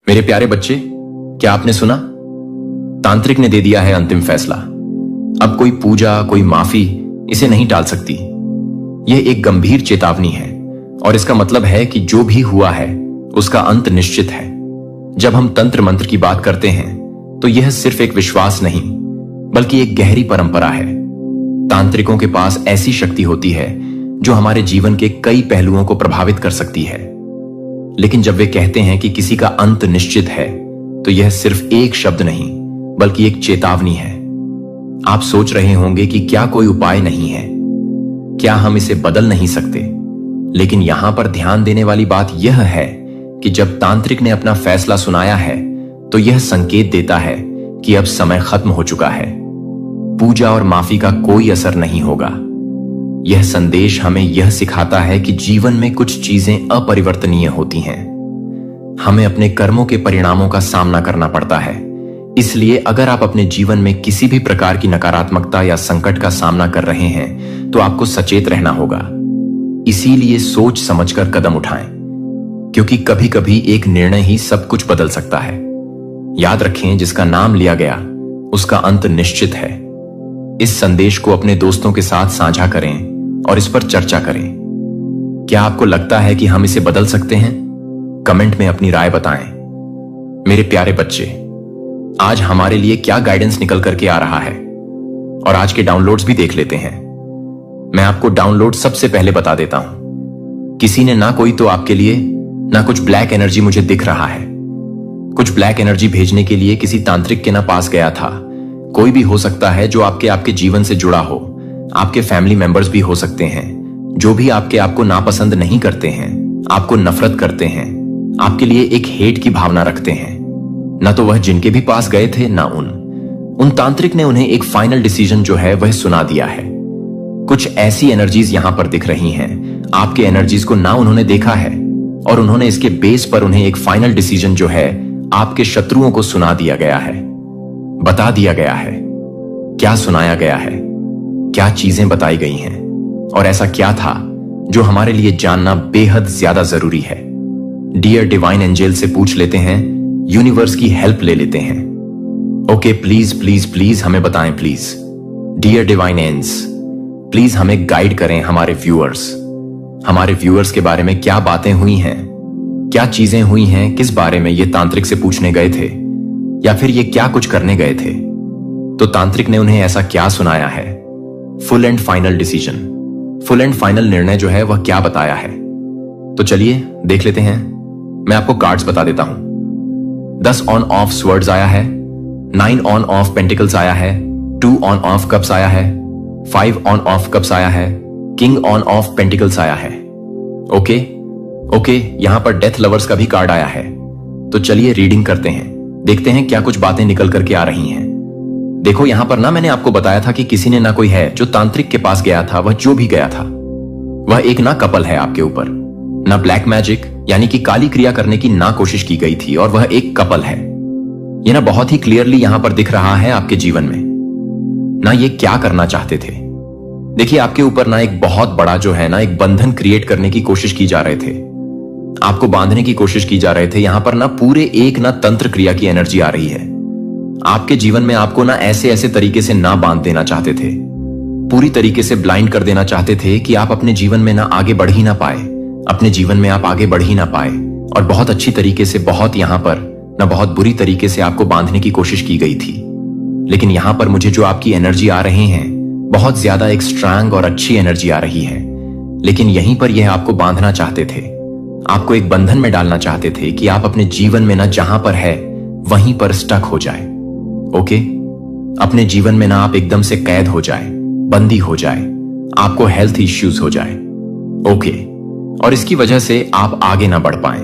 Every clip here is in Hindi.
मेरे प्यारे बच्चे, क्या आपने सुना? तांत्रिक ने दे दिया है अंतिम फैसला। अब कोई पूजा, कोई माफी इसे नहीं टाल सकती। यह एक गंभीर चेतावनी है और इसका मतलब है कि जो भी हुआ है उसका अंत निश्चित है। जब हम तंत्र मंत्र की बात करते हैं तो यह सिर्फ एक विश्वास नहीं बल्कि एक गहरी परंपरा है। तांत्रिकों के पास ऐसी शक्ति होती है जो हमारे जीवन के कई पहलुओं को प्रभावित कर सकती है। लेकिन जब वे कहते हैं कि किसी का अंत निश्चित है तो यह सिर्फ एक शब्द नहीं बल्कि एक चेतावनी है। आप सोच रहे होंगे कि क्या कोई उपाय नहीं है, क्या हम इसे बदल नहीं सकते? लेकिन यहां पर ध्यान देने वाली बात यह है कि जब तांत्रिक ने अपना फैसला सुनाया है तो यह संकेत देता है कि अब समय खत्म हो चुका है। पूजा और माफी का कोई असर नहीं होगा। यह संदेश हमें यह सिखाता है कि जीवन में कुछ चीजें अपरिवर्तनीय होती हैं। हमें अपने कर्मों के परिणामों का सामना करना पड़ता है। इसलिए अगर आप अपने जीवन में किसी भी प्रकार की नकारात्मकता या संकट का सामना कर रहे हैं तो आपको सचेत रहना होगा। इसीलिए सोच समझकर कदम उठाएं, क्योंकि कभी कभी एक निर्णय ही सब कुछ बदल सकता है। याद रखें, जिसका नाम लिया गया उसका अंत निश्चित है। इस संदेश को अपने दोस्तों के साथ साझा करें और इस पर चर्चा करें। क्या आपको लगता है कि हम इसे बदल सकते हैं? कमेंट में अपनी राय बताएं। मेरे प्यारे बच्चे, आज हमारे लिए क्या गाइडेंस निकल करके आ रहा है, और आज के डाउनलोड्स भी देख लेते हैं। मैं आपको डाउनलोड सबसे पहले बता देता हूं। किसी ने ना कोई तो आपके लिए ना कुछ ब्लैक एनर्जी मुझे दिख रहा है। कुछ ब्लैक एनर्जी भेजने के लिए किसी तांत्रिक के ना पास गया था। कोई भी हो सकता है जो आपके जीवन से जुड़ा हो। आपके फैमिली मेंबर्स भी हो सकते हैं जो भी आपको नापसंद नहीं करते हैं, आपको नफरत करते हैं, आपके लिए एक हेट की भावना रखते हैं। ना तो वह जिनके भी पास गए थे ना उन तांत्रिक ने उन्हें एक फाइनल डिसीजन जो है वह सुना दिया है। कुछ ऐसी एनर्जीज यहां पर दिख रही हैं। आपके एनर्जीज को ना उन्होंने देखा है और उन्होंने इसके बेस पर उन्हें एक फाइनल डिसीजन जो है आपके शत्रुओं को सुना दिया गया है, बता दिया गया है। क्या सुनाया गया है, क्या चीजें बताई गई हैं और ऐसा क्या था जो हमारे लिए जानना बेहद ज्यादा जरूरी है। डियर डिवाइन एंजल से पूछ लेते हैं, यूनिवर्स की हेल्प ले लेते हैं। ओके, प्लीज प्लीज प्लीज हमें बताएं प्लीज। डियर डिवाइन एंज, प्लीज हमें गाइड करें। हमारे व्यूअर्स के बारे में क्या बातें हुई हैं, क्या चीजें हुई हैं, किस बारे में ये तांत्रिक से पूछने गए थे या फिर ये क्या कुछ करने गए थे। तो तांत्रिक ने उन्हें ऐसा क्या सुनाया है? Full and final decision, full and final निर्णय जो है वह क्या बताया है। तो चलिए देख लेते हैं। मैं आपको कार्ड्स बता देता हूं। 10 ऑन ऑफ स्वर्ड्स आया है, 9 ऑन ऑफ पेंटिकल्स आया है, 2 ऑन ऑफ कप्स आया है, 5 ऑन ऑफ कप्स आया है, किंग ऑन ऑफ पेंटिकल्स आया है। ओके, यहां पर डेथ लवर्स का भी कार्ड आया है। तो चलिए रीडिंग करते हैं, देखते हैं क्या कुछ बातें निकल करके आ रही हैं। देखो, यहां पर ना मैंने आपको बताया था कि किसी ने ना कोई है जो तांत्रिक के पास गया था। वह जो भी गया था वह एक ना कपल है आपके ऊपर। ना ब्लैक मैजिक यानी कि काली क्रिया करने की ना कोशिश की गई थी और वह एक कपल है। यह ना बहुत ही क्लियरली यहां पर दिख रहा है आपके जीवन में। ना ये क्या करना चाहते थे। देखिए, आपके ऊपर ना एक बहुत बड़ा जो है ना एक बंधन क्रिएट करने की कोशिश की जा रहे थे। आपको बांधने की कोशिश की जा रहे थे। यहां पर ना पूरे एक ना तंत्र क्रिया की एनर्जी आ रही है आपके जीवन में। आपको ना ऐसे तरीके से ना बांध देना चाहते थे, पूरी तरीके से ब्लाइंड कर देना चाहते थे कि आप अपने जीवन में ना आगे बढ़ ही ना पाए, अपने जीवन में आप आगे बढ़ ही ना पाए। और बहुत अच्छी तरीके से, बहुत यहां पर ना बहुत बुरी तरीके से आपको बांधने की कोशिश की गई थी। लेकिन यहां पर मुझे जो आपकी एनर्जी आ रही है बहुत ज्यादा एक स्ट्रांग और अच्छी एनर्जी आ रही है। लेकिन यहीं पर यह आपको बांधना चाहते थे, आपको एक बंधन में डालना चाहते थे कि आप अपने जीवन में ना जहां पर है वहीं पर स्टक हो जाए। ओके, अपने जीवन में ना आप एकदम से कैद हो जाए, बंदी हो जाए, आपको हेल्थ इश्यूज हो जाए। ओके, और इसकी वजह से आप आगे ना बढ़ पाए।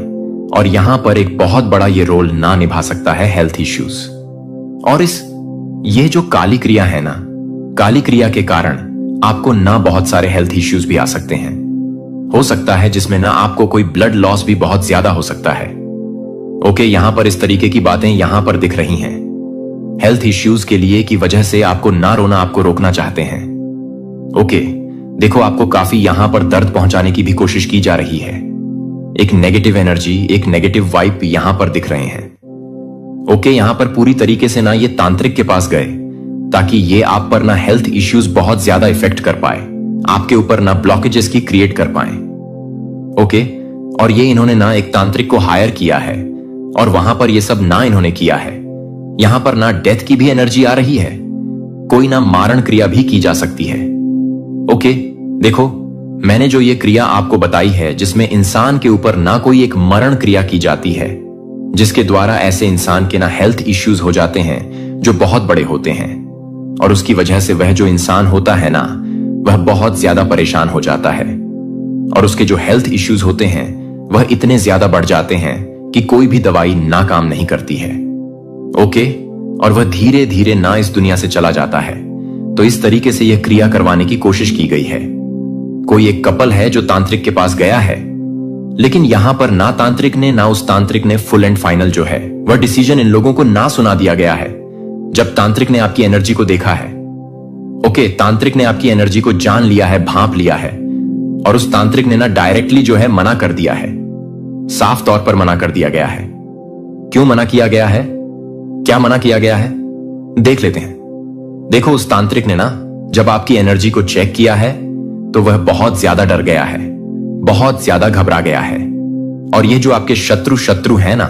और यहां पर एक बहुत बड़ा ये रोल ना निभा सकता है हेल्थ इश्यूज। और ये जो काली क्रिया है ना, काली क्रिया के कारण आपको ना बहुत सारे हेल्थ इश्यूज भी आ सकते हैं। हो सकता है जिसमें ना आपको कोई ब्लड लॉस भी बहुत ज्यादा हो सकता है। ओके, यहां पर इस तरीके की बातें यहां पर दिख रही हैं। हेल्थ इश्यूज के लिए की वजह से आपको ना रोना आपको रोकना चाहते हैं। ओके, देखो, आपको काफी यहां पर दर्द पहुंचाने की भी कोशिश की जा रही है। एक नेगेटिव एनर्जी, एक नेगेटिव वाइब यहां पर दिख रहे हैं। ओके, यहां पर पूरी तरीके से ना ये तांत्रिक के पास गए ताकि ये आप पर ना हेल्थ इश्यूज बहुत ज्यादा इफेक्ट कर पाए, आपके ऊपर ना ब्लॉकेजेस की क्रिएट कर पाए। ओके, और ये इन्होंने ना एक तांत्रिक को हायर किया है और वहां पर ये सब ना इन्होंने किया है। यहां पर ना डेथ की भी एनर्जी आ रही है, कोई ना मारण क्रिया भी की जा सकती है। ओके, देखो मैंने जो ये क्रिया आपको बताई है जिसमें इंसान के ऊपर ना कोई एक मरण क्रिया की जाती है, जिसके द्वारा ऐसे इंसान के ना हेल्थ इश्यूज हो जाते हैं जो बहुत बड़े होते हैं, और उसकी वजह से वह जो इंसान होता है ना वह बहुत ज्यादा परेशान हो जाता है, और उसके जो हेल्थ इश्यूज होते हैं वह इतने ज्यादा बढ़ जाते हैं कि कोई भी दवाई नाकाम नहीं करती है। ओके, और वह धीरे धीरे ना इस दुनिया से चला जाता है। तो इस तरीके से यह क्रिया करवाने की कोशिश की गई है। कोई एक कपल है जो तांत्रिक के पास गया है, लेकिन यहां पर ना तांत्रिक ने ना उस तांत्रिक ने फुल एंड फाइनल जो है वह डिसीजन इन लोगों को ना सुना दिया गया है। जब तांत्रिक ने आपकी एनर्जी को देखा है, ओके, तांत्रिक ने आपकी एनर्जी को जान लिया है, भांप लिया है, और उस तांत्रिक ने ना डायरेक्टली जो है मना कर दिया है, साफ तौर पर मना कर दिया गया है। क्यों मना किया गया है, क्या मना किया गया है, देख लेते हैं। देखो, उस तांत्रिक ने ना जब आपकी एनर्जी को चेक किया है तो वह बहुत ज्यादा डर गया है, बहुत ज्यादा घबरा गया है, और ये जो आपके शत्रु हैं ना,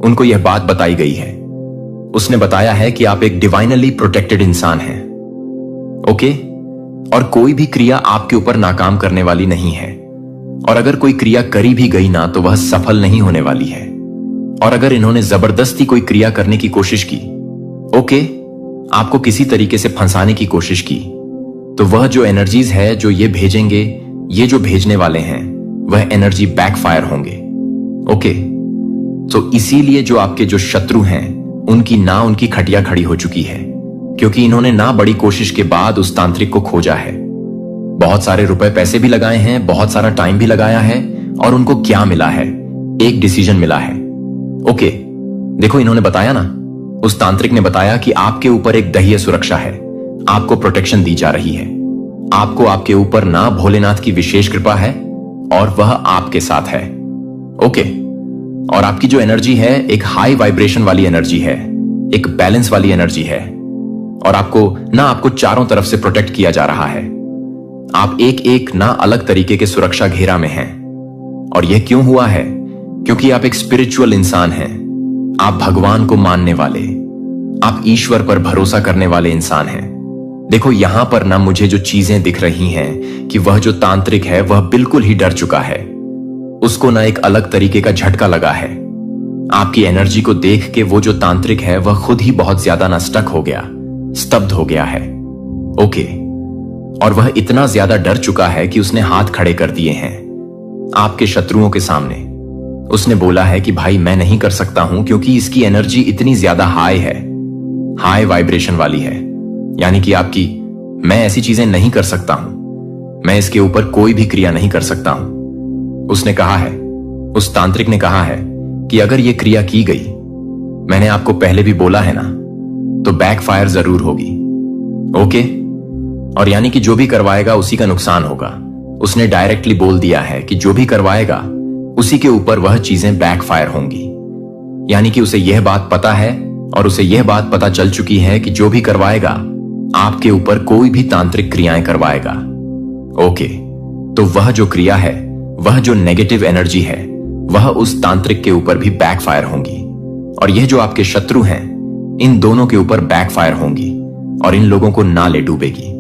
उनको यह बात बताई गई है। उसने बताया है कि आप एक डिवाइनली प्रोटेक्टेड इंसान हैं। ओके, और कोई भी क्रिया आपके ऊपर नाकाम करने वाली नहीं है, और अगर कोई क्रिया करी भी गई ना तो वह सफल नहीं होने वाली है। और अगर इन्होंने जबरदस्ती कोई क्रिया करने की कोशिश की, ओके, आपको किसी तरीके से फंसाने की कोशिश की, तो वह जो एनर्जीज है जो ये भेजेंगे, ये जो भेजने वाले हैं, वह एनर्जी बैकफायर होंगे। ओके, तो इसीलिए जो आपके जो शत्रु हैं उनकी खटिया खड़ी हो चुकी है, क्योंकि इन्होंने ना बड़ी कोशिश के बाद उस तांत्रिक को खोजा है। बहुत सारे रुपए पैसे भी लगाए हैं, बहुत सारा टाइम भी लगाया है, और उनको क्या मिला है, एक डिसीजन मिला है। ओके, देखो इन्होंने बताया ना, उस तांत्रिक ने बताया कि आपके ऊपर एक दह्य सुरक्षा है, आपको प्रोटेक्शन दी जा रही है, आपको आपके ऊपर ना भोलेनाथ की विशेष कृपा है और वह आपके साथ है। ओके, और आपकी जो एनर्जी है एक हाई वाइब्रेशन वाली एनर्जी है, एक बैलेंस वाली एनर्जी है, और आपको चारों तरफ से प्रोटेक्ट किया जा रहा है। आप एक ना अलग तरीके के सुरक्षा घेरा में हैं। और यह क्यों हुआ है? क्योंकि आप एक स्पिरिचुअल इंसान हैं, आप भगवान को मानने वाले, आप ईश्वर पर भरोसा करने वाले इंसान हैं। देखो यहां पर ना मुझे जो चीजें दिख रही हैं कि वह जो तांत्रिक है वह बिल्कुल ही डर चुका है, उसको ना एक अलग तरीके का झटका लगा है। आपकी एनर्जी को देख के वो जो तांत्रिक है वह खुद ही बहुत ज्यादा ना स्टक हो गया, स्तब्ध हो गया है। ओके, और वह इतना ज्यादा डर चुका है कि उसने हाथ खड़े कर दिए हैं आपके शत्रुओं के सामने। उसने बोला है कि भाई मैं नहीं कर सकता हूं, क्योंकि इसकी एनर्जी इतनी ज्यादा हाई है, हाई वाइब्रेशन वाली है, यानी कि आपकी, मैं ऐसी चीजें नहीं कर सकता हूं, मैं इसके ऊपर कोई भी क्रिया नहीं कर सकता हूं। उसने कहा है, उस तांत्रिक ने कहा है कि अगर यह क्रिया की गई, मैंने आपको पहले भी बोला है ना, तो बैकफायर जरूर होगी। ओके, और यानी कि जो भी करवाएगा उसी का नुकसान होगा। उसने डायरेक्टली बोल दिया है कि जो भी करवाएगा उसी के ऊपर वह चीजें बैकफायर होंगी। यानी कि उसे यह बात पता है, और उसे यह बात पता चल चुकी है कि जो भी करवाएगा आपके ऊपर कोई भी तांत्रिक क्रियाएं करवाएगा। ओके, तो वह जो क्रिया है, वह जो नेगेटिव एनर्जी है, वह उस तांत्रिक के ऊपर भी बैकफायर होंगी, और यह जो आपके शत्रु हैं इन दोनों के ऊपर बैकफायर होंगी और इन लोगों को ना ले डूबेगी।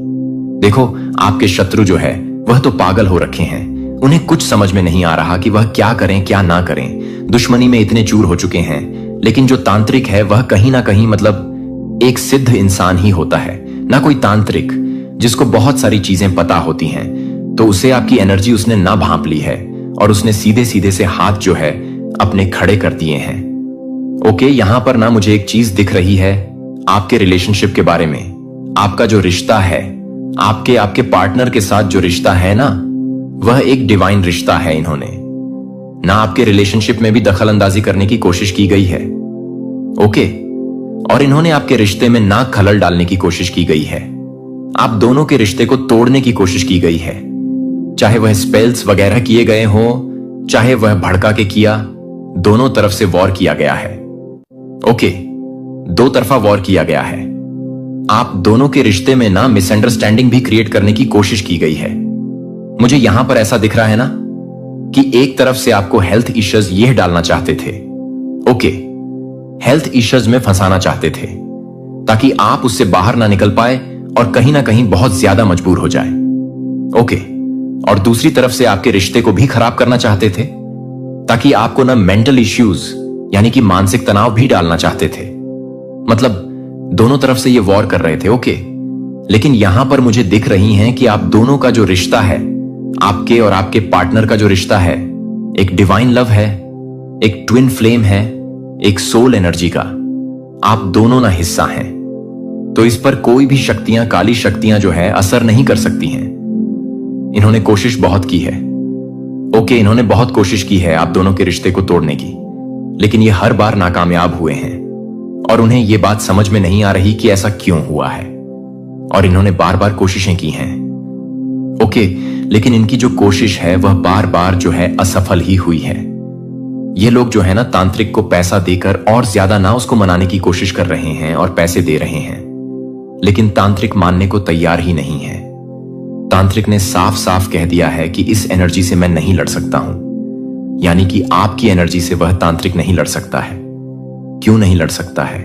देखो आपके शत्रु जो है वह तो पागल हो रखे हैं, उन्हें कुछ समझ में नहीं आ रहा कि वह क्या करें क्या ना करें, दुश्मनी में इतने चूर हो चुके हैं। लेकिन जो तांत्रिक है वह कहीं ना कहीं मतलब एक सिद्ध इंसान ही होता है, ना कोई तांत्रिक जिसको बहुत सारी चीजें पता होती हैं। तो उसे आपकी एनर्जी उसने ना भांप ली है और उसने सीधे सीधे से हाथ जो है अपने खड़े कर दिए हैं। ओके, यहां पर ना मुझे एक चीज दिख रही है आपके रिलेशनशिप के बारे में। आपका जो रिश्ता है, आपके पार्टनर के साथ जो रिश्ता है ना, वह एक डिवाइन रिश्ता है। इन्होंने ना आपके रिलेशनशिप में भी दखल अंदाजी करने की कोशिश की गई है। ओके, और इन्होंने आपके रिश्ते में ना खलल डालने की कोशिश की गई है। आप दोनों के रिश्ते को तोड़ने की कोशिश की गई है, चाहे वह स्पेल्स वगैरह किए गए हो चाहे वह भड़का के किया, दोनों तरफ से वॉर किया गया है। ओके, दो तरफा वॉर किया गया है। आप दोनों के रिश्ते में ना मिसअंडरस्टैंडिंग भी क्रिएट करने की कोशिश की गई है। मुझे यहां पर ऐसा दिख रहा है ना कि एक तरफ से आपको हेल्थ इश्यूज यह डालना चाहते थे। ओके, हेल्थ इश्यूज में फंसाना चाहते थे ताकि आप उससे बाहर ना निकल पाए और कहीं ना कहीं बहुत ज्यादा मजबूर हो जाए। ओके, और दूसरी तरफ से आपके रिश्ते को भी खराब करना चाहते थे ताकि आपको ना मेंटल इश्यूज यानी कि मानसिक तनाव भी डालना चाहते थे। मतलब दोनों तरफ से ये वॉर कर रहे थे। ओके, लेकिन यहां पर मुझे दिख रही हैं कि आप दोनों का जो रिश्ता है, आपके और आपके पार्टनर का जो रिश्ता है, एक डिवाइन लव है, एक ट्विन फ्लेम है, एक सोल एनर्जी का। आप दोनों ना हिस्सा हैं, तो इस पर कोई भी शक्तियां, काली शक्तियां जो है असर नहीं कर सकती हैं। इन्होंने कोशिश बहुत की है। ओके, इन्होंने बहुत कोशिश की है आप दोनों के रिश्ते को तोड़ने की, लेकिन ये हर बार नाकामयाब हुए हैं और उन्हें यह बात समझ में नहीं आ रही कि ऐसा क्यों हुआ है। और इन्होंने बार बार कोशिशें की हैं। ओके, लेकिन इनकी जो कोशिश है वह बार बार जो है असफल ही हुई है। ये लोग जो है ना तांत्रिक को पैसा देकर और ज्यादा ना उसको मनाने की कोशिश कर रहे हैं और पैसे दे रहे हैं, लेकिन तांत्रिक मानने को तैयार ही नहीं है। तांत्रिक ने साफ साफ कह दिया है कि इस एनर्जी से मैं नहीं लड़ सकता हूं, यानी कि आपकी एनर्जी से वह तांत्रिक नहीं लड़ सकता है। क्यों नहीं लड़ सकता है?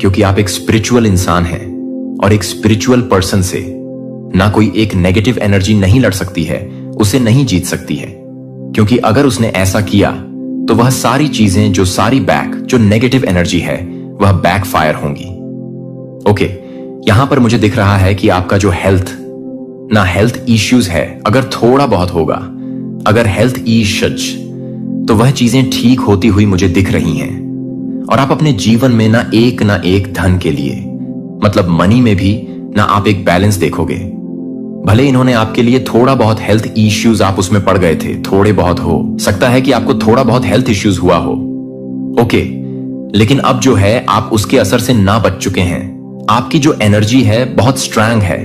क्योंकि आप एक स्पिरिचुअल इंसान हैं और एक स्पिरिचुअल पर्सन से ना कोई एक नेगेटिव एनर्जी नहीं लड़ सकती है, उसे नहीं जीत सकती है। क्योंकि अगर उसने ऐसा किया तो वह सारी चीजें जो नेगेटिव एनर्जी है वह बैकफायर होंगी। ओके, यहां पर मुझे दिख रहा है कि आपका जो हेल्थ इश्यूज है, अगर थोड़ा बहुत होगा, अगर हेल्थ इश्यूज, तो वह चीजें ठीक होती हुई मुझे दिख रही हैं। और आप अपने जीवन में ना एक धन के लिए, मतलब मनी में भी ना आप एक बैलेंस देखोगे। भले इन्होंने आपके लिए थोड़ा बहुत हेल्थ इश्यूज, आप उसमें पड़ गए थे, थोड़े बहुत हो सकता है कि आपको थोड़ा बहुत हेल्थ इश्यूज हुआ हो। ओके, लेकिन अब जो है आप उसके असर से ना बच चुके हैं। आपकी जो एनर्जी है बहुत स्ट्रांग है,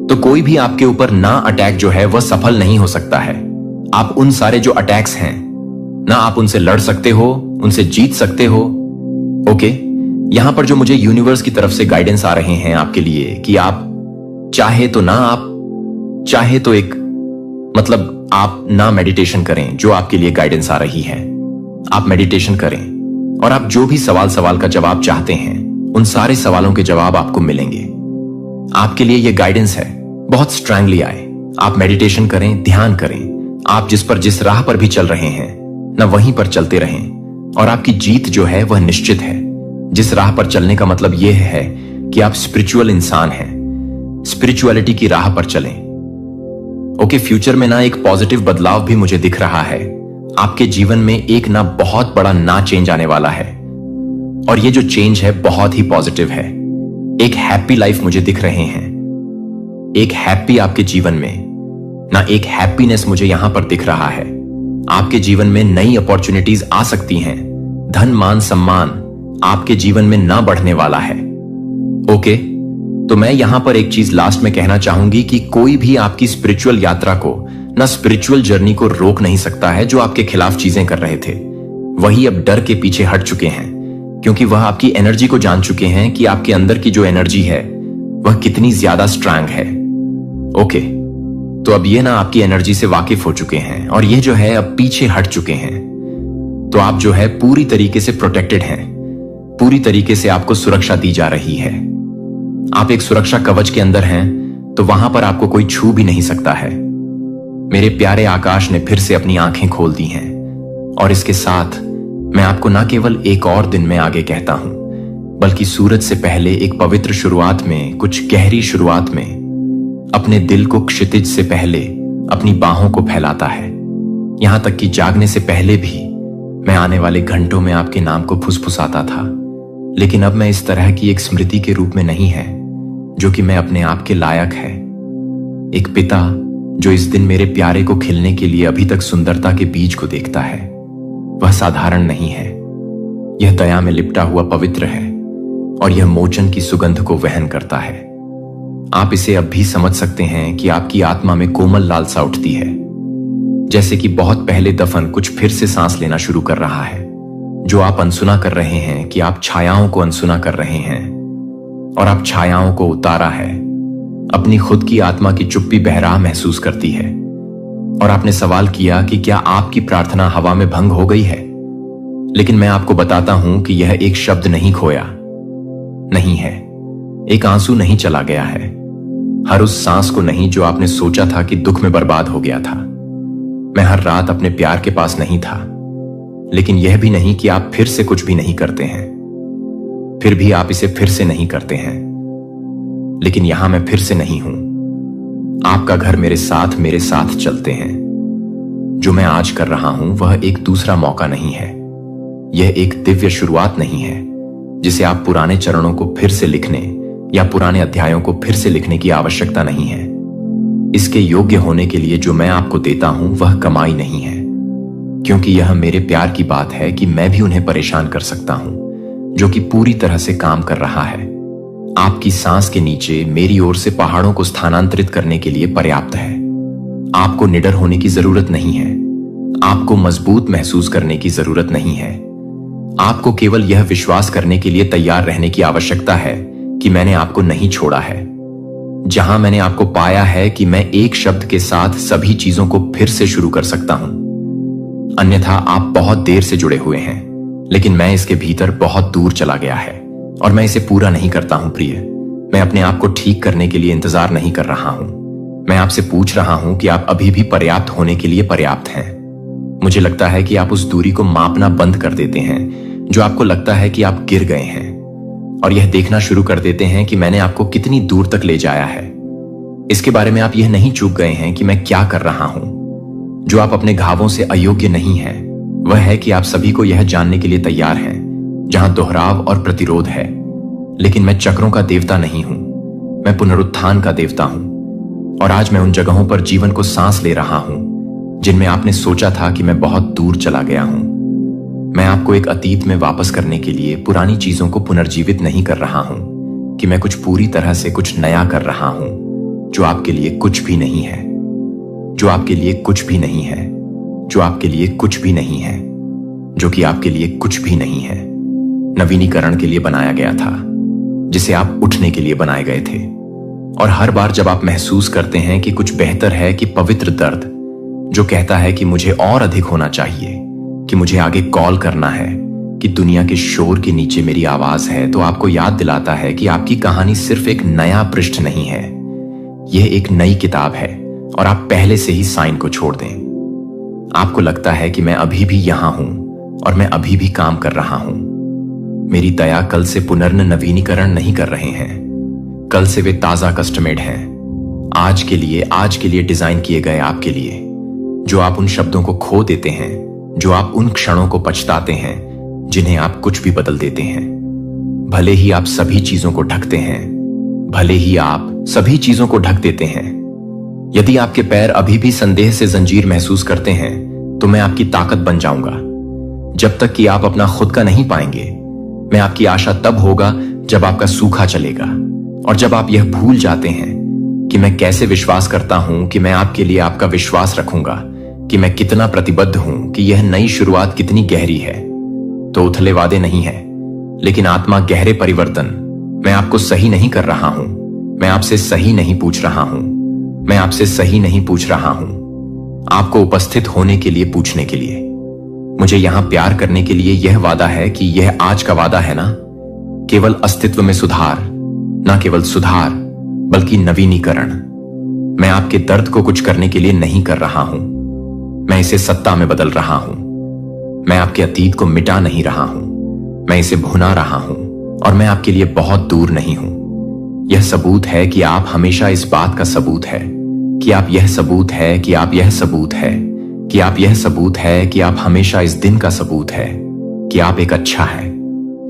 तो कोई भी आपके ऊपर ना अटैक जो है वह सफल नहीं हो सकता है। आप उन सारे जो अटैक्स हैं ना आप उनसे लड़ सकते हो, उनसे जीत सकते हो। ओके, यहां पर जो मुझे यूनिवर्स की तरफ से गाइडेंस आ रहे हैं आपके लिए कि आप चाहे तो आप ना मेडिटेशन करें, जो आपके लिए गाइडेंस आ रही है। आप मेडिटेशन करें और आप जो भी सवाल का जवाब चाहते हैं उन सारे सवालों के जवाब आपको मिलेंगे। आपके लिए यह गाइडेंस है, बहुत स्ट्रांगली आए। आप मेडिटेशन करें, ध्यान करें। आप जिस राह पर भी चल रहे हैं ना वहीं पर चलते रहें और आपकी जीत जो है वह निश्चित है। जिस राह पर चलने का मतलब यह है कि आप स्पिरिचुअल इंसान हैं, स्पिरिचुअलिटी की राह पर चलें। ओके, फ्यूचर में ना एक पॉजिटिव बदलाव भी मुझे दिख रहा है। आपके जीवन में एक ना बहुत बड़ा ना चेंज आने वाला है और ये जो चेंज है बहुत ही पॉजिटिव है। एक हैप्पी लाइफ मुझे दिख रहे हैं, एक हैप्पी आपके जीवन में ना एक हैप्पीनेस मुझे यहां पर दिख रहा है। आपके जीवन में नई अपॉर्चुनिटीज आ सकती हैं। धन, मान, सम्मान आपके जीवन में ना बढ़ने वाला है। ओके, तो मैं यहां पर एक चीज लास्ट में कहना चाहूंगी कि कोई भी आपकी स्पिरिचुअल यात्रा को ना स्पिरिचुअल जर्नी को रोक नहीं सकता है। जो आपके खिलाफ चीजें कर रहे थे वही अब डर के पीछे हट चुके हैं, क्योंकि वह आपकी एनर्जी को जान चुके हैं कि आपके अंदर की जो एनर्जी है वह कितनी ज्यादा स्ट्रांग है। ओके, तो अब ये ना आपकी एनर्जी से वाकिफ हो चुके हैं और ये जो है अब पीछे हट चुके हैं। तो आप जो है पूरी तरीके से प्रोटेक्टेड हैं, पूरी तरीके से आपको सुरक्षा दी जा रही है। आप एक सुरक्षा कवच के अंदर हैं, तो वहां पर आपको कोई छू भी नहीं सकता है। मेरे प्यारे आकाश ने फिर से अपनी आंखें खोल दी हैं और इसके साथ मैं आपको ना केवल एक और दिन में आगे कहता हूं, बल्कि सूरज से पहले एक पवित्र शुरुआत में, कुछ गहरी शुरुआत में अपने दिल को क्षितिज से पहले अपनी बाहों को फैलाता है। यहां तक कि जागने से पहले भी मैं आने वाले घंटों में आपके नाम को फुसफुसाता था, लेकिन अब मैं इस तरह की एक स्मृति के रूप में नहीं है जो कि मैं अपने आप के लायक है। एक पिता जो इस दिन मेरे प्यारे को खिलने के लिए अभी तक सुंदरता के बीज को देखता है, वह साधारण नहीं है। यह दया में लिपटा हुआ पवित्र है और यह मोचन की सुगंध को वहन करता है। आप इसे अब भी समझ सकते हैं कि आपकी आत्मा में कोमल लालसा उठती है। जैसे कि बहुत पहले दफन कुछ फिर से सांस लेना शुरू कर रहा है। जो आप अनसुना कर रहे हैं कि आप छायाओं को अनसुना कर रहे हैं, और आप छायाओं को उतारा है। अपनी खुद की आत्मा की चुप्पी बहराह महसूस करती है। और आपने सवाल किया कि क्या आपकी प्रार्थना हवा में भंग हो गई है। लेकिन मैं आपको बताता हूं कि यह एक शब्द नहीं खोया नहीं है, एक आंसू नहीं चला गया है, हर उस सांस को नहीं जो आपने सोचा था कि दुख में बर्बाद हो गया था। मैं हर रात अपने प्यार के पास नहीं था, लेकिन यह भी नहीं कि आप फिर से कुछ भी नहीं करते हैं। फिर भी आप इसे फिर से नहीं करते हैं, लेकिन यहां मैं फिर से नहीं हूं। आपका घर मेरे साथ चलते हैं। जो मैं आज कर रहा हूं वह एक दूसरा मौका नहीं है, यह एक दिव्य शुरुआत नहीं है जिसे आप पुराने चरणों को फिर से लिखने या पुराने अध्यायों को फिर से लिखने की आवश्यकता नहीं है। इसके योग्य होने के लिए जो मैं आपको देता हूं वह कमाई नहीं है, क्योंकि यह मेरे प्यार की बात है कि मैं भी उन्हें परेशान कर सकता हूं, जो कि पूरी तरह से काम कर रहा है। आपकी सांस के नीचे मेरी ओर से पहाड़ों को स्थानांतरित करने के लिए पर्याप्त है। आपको निडर होने की जरूरत नहीं है, आपको मजबूत महसूस करने की जरूरत नहीं है। आपको केवल यह विश्वास करने के लिए तैयार रहने की आवश्यकता है कि मैंने आपको नहीं छोड़ा है। जहां मैंने आपको पाया है कि मैं एक शब्द के साथ सभी चीजों को फिर से शुरू कर सकता हूं। अन्यथा आप बहुत देर से जुड़े हुए हैं, लेकिन मैं इसके भीतर बहुत दूर चला गया है और मैं इसे पूरा नहीं करता हूं प्रिय। मैं अपने आप को ठीक करने के लिए इंतजार नहीं कर रहा हूं। मैं आपसे पूछ रहा हूं कि आप अभी भी पर्याप्त होने के लिए पर्याप्त हैं। मुझे लगता है कि आप उस दूरी को मापना बंद कर देते हैं जो आपको लगता है कि आप गिर गए हैं, और यह देखना शुरू कर देते हैं कि मैंने आपको कितनी दूर तक ले जाया है। इसके बारे में आप यह नहीं चूक गए हैं कि मैं क्या कर रहा हूं। जो आप अपने घावों से अयोग्य नहीं है वह है कि आप सभी को यह जानने के लिए तैयार हैं जहां दोहराव और प्रतिरोध है। लेकिन मैं चक्रों का देवता नहीं हूं, मैं पुनरुत्थान का देवता हूं। और आज मैं उन जगहों पर जीवन को सांस ले रहा हूं जिनमें आपने सोचा था कि मैं बहुत दूर चला गया हूं। मैं आपको एक अतीत में वापस करने के लिए पुरानी चीजों को पुनर्जीवित नहीं कर रहा हूं कि मैं कुछ पूरी तरह से कुछ नया कर रहा हूं जो आपके लिए कुछ भी नहीं है, जो आपके लिए कुछ भी नहीं है, जो आपके लिए कुछ भी नहीं है, जो कि आपके लिए कुछ भी नहीं है। नवीनीकरण के लिए बनाया गया था, जिसे आप उठने के लिए बनाए गए थे। और हर बार जब आप महसूस करते हैं कि कुछ बेहतर है कि पवित्र दर्द जो कहता है कि मुझे और अधिक होना चाहिए, कि मुझे आगे कॉल करना है, कि दुनिया के शोर के नीचे मेरी आवाज है, तो आपको याद दिलाता है कि आपकी कहानी सिर्फ एक नया पृष्ठ नहीं है, यह एक नई किताब है। और आप पहले से ही साइन को छोड़ दें। आपको लगता है कि मैं अभी भी यहां हूं और मैं अभी भी काम कर रहा हूं। मेरी दया कल से पुनर्नवीनीकरण नहीं कर रहे हैं, कल से वे ताजा कस्टमेड हैं, आज के लिए डिजाइन किए गए आपके लिए। जो आप उन शब्दों को खो देते हैं, जो आप उन क्षणों को पछताते हैं जिन्हें आप कुछ भी बदल देते हैं। भले ही आप सभी चीजों को ढकते हैं, भले ही आप सभी चीजों को ढक देते हैं। यदि आपके पैर अभी भी संदेह से जंजीर महसूस करते हैं तो मैं आपकी ताकत बन जाऊंगा। जब तक कि आप अपना खुद का नहीं पाएंगे, मैं आपकी आशा तब होगा जब आपका सूखा चलेगा, और जब आप यह भूल जाते हैं कि मैं कैसे विश्वास करता हूं कि मैं आपके लिए आपका विश्वास रखूंगा, कि मैं कितना प्रतिबद्ध हूं, कि यह नई शुरुआत कितनी गहरी है। तो उथले वादे नहीं है, लेकिन आत्मा गहरे परिवर्तन। मैं आपको सही नहीं कर रहा हूं, मैं आपसे सही नहीं पूछ रहा हूं, मैं आपसे सही नहीं पूछ रहा हूं, आपको उपस्थित होने के लिए पूछने के लिए। मुझे यहां प्यार करने के लिए यह वादा है कि यह आज का वादा है ना, केवल अस्तित्व में सुधार, ना केवल सुधार बल्कि नवीनीकरण। मैं आपके दर्द को कुछ करने के लिए नहीं कर रहा हूं, मैं इसे सत्ता में बदल रहा हूं। मैं आपके अतीत को मिटा नहीं रहा हूं, मैं इसे भुना रहा हूं, और मैं आपके लिए बहुत दूर नहीं हूं। यह सबूत है कि आप हमेशा इस बात का सबूत है कि आप यह सबूत है कि आप यह सबूत है कि आप यह सबूत है कि आप हमेशा इस दिन का सबूत है कि आप एक अच्छा है।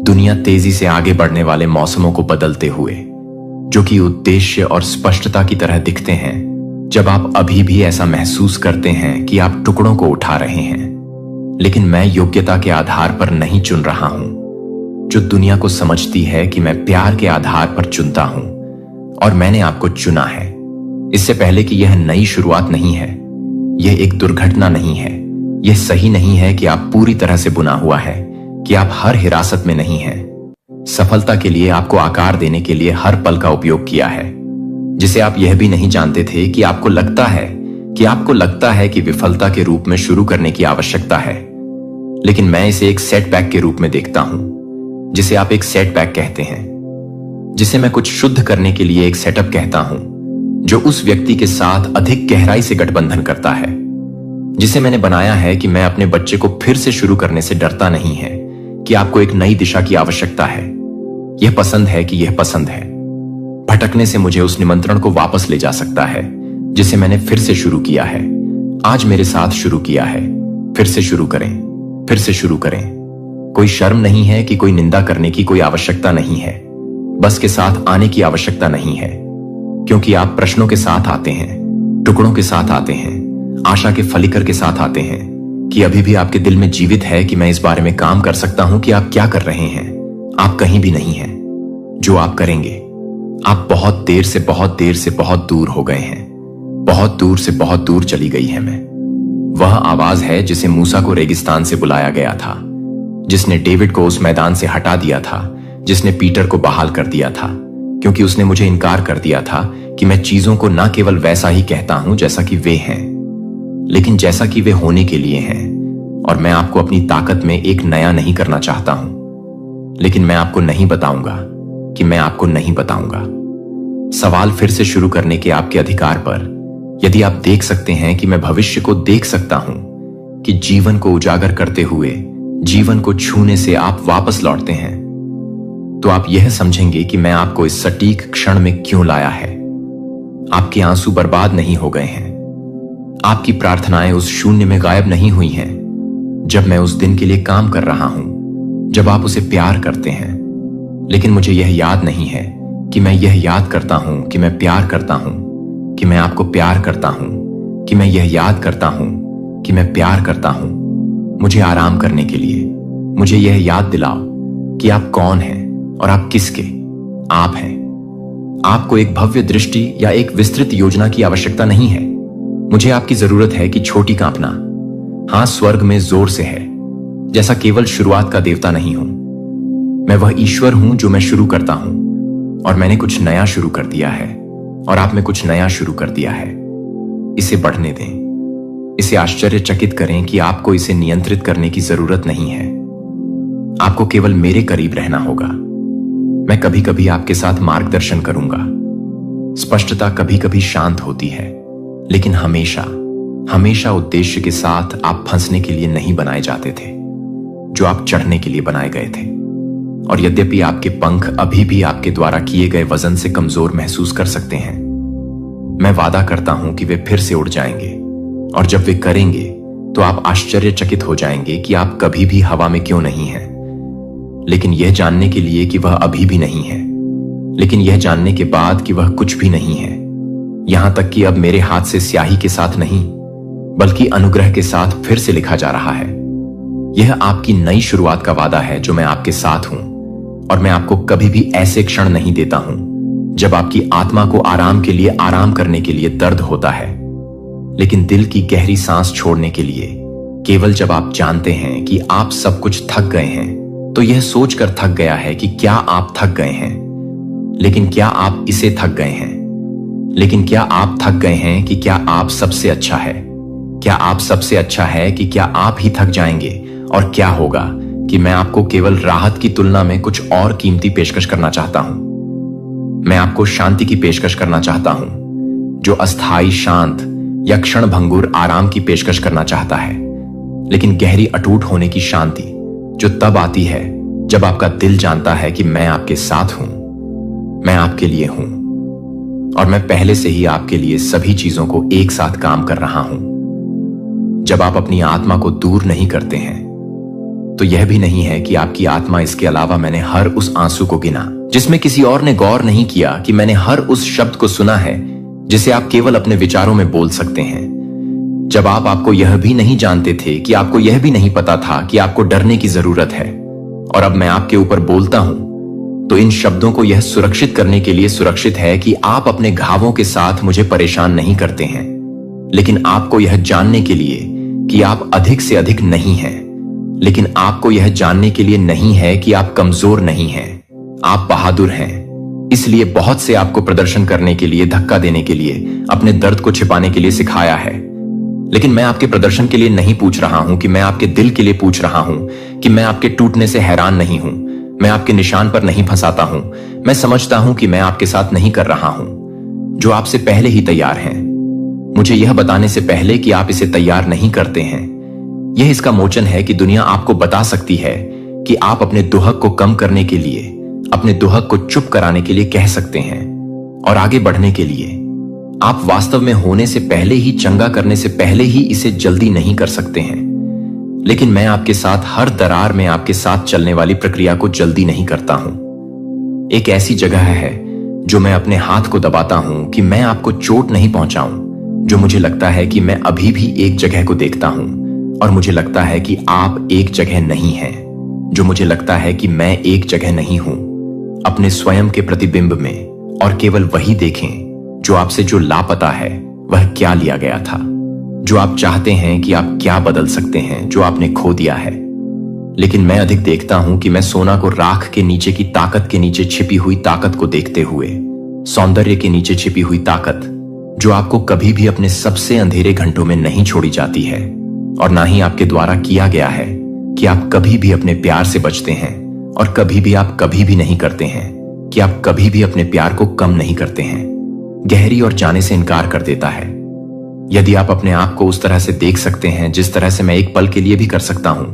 दुनिया तेजी से आगे बढ़ने वाले मौसमों को बदलते हुए, जो कि उद्देश्य और स्पष्टता की तरह दिखते हैं, जब आप अभी भी ऐसा महसूस करते हैं कि आप टुकड़ों को उठा रहे हैं। लेकिन मैं योग्यता के आधार पर नहीं चुन रहा हूं, जो दुनिया को समझती है कि मैं प्यार के आधार पर चुनता हूं, और मैंने आपको चुना है। इससे पहले कि यह नई शुरुआत नहीं है, यह एक दुर्घटना नहीं है। यह सही नहीं है कि आप पूरी तरह से बुना हुआ है, कि आप हर हिरासत में नहीं हैं। सफलता के लिए आपको आकार देने के लिए हर पल का उपयोग किया है, जिसे आप यह भी नहीं जानते थे कि आपको लगता है कि विफलता के रूप में शुरू करने की आवश्यकता है। लेकिन मैं इसे एक सेटबैक के रूप में देखता हूं, जिसे आप एक सेटबैक कहते हैं, जिसे मैं कुछ शुद्ध करने के लिए एक सेटअप कहता हूं, जो उस व्यक्ति के साथ अधिक गहराई से गठबंधन करता है, जिसे मैंने बनाया है कि मैं अपने बच्चे को फिर से शुरू करने से डरता नहीं है, कि आपको एक नई दिशा की आवश्यकता है। यह पसंद है कि यह पसंद है। भटकने से मुझे उस निमंत्रण को वापस ले जा सकता है, जिसे मैंने फिर से शुरू किया है, आज मेरे साथ शुरू किया है। फिर से शुरू करें, फिर से शुरू करें। कोई शर्म नहीं है कि कोई निंदा करने की कोई आवश्यकता नहीं है, बस के साथ आने की आवश्यकता नहीं है, क्योंकि आप प्रश्नों के साथ आते हैं, टुकड़ों के साथ आते हैं, आशा के फलिकर के साथ आते हैं, कि अभी भी आपके दिल में जीवित है कि मैं इस बारे में काम कर सकता हूं कि आप क्या कर रहे हैं। आप कहीं भी नहीं हैं। जो आप करेंगे, आप बहुत देर से बहुत दूर हो गए हैं। बहुत दूर से बहुत दूर चली गई है मैं। वह आवाज है जिसे मूसा को रेगिस्तान से बुलाया गया था, जिसने डेविड को उस मैदान से हटा दिया था, जिसने पीटर को बहाल कर दिया था, क्योंकि उसने मुझे इनकार कर दिया था कि मैं चीजों को न केवल वैसा ही कहता हूं जैसा कि वे हैं, लेकिन जैसा कि वे होने के लिए हैं। और मैं आपको अपनी ताकत में एक नया नहीं करना चाहता हूं, लेकिन मैं आपको नहीं बताऊंगा कि मैं आपको नहीं बताऊंगा। सवाल फिर से शुरू करने के आपके अधिकार पर, यदि आप देख सकते हैं कि मैं भविष्य को देख सकता हूं, कि जीवन को उजागर करते हुए जीवन को छूने से आप वापस लौटते हैं, तो आप यह समझेंगे कि मैं आपको इस सटीक क्षण में क्यों लाया है। आपके आंसू बर्बाद नहीं हो गए हैं। आपकी प्रार्थनाएं उस शून्य में गायब नहीं हुई हैं, जब मैं उस दिन के लिए काम कर रहा हूं, जब आप उसे प्यार करते हैं। लेकिन मुझे यह याद नहीं है कि मैं यह याद करता हूं कि मैं प्यार करता हूं, कि मैं आपको प्यार करता हूं, कि मैं यह याद करता हूं कि मैं प्यार करता हूं। मुझे आराम करने के लिए मुझे यह याद दिलाओ कि आप कौन हैं और आप किसके आप हैं। आपको एक भव्य दृष्टि या एक विस्तृत योजना की आवश्यकता नहीं है। मुझे आपकी जरूरत है कि छोटी कांपना, हां, स्वर्ग में जोर से है, जैसा केवल शुरुआत का देवता नहीं हूं। मैं वह ईश्वर हूं जो मैं शुरू करता हूं, और मैंने कुछ नया शुरू कर दिया है, और आप में कुछ नया शुरू कर दिया है। इसे बढ़ने दें। इसे आश्चर्यचकित करें कि आपको इसे नियंत्रित करने की जरूरत नहीं है। आपको केवल मेरे करीब रहना होगा। मैं कभी कभी आपके साथ मार्गदर्शन करूंगा। स्पष्टता कभी कभी शांत होती है, लेकिन हमेशा हमेशा उद्देश्य के साथ आप फंसने के लिए नहीं बनाए जाते थे, जो आप चढ़ने के लिए बनाए गए थे। और यद्यपि आपके पंख अभी भी आपके द्वारा किए गए वजन से कमजोर महसूस कर सकते हैं, मैं वादा करता हूं कि वे फिर से उड़ जाएंगे। और जब वे करेंगे तो आप आश्चर्यचकित हो जाएंगे कि आप कभी भी हवा में क्यों नहीं हैं। लेकिन यह जानने के लिए कि वह अभी भी नहीं है, लेकिन यह जानने के बाद कि वह कुछ भी नहीं है, यहां तक कि अब मेरे हाथ से स्याही के साथ नहीं, बल्कि अनुग्रह के साथ फिर से लिखा जा रहा है। यह आपकी नई शुरुआत का वादा है जो मैं आपके साथ हूं, और मैं आपको कभी भी ऐसे क्षण नहीं देता हूं जब आपकी आत्मा को आराम के लिए आराम करने के लिए दर्द होता है, लेकिन दिल की गहरी सांस छोड़ने के लिए केवल जब आप जानते हैं कि आप सब कुछ थक गए हैं। तो यह सोचकर थक गया है कि क्या आप थक गए हैं, लेकिन क्या आप इसे थक गए हैं, लेकिन क्या आप थक गए हैं कि क्या आप सबसे अच्छा है, क्या आप सबसे अच्छा है कि क्या आप ही थक जाएंगे। और क्या होगा कि मैं आपको केवल राहत की तुलना में कुछ और कीमती पेशकश करना चाहता हूं। मैं आपको शांति की पेशकश करना चाहता हूं, जो अस्थाई शांत या क्षण भंगुर आराम की पेशकश करना चाहता है, लेकिन गहरी अटूट होने की शांति जो तब आती है जब आपका दिल जानता है कि मैं आपके साथ हूं, मैं आपके लिए हूं, और मैं पहले से ही आपके लिए सभी चीजों को एक साथ काम कर रहा हूं। जब आप अपनी आत्मा को दूर नहीं करते हैं, तो यह भी नहीं है कि आपकी आत्मा, इसके अलावा मैंने हर उस आंसू को गिना जिसमें किसी और ने गौर नहीं किया, कि मैंने हर उस शब्द को सुना है जिसे आप केवल अपने विचारों में बोल सकते हैं। जब आपको यह भी नहीं जानते थे, कि आपको यह भी नहीं पता था कि आपको डरने की जरूरत है, और अब मैं आपके ऊपर बोलता हूं, तो इन शब्दों को यह सुरक्षित करने के लिए सुरक्षित है कि आप अपने घावों के साथ मुझे परेशान नहीं करते हैं, लेकिन आपको यह जानने के लिए कि आप अधिक से अधिक नहीं हैं। लेकिन आपको यह जानने के लिए नहीं है कि आप कमजोर नहीं हैं, आप बहादुर हैं। इसलिए बहुत से आपको प्रदर्शन करने के लिए, धक्का देने के लिए, अपने दर्द को छिपाने के लिए सिखाया है। लेकिन मैं आपके प्रदर्शन के लिए नहीं पूछ रहा हूं कि मैं आपके दिल के लिए पूछ रहा हूं कि मैं आपके टूटने से हैरान नहीं हूं, मैं आपके निशान पर नहीं फंसाता हूं। मैं समझता हूं कि मैं आपके साथ नहीं कर रहा हूं जो आपसे पहले ही तैयार हैं, मुझे यह बताने से पहले कि आप इसे तैयार नहीं करते हैं। यह इसका मोचन है कि दुनिया आपको बता सकती है कि आप अपने दुहक को कम करने के लिए, अपने दुहक को चुप कराने के लिए कह सकते हैं और आगे बढ़ने के लिए। आप वास्तव में होने से पहले ही, चंगा करने से पहले ही इसे जल्दी नहीं कर सकते हैं। लेकिन मैं आपके साथ हर दरार में आपके साथ चलने वाली प्रक्रिया को जल्दी नहीं करता हूं। एक ऐसी जगह है जो मैं अपने हाथ को दबाता हूं कि मैं आपको चोट नहीं पहुंचाऊं, जो मुझे लगता है कि मैं अभी भी एक जगह को देखता हूं और मुझे लगता है कि आप एक जगह नहीं हैं, जो मुझे लगता है कि मैं एक जगह नहीं हूं। अपने स्वयं के प्रतिबिंब में और केवल वही देखें जो आपसे जो लापता है वह क्या लिया गया था, जो आप चाहते हैं कि आप क्या बदल सकते हैं जो आपने खो दिया है। लेकिन मैं अधिक देखता हूं कि मैं सोना को राख के नीचे की ताकत के नीचे छिपी हुई ताकत को देखते हुए, सौंदर्य के नीचे छिपी हुई ताकत जो आपको कभी भी अपने सबसे अंधेरे घंटों में नहीं छोड़ी जाती है और ना ही आपके द्वारा किया गया है कि आप कभी भी अपने प्यार से बचते हैं और कभी भी आप कभी भी नहीं करते हैं कि आप कभी भी अपने प्यार को कम नहीं करते हैं, गहरी और जाने से इनकार कर देता है। यदि आप अपने आप को उस तरह से देख सकते हैं जिस तरह से मैं एक पल के लिए भी कर सकता हूं,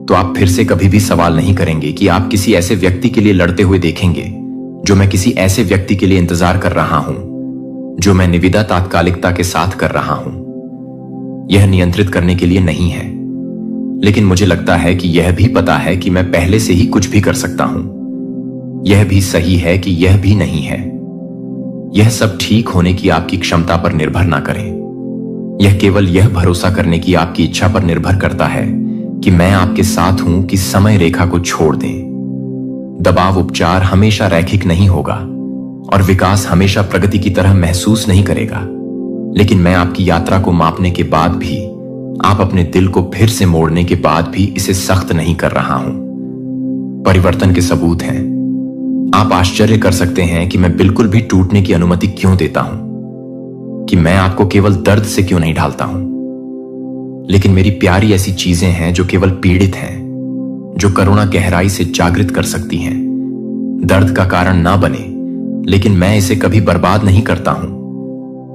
तो आप फिर से कभी भी सवाल नहीं करेंगे कि आप किसी ऐसे व्यक्ति के लिए लड़ते हुए देखेंगे जो मैं किसी ऐसे व्यक्ति के लिए इंतजार कर रहा हूं, जो मैं निविदा तात्कालिकता के साथ कर रहा हूं। यह नियंत्रित करने के लिए नहीं है, लेकिन मुझे लगता है कि यह भी पता है कि मैं पहले से ही कुछ भी कर सकता हूं। यह भी सही है कि यह भी नहीं है। यह सब ठीक होने की आपकी क्षमता पर निर्भर ना करें। यह केवल यह भरोसा करने की आपकी इच्छा पर निर्भर करता है कि मैं आपके साथ हूं कि समय रेखा को छोड़ दें। दबाव उपचार हमेशा रैखिक नहीं होगा और विकास हमेशा प्रगति की तरह महसूस नहीं करेगा। लेकिन मैं आपकी यात्रा को मापने के बाद भी, आप अपने दिल को फिर से मोड़ने के बाद भी इसे सख्त नहीं कर रहा हूं। परिवर्तन के सबूत हैं। आप आश्चर्य कर सकते हैं कि मैं बिल्कुल भी टूटने की अनुमति क्यों देता हूं, कि मैं आपको केवल दर्द से क्यों नहीं ढालता हूं। लेकिन मेरी प्यारी ऐसी चीजें हैं जो केवल पीड़ित हैं, जो करुणा गहराई से जागृत कर सकती हैं। दर्द का कारण ना बने, लेकिन मैं इसे कभी बर्बाद नहीं करता हूं।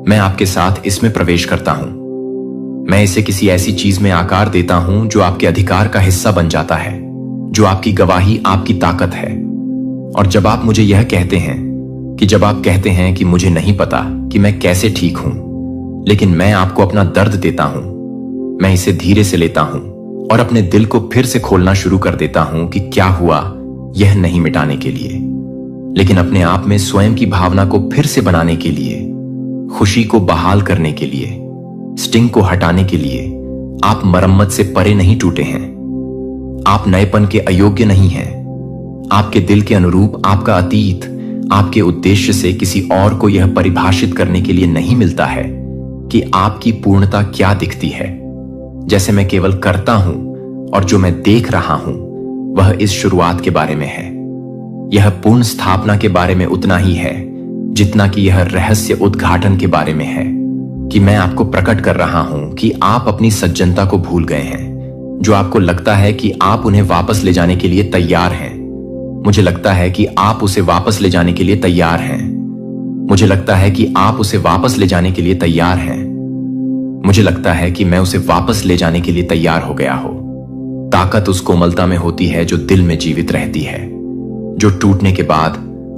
मैं आपके साथ इसमें प्रवेश करता हूं। मैं इसे किसी ऐसी चीज में आकार देता हूं जो आपके अधिकार का हिस्सा बन जाता है, जो आपकी गवाही, आपकी ताकत है। और जब आप मुझे यह कहते हैं कि जब आप कहते हैं कि मुझे नहीं पता कि मैं कैसे ठीक हूं, लेकिन मैं आपको अपना दर्द देता हूं, मैं इसे धीरे से लेता हूं और अपने दिल को फिर से खोलना शुरू कर देता हूं कि क्या हुआ, यह नहीं मिटाने के लिए, लेकिन अपने आप में स्वयं की भावना को फिर से बनाने के लिए, खुशी को बहाल करने के लिए, स्टिंग को हटाने के लिए। आप मरम्मत से परे नहीं टूटे हैं। आप नएपन के अयोग्य नहीं हैं। आपके दिल के अनुरूप आपका अतीत आपके उद्देश्य से किसी और को यह परिभाषित करने के लिए नहीं मिलता है कि आपकी पूर्णता क्या दिखती है। जैसे मैं केवल करता हूं और जो मैं देख रहा हूं वह इस शुरुआत के बारे में है। यह पूर्ण स्थापना के बारे में उतना ही है जितना कि यह रहस्य उद्घाटन के बारे में है, कि मैं आपको प्रकट कर रहा हूं कि आप अपनी सज्जनता को भूल गए हैं, जो आपको लगता है कि आप उन्हें वापस ले जाने के लिए तैयार हैं। मुझे लगता है कि आप उसे वापस ले जाने के लिए तैयार हैं। मुझे लगता है कि आप उसे वापस ले जाने के लिए तैयार हैं। मुझे लगता है कि मैं उसे वापस ले जाने के लिए तैयार हो गया हो। ताकत उस कोमलता में होती है जो दिल में जीवित रहती है, जो टूटने के बाद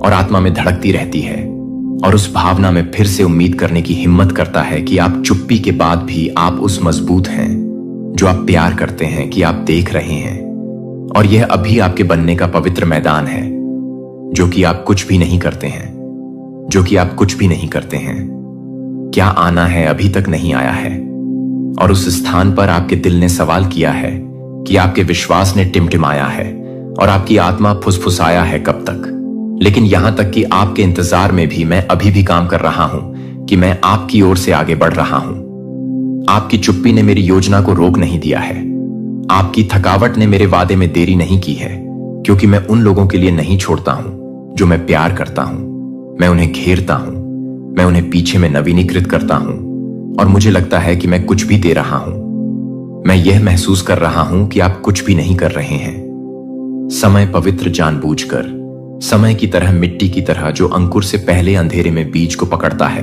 और आत्मा में धड़कती रहती है और उस भावना में फिर से उम्मीद करने की हिम्मत करता है कि आप चुप्पी के बाद भी आप उस मजबूत हैं जो आप प्यार करते हैं, कि आप देख रहे हैं। और यह अभी आपके बनने का पवित्र मैदान है, जो कि आप कुछ भी नहीं करते हैं, जो कि आप कुछ भी नहीं करते हैं। क्या आना है अभी तक नहीं आया है, और उस स्थान पर आपके दिल ने सवाल किया है कि आपके विश्वास ने टिमटिमाया है और आपकी आत्मा फुसफुसाया है कब तक। लेकिन यहां तक कि आपके इंतजार में भी मैं अभी भी काम कर रहा हूं कि मैं आपकी ओर से आगे बढ़ रहा हूं। आपकी चुप्पी ने मेरी योजना को रोक नहीं दिया है। आपकी थकावट ने मेरे वादे में देरी नहीं की है, क्योंकि मैं उन लोगों के लिए नहीं छोड़ता हूं जो मैं प्यार करता हूं। मैं उन्हें घेरता हूं, मैं उन्हें पीछे में नवीनीकृत करता हूं, और मुझे लगता है कि मैं कुछ भी दे रहा हूं। मैं यह महसूस कर रहा हूं कि आप कुछ भी नहीं कर रहे हैं। समय पवित्र जानबूझकर, समय की तरह, मिट्टी की तरह, जो अंकुर से पहले अंधेरे में बीज को पकड़ता है,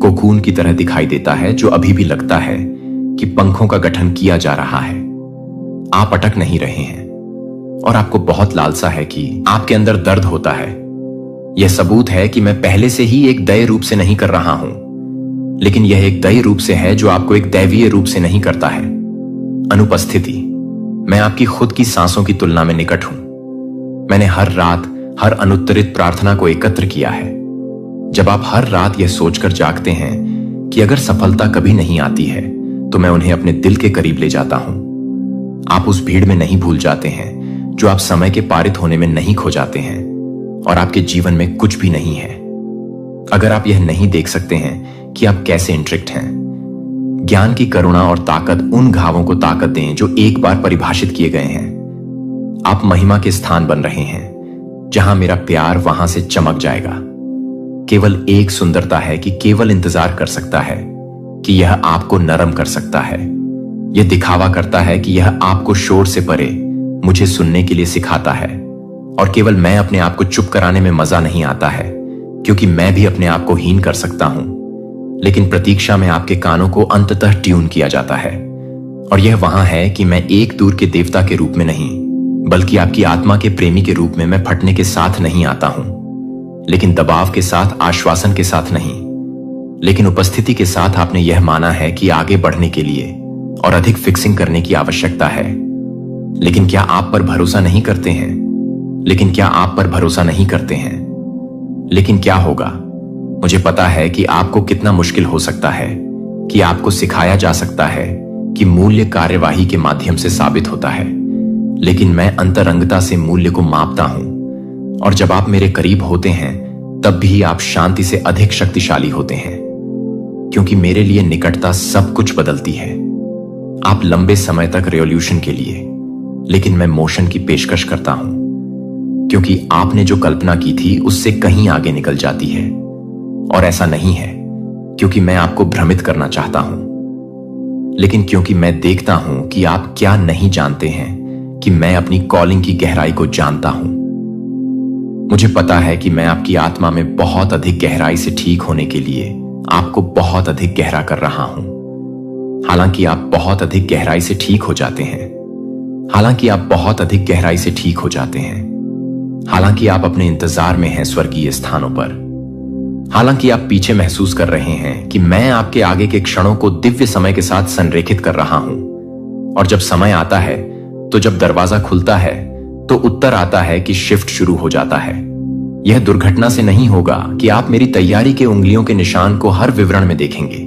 कोकून की तरह दिखाई देता है, जो अभी भी लगता है कि पंखों का गठन किया जा रहा है। आप अटक नहीं रहे हैं, और आपको बहुत लालसा है कि आपके अंदर दर्द होता है। यह सबूत है कि मैं पहले से ही एक दया रूप से नहीं कर रहा हूं, लेकिन यह एक दया रूप से है जो आपको एक दैवीय रूप से नहीं करता है। अनुपस्थिति। मैं आपकी खुद की सांसों की तुलना में निकट हूं। मैंने हर रात हर अनुत्तरित प्रार्थना को एकत्र किया है। जब आप हर रात यह सोचकर जागते हैं कि अगर सफलता कभी नहीं आती है तो मैं उन्हें अपने दिल के करीब ले जाता हूं, आप उस भीड़ में नहीं भूल जाते हैं जो आप समय के पारित होने में नहीं खो जाते हैं, और आपके जीवन में कुछ भी नहीं है। अगर आप यह नहीं देख सकते हैं कि आप कैसे इंट्रिक्ट हैं, ज्ञान की करुणा और ताकत उन घावों को ताकत दें जो एक बार परिभाषित किए गए हैं। आप महिमा के स्थान बन रहे हैं, जहां मेरा प्यार वहां से चमक जाएगा। केवल एक सुंदरता है कि केवल इंतजार कर सकता है कि यह आपको नरम कर सकता है। यह दिखावा करता है कि यह आपको शोर से परे मुझे सुनने के लिए सिखाता है, और केवल मैं अपने आप को चुप कराने में मजा नहीं आता है, क्योंकि मैं भी अपने आप को हीन कर सकता हूं। लेकिन प्रतीक्षा में आपके कानों को अंततः ट्यून किया जाता है, और यह वहां है कि मैं एक दूर के देवता के रूप में नहीं, बल्कि आपकी आत्मा के प्रेमी के रूप में मैं फटने के साथ नहीं आता हूं, लेकिन दबाव के साथ, आश्वासन के साथ नहीं, लेकिन उपस्थिति के साथ। आपने यह माना है कि आगे बढ़ने के लिए और अधिक फिक्सिंग करने की आवश्यकता है। लेकिन क्या आप पर भरोसा नहीं करते हैं? लेकिन क्या आप पर भरोसा नहीं करते हैं? लेकिन क्या होगा? मुझे पता है कि आपको कितना मुश्किल हो सकता है, कि आपको सिखाया जा सकता है कि मूल्य कार्यवाही के माध्यम से साबित होता है, लेकिन मैं अंतरंगता से मूल्य को मापता हूं, और जब आप मेरे करीब होते हैं तब भी आप शांति से अधिक शक्तिशाली होते हैं, क्योंकि मेरे लिए निकटता सब कुछ बदलती है। आप लंबे समय तक रेवोल्यूशन के लिए, लेकिन मैं मोशन की पेशकश करता हूं, क्योंकि आपने जो कल्पना की थी उससे कहीं आगे निकल जाती है। और ऐसा नहीं है क्योंकि मैं आपको भ्रमित करना चाहता हूं, लेकिन क्योंकि मैं देखता हूं कि आप क्या नहीं जानते हैं कि मैं अपनी कॉलिंग की गहराई को जानता हूं। मुझे पता है कि मैं आपकी आत्मा में बहुत अधिक गहराई से ठीक होने के लिए आपको बहुत अधिक गहरा कर रहा हूं। हालांकि आप बहुत अधिक गहराई से ठीक हो जाते हैं, हालांकि आप बहुत अधिक गहराई से ठीक हो जाते हैं, हालांकि आप अपने इंतजार में हैं स्वर्गीय स्थानों पर, हालांकि आप पीछे महसूस कर रहे हैं कि मैं आपके आगे के क्षणों को दिव्य समय के साथ संरेखित कर रहा हूं। और जब समय आता है, तो जब दरवाजा खुलता है, तो उत्तर आता है कि शिफ्ट शुरू हो जाता है। यह दुर्घटना से नहीं होगा कि आप मेरी तैयारी के उंगलियों के निशान को हर विवरण में देखेंगे,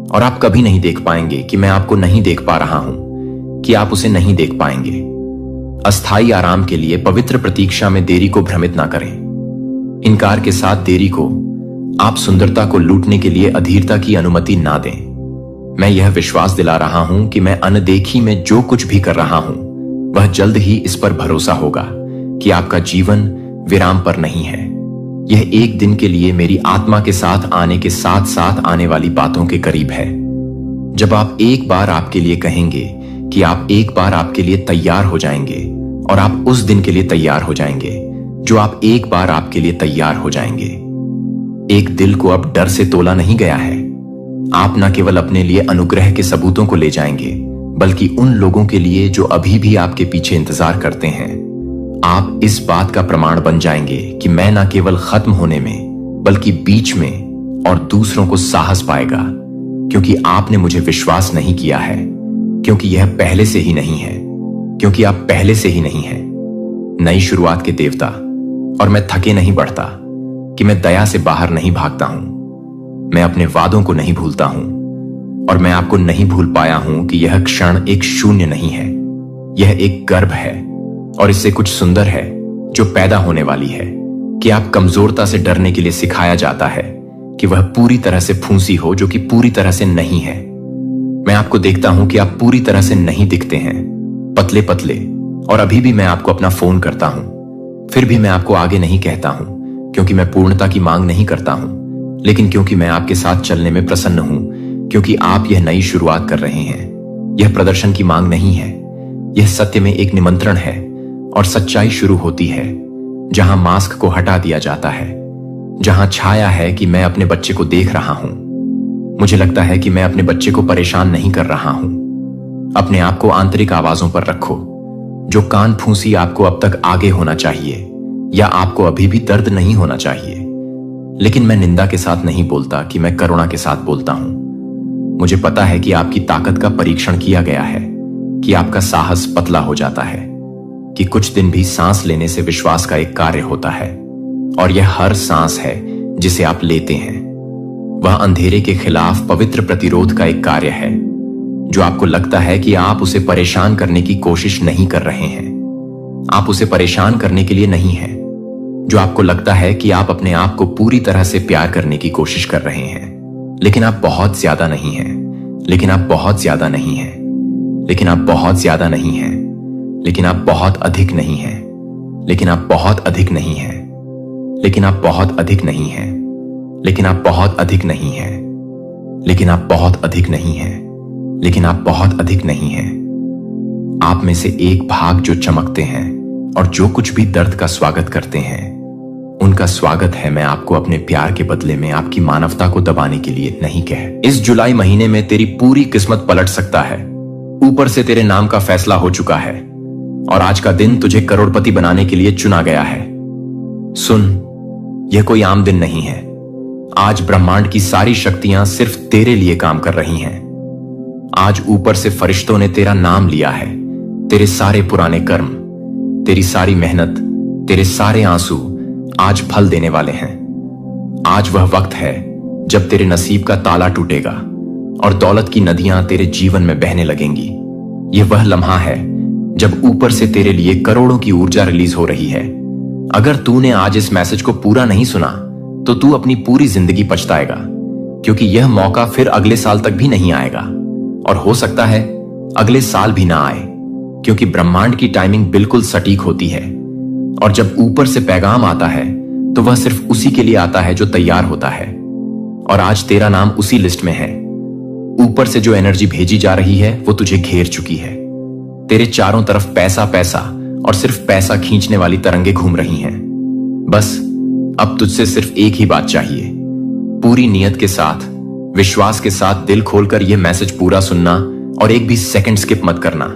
और आप कभी नहीं देख पाएंगे कि मैं आपको नहीं देख पा रहा हूं, कि आप उसे नहीं देख पाएंगे। अस्थायी आराम के लिए पवित्र प्रतीक्षा में देरी को भ्रमित ना करें। इनकार के साथ देरी को, आप सुंदरता को लूटने के लिए अधीरता की अनुमति ना दें। मैं यह विश्वास दिला रहा हूं कि मैं अनदेखी में जो कुछ भी कर रहा हूं, वह जल्द ही इस पर भरोसा होगा कि आपका जीवन विराम पर नहीं है। यह एक दिन के लिए मेरी आत्मा के साथ आने के साथ साथ आने वाली बातों के करीब है। जब आप एक बार आपके लिए कहेंगे कि आप एक बार आपके लिए तैयार हो जाएंगे, और आप उस दिन के लिए तैयार हो जाएंगे जो आप एक बार आपके लिए तैयार हो जाएंगे। एक दिल को अब डर से तोला नहीं गया है। आप न केवल अपने लिए अनुग्रह के सबूतों को ले जाएंगे, बल्कि उन लोगों के लिए जो अभी भी आपके पीछे इंतजार करते हैं। आप इस बात का प्रमाण बन जाएंगे कि मैं न केवल खत्म होने में, बल्कि बीच में और दूसरों को साहस पाएगा, क्योंकि आपने मुझे विश्वास नहीं किया है, क्योंकि यह पहले से ही नहीं है, क्योंकि आप पहले से ही नहीं हैं। नई शुरुआत के देवता, और मैं थके नहीं बढ़ता, कि मैं दया से बाहर नहीं भागता हूं। मैं अपने वादों को नहीं भूलता हूं, और मैं आपको नहीं भूल पाया हूं कि यह क्षण एक शून्य नहीं है, यह एक गर्भ है, और इससे कुछ सुंदर है जो पैदा होने वाली है, कि आप कमजोरता से डरने के लिए सिखाया जाता है कि वह पूरी तरह से फूंसी हो, जो कि पूरी तरह से नहीं है। मैं आपको देखता हूं कि आप पूरी तरह से नहीं दिखते हैं, पतले पतले, और अभी भी मैं आपको अपना फोन करता हूं। फिर भी मैं आपको आगे नहीं कहता हूं, क्योंकि मैं पूर्णता की मांग नहीं करता हूं, लेकिन क्योंकि मैं आपके साथ चलने में प्रसन्न हूं, क्योंकि आप यह नई शुरुआत कर रहे हैं। यह प्रदर्शन की मांग नहीं है, यह सत्य में एक निमंत्रण है, और सच्चाई शुरू होती है जहां मास्क को हटा दिया जाता है, जहां छाया है कि मैं अपने बच्चे को देख रहा हूं। मुझे लगता है कि मैं अपने बच्चे को परेशान नहीं कर रहा हूं। अपने आप को आंतरिक आवाजों पर रखो। जो कान फूंसी आपको अब तक आगे होना चाहिए, या आपको अभी भी दर्द नहीं होना चाहिए। लेकिन मैं निंदा के साथ नहीं बोलता कि मैं करुणा के साथ बोलता हूं। मुझे पता है कि आपकी ताकत का परीक्षण किया गया है, कि आपका साहस पतला हो जाता है, कि कुछ दिन भी सांस लेने से विश्वास का एक कार्य होता है, और यह हर सांस है जिसे आप लेते हैं वह अंधेरे के खिलाफ पवित्र प्रतिरोध का एक कार्य है। जो आपको लगता है कि आप उसे परेशान करने की कोशिश नहीं कर रहे हैं, आप उसे परेशान करने के लिए नहीं हैं। जो आपको लगता है कि आप अपने आप को पूरी तरह से प्यार करने की कोशिश कर रहे हैं, लेकिन आप बहुत ज्यादा नहीं हैं, लेकिन आप बहुत ज्यादा नहीं हैं, लेकिन आप बहुत ज्यादा नहीं हैं, लेकिन आप बहुत अधिक नहीं हैं, लेकिन आप बहुत अधिक नहीं हैं, लेकिन आप बहुत अधिक नहीं हैं, लेकिन आप बहुत अधिक नहीं हैं, लेकिन आप बहुत अधिक नहीं हैं, लेकिन आप बहुत अधिक नहीं हैं। आप में से एक भाग जो चमकते हैं और जो कुछ भी दर्द का स्वागत करते हैं, उनका स्वागत है। मैं आपको अपने प्यार के बदले में आपकी मानवता को दबाने के लिए नहीं कह। इस जुलाई महीने में तेरी पूरी किस्मत पलट सकता है। ऊपर से तेरे नाम का फैसला हो चुका है, और आज का दिन तुझे करोड़पति बनाने के लिए चुना गया है। सुन, यह कोई आम दिन नहीं है। आज ब्रह्मांड की सारी शक्तियां सिर्फ तेरे लिए काम कर रही हैं। आज ऊपर से फरिश्तों ने तेरा नाम लिया है। तेरे सारे पुराने कर्म, तेरी सारी मेहनत, तेरे सारे आंसू आज फल देने वाले हैं। आज वह वक्त है जब तेरे नसीब का ताला टूटेगा और दौलत की नदियां तेरे जीवन में बहने लगेंगी। यह वह लम्हा है जब ऊपर से तेरे लिए करोड़ों की ऊर्जा रिलीज हो रही है। अगर तूने आज इस मैसेज को पूरा नहीं सुना तो तू अपनी पूरी जिंदगी पछताएगा, क्योंकि यह मौका फिर अगले साल तक भी नहीं आएगा, और हो सकता है अगले साल भी ना आए, क्योंकि ब्रह्मांड की टाइमिंग बिल्कुल सटीक होती है। और जब ऊपर से पैगाम आता है तो वह सिर्फ उसी के लिए आता है जो तैयार होता है, और आज तेरा नाम उसी लिस्ट में है। ऊपर से जो एनर्जी भेजी जा रही है वो तुझे घेर चुकी है। तेरे चारों तरफ पैसा पैसा और सिर्फ पैसा खींचने वाली तरंगे घूम रही हैं। बस अब तुझसे सिर्फ एक ही बात चाहिए, पूरी नियत के साथ, विश्वास के साथ दिल खोलकर यह मैसेज पूरा सुनना, और एक भी सेकंड स्किप मत करना,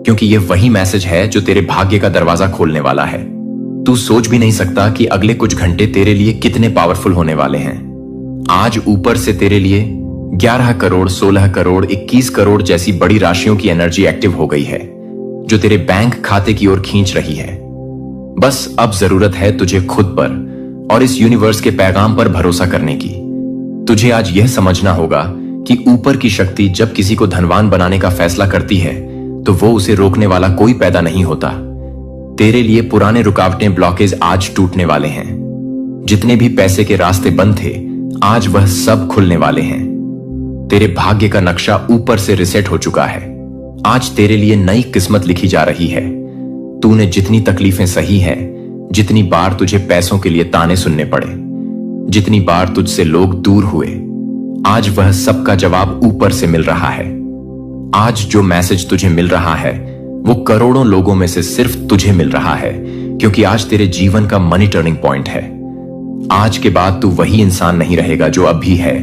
क्योंकि यह वही मैसेज है जो तेरे भाग्य का दरवाजा खोलने वाला है। तू सोच भी नहीं सकता कि अगले कुछ घंटे तेरे लिए कितने पावरफुल होने वाले हैं। आज ऊपर से तेरे लिए 11 करोड़, 16 करोड़, 21 करोड़ जैसी बड़ी राशियों की एनर्जी एक्टिव हो गई है, जो तेरे बैंक खाते की ओर खींच रही है। बस अब जरूरत है तुझे खुद पर और इस यूनिवर्स के पैगाम पर भरोसा करने की। तुझे आज यह समझना होगा कि ऊपर की शक्ति जब किसी को धनवान बनाने का फैसला करती है तो वो उसे रोकने वाला कोई पैदा नहीं होता। तेरे लिए पुराने रुकावटें, ब्लॉकेज आज टूटने वाले हैं। जितने भी पैसे के रास्ते बंद थे, आज वह सब खुलने वाले हैं। तेरे भाग्य का नक्शा ऊपर से रिसेट हो चुका है। आज तेरे लिए नई किस्मत लिखी जा रही है। तूने जितनी तकलीफें सही है, जितनी बार तुझे पैसों के लिए ताने सुनने पड़े, जितनी बार तुझसे लोग दूर हुए, आज वह सबका जवाब ऊपर से मिल रहा है। आज जो मैसेज तुझे मिल रहा है वो करोड़ों लोगों में से सिर्फ तुझे मिल रहा है, क्योंकि आज तेरे जीवन का मनी टर्निंग पॉइंट है। आज के बाद तू वही इंसान नहीं रहेगा जो अब भी है।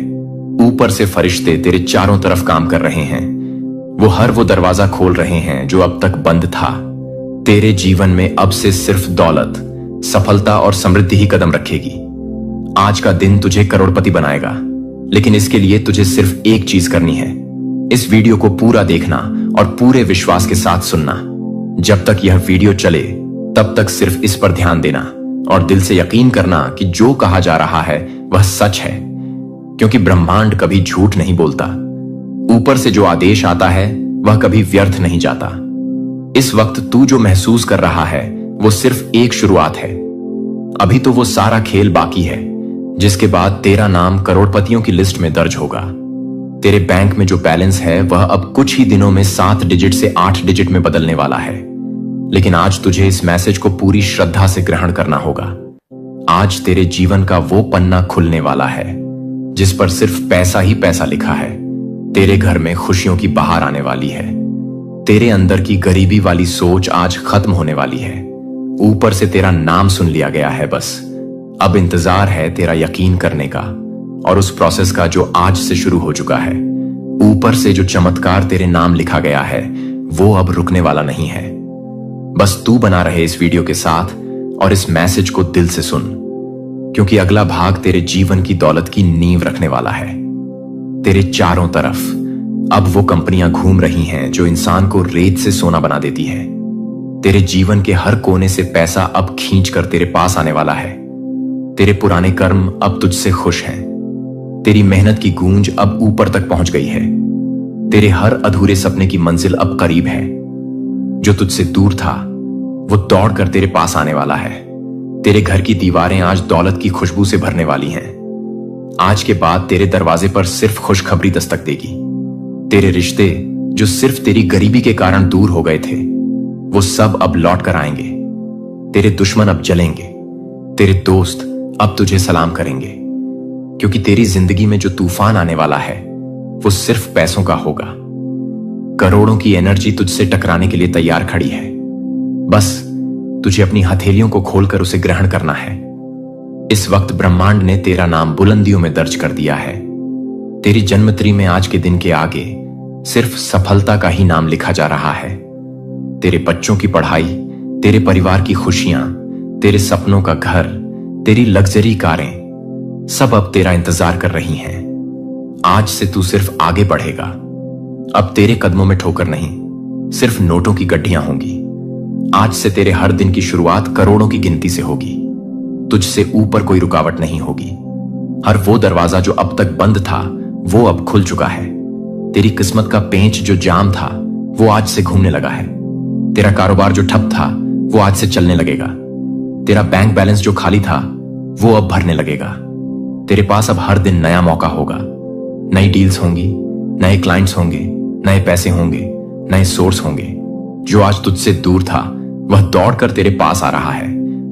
ऊपर से फरिश्ते तेरे चारों तरफ काम कर रहे हैं। वो दरवाजा खोल रहे हैं जो अब तक बंद था। तेरे जीवन में अब से सिर्फ दौलत, सफलता और समृद्धि ही कदम रखेगी। आज का दिन तुझे करोड़पति बनाएगा, लेकिन इसके लिए तुझे सिर्फ एक चीज करनी है। इस वीडियो को पूरा देखना और पूरे विश्वास के साथ सुनना। जब तक यह वीडियो चले तब तक सिर्फ इस पर ध्यान देना और दिल से यकीन करना कि जो कहा जा रहा है वह सच है, क्योंकि ब्रह्मांड कभी झूठ नहीं बोलता। ऊपर से जो आदेश आता है वह कभी व्यर्थ नहीं जाता। इस वक्त तू जो महसूस कर रहा है वो सिर्फ एक शुरुआत है। अभी तो वो सारा खेल बाकी है जिसके बाद तेरा नाम करोड़पतियों की लिस्ट में दर्ज होगा। तेरे बैंक में जो बैलेंस है वह अब कुछ ही दिनों में 7 डिजिट से 8 डिजिट में बदलने वाला है। लेकिन आज तुझे इस मैसेज को पूरी श्रद्धा से ग्रहण करना होगा। आज तेरे जीवन का वो पन्ना खुलने वाला है जिस पर सिर्फ पैसा ही पैसा लिखा है। तेरे घर में खुशियों की बहार आने वाली है। तेरे अंदर की गरीबी वाली सोच आज खत्म होने वाली है। ऊपर से तेरा नाम सुन लिया गया है। बस अब इंतजार है तेरा यकीन करने का और उस प्रोसेस का जो आज से शुरू हो चुका है। ऊपर से जो चमत्कार तेरे नाम लिखा गया है वो अब रुकने वाला नहीं है। बस तू बना रहे इस वीडियो के साथ और इस मैसेज को दिल से सुन, क्योंकि अगला भाग तेरे जीवन की दौलत की नींव रखने वाला है। तेरे चारों तरफ अब वो कंपनियां घूम रही हैं जो इंसान को रेत से सोना बना देती है। तेरे जीवन के हर कोने से पैसा अब खींच कर तेरे पास आने वाला है। तेरे पुराने कर्म अब तुझसे खुश हैं। तेरी मेहनत की गूंज अब ऊपर तक पहुंच गई है। तेरे हर अधूरे सपने की मंजिल अब करीब है। जो तुझसे दूर था वो दौड़कर तेरे पास आने वाला है। तेरे घर की दीवारें आज दौलत की खुशबू से भरने वाली हैं। आज के बाद तेरे दरवाजे पर सिर्फ खुशखबरी दस्तक देगी। तेरे रिश्ते जो सिर्फ तेरी गरीबी के कारण दूर हो गए थे वो सब अब लौट कर आएंगे। तेरे दुश्मन अब जलेंगे। तेरे दोस्त अब तुझे सलाम करेंगे, क्योंकि तेरी जिंदगी में जो तूफान आने वाला है वो सिर्फ पैसों का होगा। करोड़ों की एनर्जी तुझसे टकराने के लिए तैयार खड़ी है। बस तुझे अपनी हथेलियों को खोलकर उसे ग्रहण करना है। इस वक्त ब्रह्मांड ने तेरा नाम बुलंदियों में दर्ज कर दिया है। तेरी जन्मतिथि में आज के दिन के आगे सिर्फ सफलता का ही नाम लिखा जा रहा है। तेरे बच्चों की पढ़ाई, तेरे परिवार की खुशियां, तेरे सपनों का घर, तेरी लग्जरी कारें सब अब तेरा इंतजार कर रही हैं। आज से तू सिर्फ आगे बढ़ेगा। अब तेरे कदमों में ठोकर नहीं, सिर्फ नोटों की गड्ढियां होंगी। आज से तेरे हर दिन की शुरुआत करोड़ों की गिनती से होगी। तुझसे ऊपर कोई रुकावट नहीं होगी। हर वो दरवाजा जो अब तक बंद था वो अब खुल चुका है। तेरी किस्मत का पेंच जो जाम था वो आज से घूमने लगा है। तेरा कारोबार जो ठप था वो आज से चलने लगेगा। तेरा बैंक बैलेंस जो खाली था वो अब भरने लगेगा। तेरे पास अब हर दिन नया मौका होगा। नई डील्स होंगी, नए क्लाइंट्स होंगे, नए पैसे होंगे, नए सोर्स होंगे। जो आज तुझसे दूर था वह दौड़कर तेरे पास आ रहा है।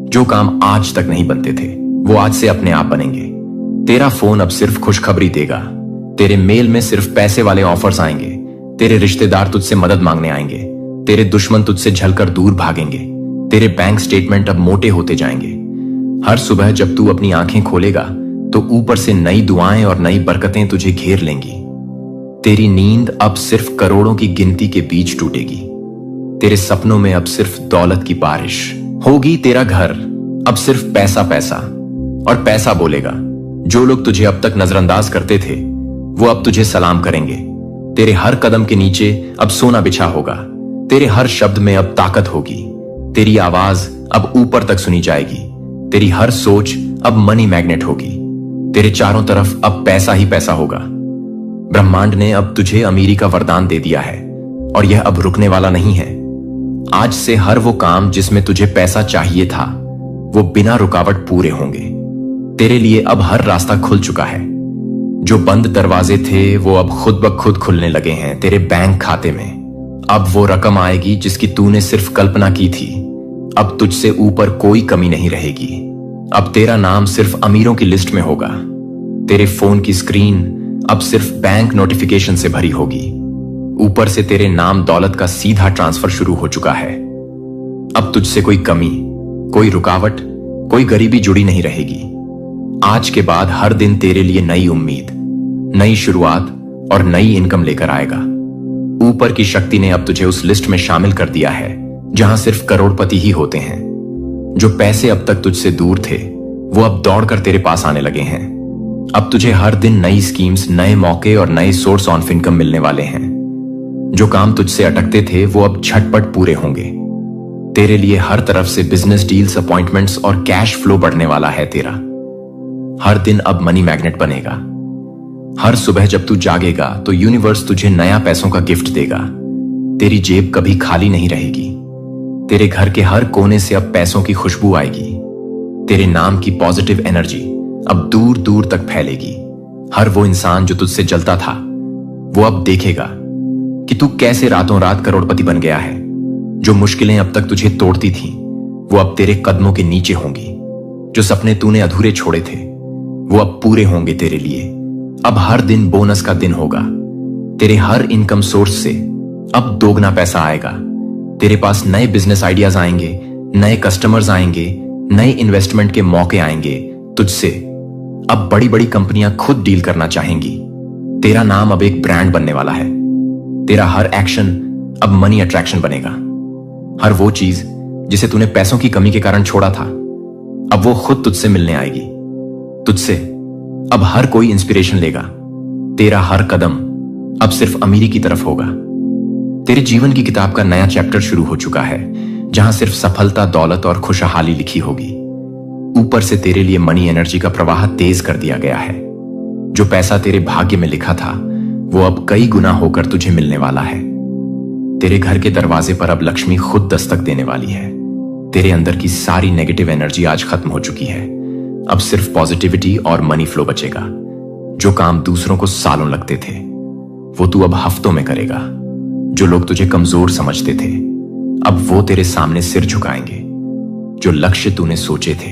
जो काम आज तक नहीं बनते थे वो आज से अपने आप बनेंगे। तेरा फोन अब सिर्फ खुशखबरी देगा। तेरे मेल में सिर्फ पैसे वाले ऑफर्स आएंगे। तेरे रिश्तेदार तुझसे मदद मांगने आएंगे। तेरे दुश्मन तुझसे झलकर दूर भागेंगे। तेरे बैंक स्टेटमेंट अब मोटे होते जाएंगे। हर सुबह जब तू अपनी आंखें खोलेगा तो ऊपर से नई दुआएं और नई बरकतें तुझे घेर लेंगी। तेरी नींद अब सिर्फ करोड़ों की गिनती के बीच टूटेगी। तेरे सपनों में अब सिर्फ दौलत की बारिश होगी। तेरा घर अब सिर्फ पैसा पैसा और पैसा बोलेगा। जो लोग तुझे अब तक नजरअंदाज करते थे वो अब तुझे सलाम करेंगे। तेरे हर कदम के नीचे अब सोना बिछा होगा। तेरे हर शब्द में अब ताकत होगी। तेरी आवाज अब ऊपर तक सुनी जाएगी। तेरी हर सोच अब मनी मैग्नेट होगी। तेरे चारों तरफ अब पैसा ही पैसा होगा। ब्रह्मांड ने अब तुझे अमीरी का वरदान दे दिया है और यह अब रुकने वाला नहीं है। आज से हर वो काम जिसमें तुझे पैसा चाहिए था वो बिना रुकावट पूरे होंगे। तेरे लिए अब हर रास्ता खुल चुका है। जो बंद दरवाजे थे वो अब खुद ब खुद खुलने लगे हैं। तेरे बैंक खाते में अब वो रकम आएगी जिसकी तूने सिर्फ कल्पना की थी। अब तुझसे ऊपर कोई कमी नहीं रहेगी। अब तेरा नाम सिर्फ अमीरों की लिस्ट में होगा। तेरे फोन की स्क्रीन अब सिर्फ बैंक नोटिफिकेशन से भरी होगी। ऊपर से तेरे नाम दौलत का सीधा ट्रांसफर शुरू हो चुका है। अब तुझसे कोई कमी, कोई रुकावट, कोई गरीबी जुड़ी नहीं रहेगी। आज के बाद हर दिन तेरे लिए नई उम्मीद, नई शुरुआत और नई इनकम लेकर आएगा। ऊपर की शक्ति ने अब तुझे उस लिस्ट में शामिल कर दिया है जहां सिर्फ करोड़पति ही होते हैं। जो पैसे अब तक तुझसे दूर थे वो अब दौड़कर तेरे पास आने लगे हैं। अब तुझे हर दिन नई स्कीम्स, नए मौके और नए सोर्स ऑफ इनकम मिलने वाले हैं। जो काम तुझसे अटकते थे वो अब झटपट पूरे होंगे। तेरे लिए हर तरफ से बिजनेस डील्स, अपॉइंटमेंट्स और कैश फ्लो बढ़ने वाला है। तेरा हर दिन अब मनी मैग्नेट बनेगा। हर सुबह जब तू जागेगा तो यूनिवर्स तुझे नया पैसों का गिफ्ट देगा। तेरी जेब कभी खाली नहीं रहेगी। तेरे घर के हर कोने से अब पैसों की खुशबू आएगी। तेरे नाम की पॉजिटिव एनर्जी अब दूर दूर तक फैलेगी। हर वो इंसान जो तुझसे जलता था वो अब देखेगा कि तू कैसे रातों रात करोड़पति बन गया है। जो मुश्किलें अब तक तुझे तोड़ती थीं, वो अब तेरे कदमों के नीचे होंगी। जो सपने तूने अधूरे छोड़े थे, वो अब पूरे होंगे तेरे लिए। अब हर दिन बोनस का दिन होगा। तेरे हर इनकम सोर्स से अब दोगुना पैसा आएगा। तेरे पास नए बिजनेस आइडियाज आएंगे, नए कस्टमर्स आएंगे, नए इन्वेस्टमेंट के मौके आएंगे तुझसे। अब बड़ी बड़ी कंपनियां खुद डील करना चाहेंगी। तेरा नाम अब एक ब्रांड बनने वाला है। तेरा हर एक्शन अब मनी अट्रैक्शन बनेगा। हर वो चीज जिसे तूने पैसों की कमी के कारण छोड़ा था, अब वो खुद तुझसे मिलने आएगी। तुझसे अब हर कोई इंस्पिरेशन लेगा। तेरा हर कदम अब सिर्फ अमीरी की तरफ होगा। तेरे जीवन की किताब का नया चैप्टर शुरू हो चुका है, जहां सिर्फ सफलता, दौलत और खुशहाली लिखी होगी। ऊपर से तेरे लिए मनी एनर्जी का प्रवाह तेज कर दिया गया है। जो पैसा तेरे भाग्य में लिखा था, वो अब कई गुना होकर तुझे मिलने वाला है। तेरे घर के दरवाजे पर अब लक्ष्मी खुद दस्तक देने वाली है। तेरे अंदर की सारी नेगेटिव एनर्जी आज खत्म हो चुकी है। अब सिर्फ पॉजिटिविटी और मनी फ्लो बचेगा। जो काम दूसरों को सालों लगते थे, वो तू अब हफ्तों में करेगा। जो लोग तुझे कमजोर समझते थे, अब वो तेरे सामने सिर झुकाएंगे। जो लक्ष्य तूने सोचे थे,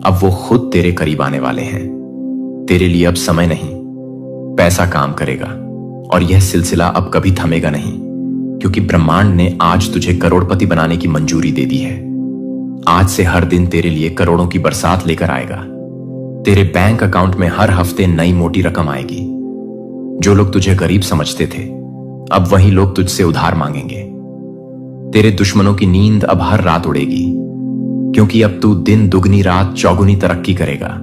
अब वो खुद तेरे करीब आने वाले हैं। तेरे लिए अब समय नहीं, पैसा काम करेगा। और यह सिलसिला अब कभी थमेगा नहीं, क्योंकि ब्रह्मांड ने आज तुझे करोड़पति बनाने की मंजूरी दे दी है। आज से हर दिन तेरे लिए करोड़ों की बरसात लेकर आएगा। तेरे बैंक अकाउंट में हर हफ्ते नई मोटी रकम आएगी। जो लोग तुझे गरीब समझते थे, अब वही लोग तुझसे उधार मांगेंगे। तेरे दुश्मनों की नींद अब हर रात उड़ेगी, क्योंकि अब तू दिन दुगनी रात चौगुनी तरक्की करेगा।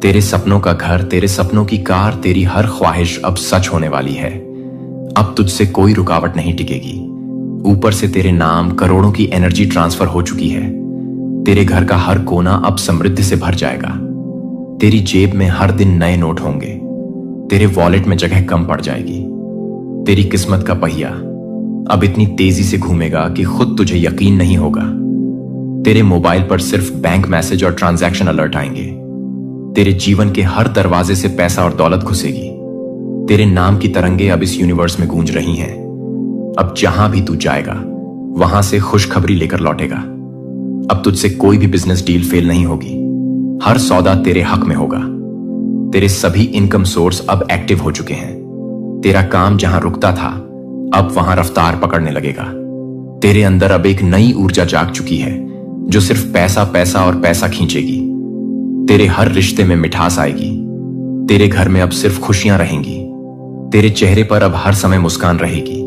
तेरे सपनों का घर, तेरे सपनों की कार, तेरी हर ख्वाहिश अब सच होने वाली है। अब तुझसे कोई रुकावट नहीं टिकेगी। ऊपर से तेरे नाम करोड़ों की एनर्जी ट्रांसफर हो चुकी है। तेरे घर का हर कोना अब समृद्धि से भर जाएगा। तेरी जेब में हर दिन नए नोट होंगे। तेरे वॉलेट में जगह कम पड़ जाएगी। तेरी किस्मत का पहिया अब इतनी तेजी से घूमेगा कि खुद तुझे यकीन नहीं होगा। तेरे मोबाइल पर सिर्फ बैंक मैसेज और ट्रांजैक्शन अलर्ट आएंगे। तेरे जीवन के हर दरवाजे से पैसा और दौलत घुसेगी। तेरे नाम की तरंगे अब इस यूनिवर्स में गूंज रही हैं। अब जहां भी तू जाएगा, वहां से खुशखबरी लेकर लौटेगा। अब तुझसे कोई भी बिजनेस डील फेल नहीं होगी। हर सौदा तेरे हक में होगा। तेरे सभी इनकम सोर्स अब एक्टिव हो चुके हैं। तेरा काम जहां रुकता था, अब वहां रफ्तार पकड़ने लगेगा। तेरे अंदर अब एक नई ऊर्जा जाग चुकी है, जो सिर्फ पैसा पैसा और पैसा खींचेगी। तेरे हर रिश्ते में मिठास आएगी। तेरे घर में अब सिर्फ खुशियां रहेंगी। तेरे चेहरे पर अब हर समय मुस्कान रहेगी।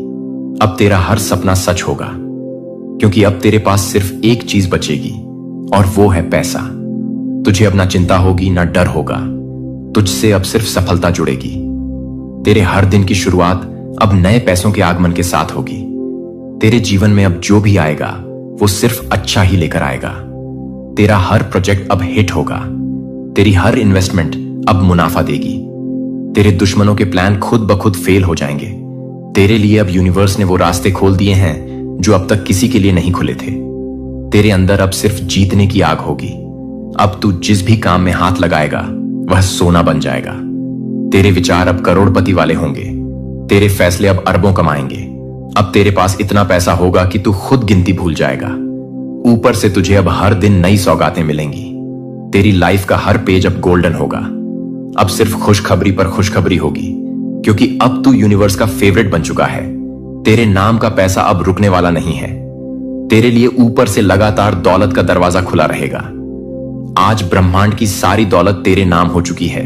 अब तेरा हर सपना सच होगा, क्योंकि अब तेरे पास सिर्फ एक चीज बचेगी, और वो है पैसा। तुझे अब ना चिंता होगी, ना डर होगा। तुझसे अब सिर्फ सफलता जुड़ेगी। तेरे हर दिन की शुरुआत अब नए पैसों के आगमन के साथ होगी। तेरे जीवन में अब जो भी आएगा, वो सिर्फ अच्छा ही लेकर आएगा। तेरा हर प्रोजेक्ट अब हिट होगा। तेरी हर इन्वेस्टमेंट अब मुनाफा देगी। तेरे दुश्मनों के प्लान खुद ब खुद फेल हो जाएंगे। तेरे लिए अब यूनिवर्स ने वो रास्ते खोल दिए हैं जो अब तक किसी के लिए नहीं खुले थे। तेरे अंदर अब सिर्फ जीतने की आग होगी। अब तू जिस भी काम में हाथ लगाएगा, वह सोना बन जाएगा। तेरे विचार अब करोड़पति वाले होंगे। तेरे फैसले अब अरबों कमाएंगे। अब तेरे पास इतना पैसा होगा कि तू खुद गिनती भूल जाएगा। ऊपर से तुझे अब हर दिन नई सौगातें मिलेंगी। तेरी लाइफ का हर पेज अब गोल्डन होगा। अब सिर्फ खुशखबरी पर खुशखबरी होगी, क्योंकि अब तू यूनिवर्स का फेवरेट बन चुका है। तेरे नाम का पैसा अब रुकने वाला नहीं है। तेरे लिए ऊपर से लगातार दौलत का दरवाजा खुला रहेगा। आज ब्रह्मांड की सारी दौलत तेरे नाम हो चुकी है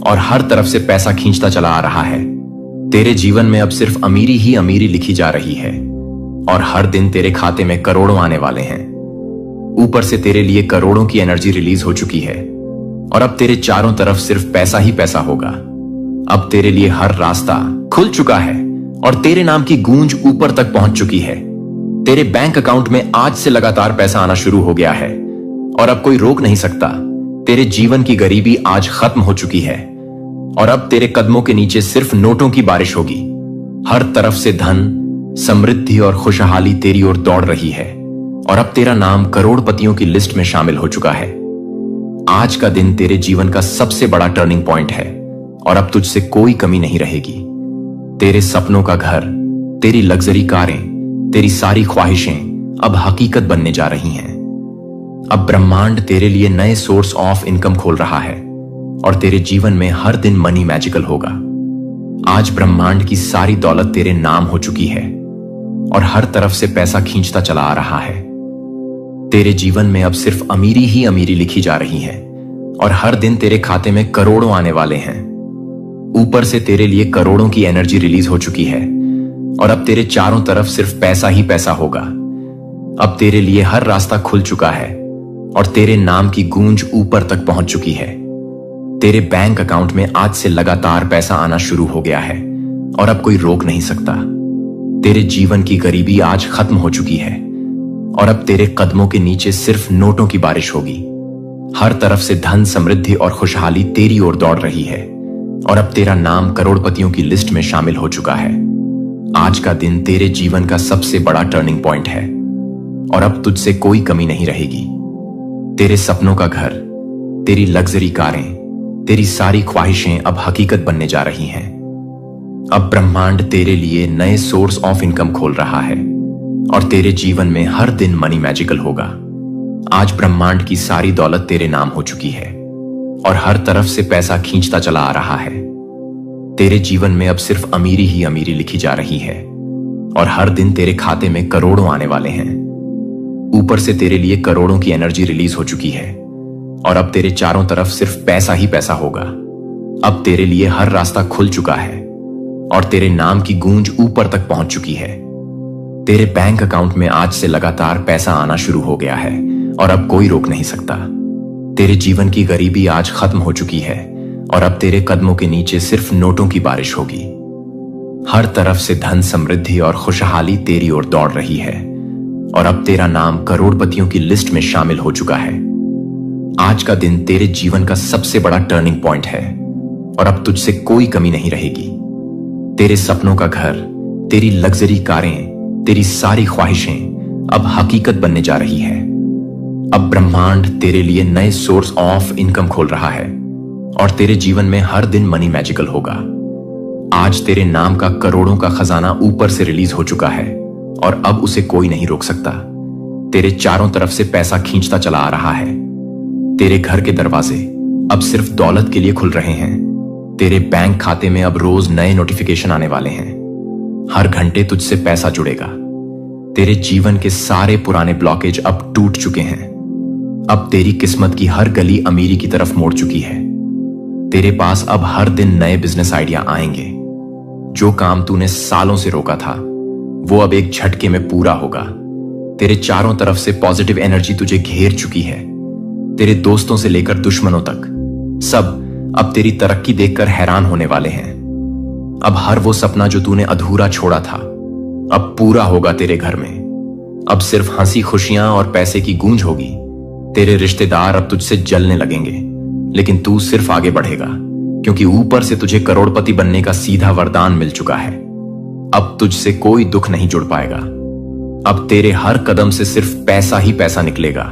और हर तरफ से पैसा खींचता चला आ रहा है। तेरे जीवन में अब सिर्फ अमीरी ही अमीरी लिखी जा रही है और हर दिन तेरे खाते में करोड़ों आने वाले हैं। ऊपर से तेरे लिए करोड़ों की एनर्जी रिलीज हो चुकी है और अब तेरे चारों तरफ सिर्फ पैसा ही पैसा होगा। अब तेरे लिए हर रास्ता खुल चुका है और तेरे नाम की गूंज ऊपर तक पहुंच चुकी है। तेरे बैंक अकाउंट में आज से लगातार पैसा आना शुरू हो गया है और अब कोई रोक नहीं सकता। तेरे जीवन की गरीबी आज खत्म हो चुकी है और अब तेरे कदमों के नीचे सिर्फ नोटों की बारिश होगी। हर तरफ से धन, समृद्धि और खुशहाली तेरी ओर दौड़ रही है और अब तेरा नाम करोड़पतियों की लिस्ट में शामिल हो चुका है। आज का दिन तेरे जीवन का सबसे बड़ा टर्निंग पॉइंट है और अब तुझसे कोई कमी नहीं रहेगी। तेरे सपनों का घर, तेरी लग्जरी कारें, तेरी सारी ख्वाहिशें अब हकीकत बनने जा रही हैं। अब ब्रह्मांड तेरे लिए नए सोर्स ऑफ इनकम खोल रहा है और तेरे जीवन में हर दिन मनी मैजिकल होगा। आज ब्रह्मांड की सारी दौलत तेरे नाम हो चुकी है और हर तरफ से पैसा खींचता चला आ रहा है। तेरे जीवन में अब सिर्फ अमीरी ही अमीरी लिखी जा रही है और हर दिन तेरे खाते में करोड़ों आने वाले हैं। ऊपर से तेरे लिए करोड़ों की एनर्जी रिलीज हो चुकी है और अब तेरे चारों तरफ सिर्फ पैसा ही पैसा होगा। अब तेरे लिए हर रास्ता खुल चुका है और तेरे नाम की गूंज ऊपर तक पहुंच चुकी है। तेरे बैंक अकाउंट में आज से लगातार पैसा आना शुरू हो गया है और अब कोई रोक नहीं सकता। तेरे जीवन की गरीबी आज खत्म हो चुकी है और अब तेरे कदमों के नीचे सिर्फ नोटों की बारिश होगी। हर तरफ से धन, समृद्धि और खुशहाली तेरी ओर दौड़ रही है और अब तेरा नाम करोड़पतियों की लिस्ट में शामिल हो चुका है। आज का दिन तेरे जीवन का सबसे बड़ा टर्निंग पॉइंट है और अब तुझसे कोई कमी नहीं रहेगी। तेरे सपनों का घर, तेरी लग्जरी कारें, तेरी सारी ख्वाहिशें अब हकीकत बनने जा रही हैं। अब ब्रह्मांड तेरे लिए नए सोर्स ऑफ इनकम खोल रहा है और तेरे जीवन में हर दिन मनी मैजिकल होगा। आज ब्रह्मांड की सारी दौलत तेरे नाम हो चुकी है और हर तरफ से पैसा खींचता चला आ रहा है। तेरे जीवन में अब सिर्फ अमीरी ही अमीरी लिखी जा रही है और हर दिन तेरे खाते में करोड़ों आने वाले हैं। ऊपर से तेरे लिए करोड़ों की एनर्जी रिलीज हो चुकी है और अब तेरे चारों तरफ सिर्फ पैसा ही पैसा होगा। अब तेरे लिए हर रास्ता खुल चुका है और तेरे नाम की गूंज ऊपर तक पहुंच चुकी है। तेरे बैंक अकाउंट में आज से लगातार पैसा आना शुरू हो गया है और अब कोई रोक नहीं सकता। तेरे जीवन की गरीबी आज खत्म हो चुकी है और अब तेरे कदमों के नीचे सिर्फ नोटों की बारिश होगी। हर तरफ से धन, समृद्धि और खुशहाली तेरी ओर दौड़ रही है और अब तेरा नाम करोड़पतियों की लिस्ट में शामिल हो चुका है। आज का दिन तेरे जीवन का सबसे बड़ा टर्निंग पॉइंट है और अब तुझसे कोई कमी नहीं रहेगी। तेरे सपनों का घर, तेरी लग्जरी कारें, तेरी सारी ख्वाहिशें अब हकीकत बनने जा रही है। अब ब्रह्मांड तेरे लिए नए सोर्स ऑफ इनकम खोल रहा है और तेरे जीवन में हर दिन मनी मैजिकल होगा। आज तेरे नाम का करोड़ों का खजाना ऊपर से रिलीज हो चुका है और अब उसे कोई नहीं रोक सकता। तेरे चारों तरफ से पैसा खींचता चला आ रहा है। तेरे घर के दरवाजे अब सिर्फ दौलत के लिए खुल रहे हैं। तेरे बैंक खाते में अब रोज नए नोटिफिकेशन आने वाले हैं। हर घंटे तुझसे पैसा जुड़ेगा। तेरे जीवन के सारे पुराने ब्लॉकेज अब टूट चुके हैं। अब तेरी किस्मत की हर गली अमीरी की तरफ मोड़ चुकी है। तेरे पास अब हर दिन नए बिजनेस आइडिया आएंगे। जो काम तूने सालों से रोका था वो अब एक झटके में पूरा होगा। तेरे चारों तरफ से पॉजिटिव एनर्जी तुझे घेर चुकी है। तेरे दोस्तों से लेकर दुश्मनों तक सब अब तेरी तरक्की देखकर हैरान होने वाले हैं। अब हर वो सपना जो तूने अधूरा छोड़ा था अब पूरा होगा तेरे घर में। अब सिर्फ हंसी, खुशियां और पैसे की गूंज होगी। तेरे रिश्तेदार अब तुझसे जलने लगेंगे लेकिन तू सिर्फ आगे बढ़ेगा क्योंकि ऊपर से तुझे करोड़पति बनने का सीधा वरदान मिल चुका है। अब तुझसे कोई दुख नहीं जुड़ पाएगा। अब तेरे हर कदम से सिर्फ पैसा ही पैसा निकलेगा।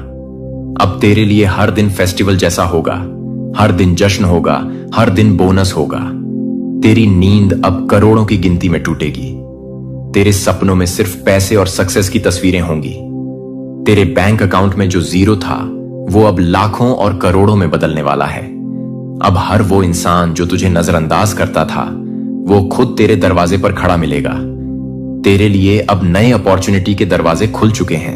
अब तेरे लिए हर दिन फेस्टिवल जैसा होगा। हर दिन जश्न होगा, हर दिन बोनस होगा। तेरी नींद अब करोड़ों की गिनती में टूटेगी। तेरे सपनों में सिर्फ पैसे और सक्सेस की तस्वीरें होंगी। तेरे बैंक अकाउंट में जो जीरो था वो अब लाखों और करोड़ों में बदलने वाला है। अब हर वो इंसान जो तुझे नजरअंदाज करता था वो खुद तेरे दरवाजे पर खड़ा मिलेगा। तेरे लिए अब नए अपॉर्चुनिटी के दरवाजे खुल चुके हैं।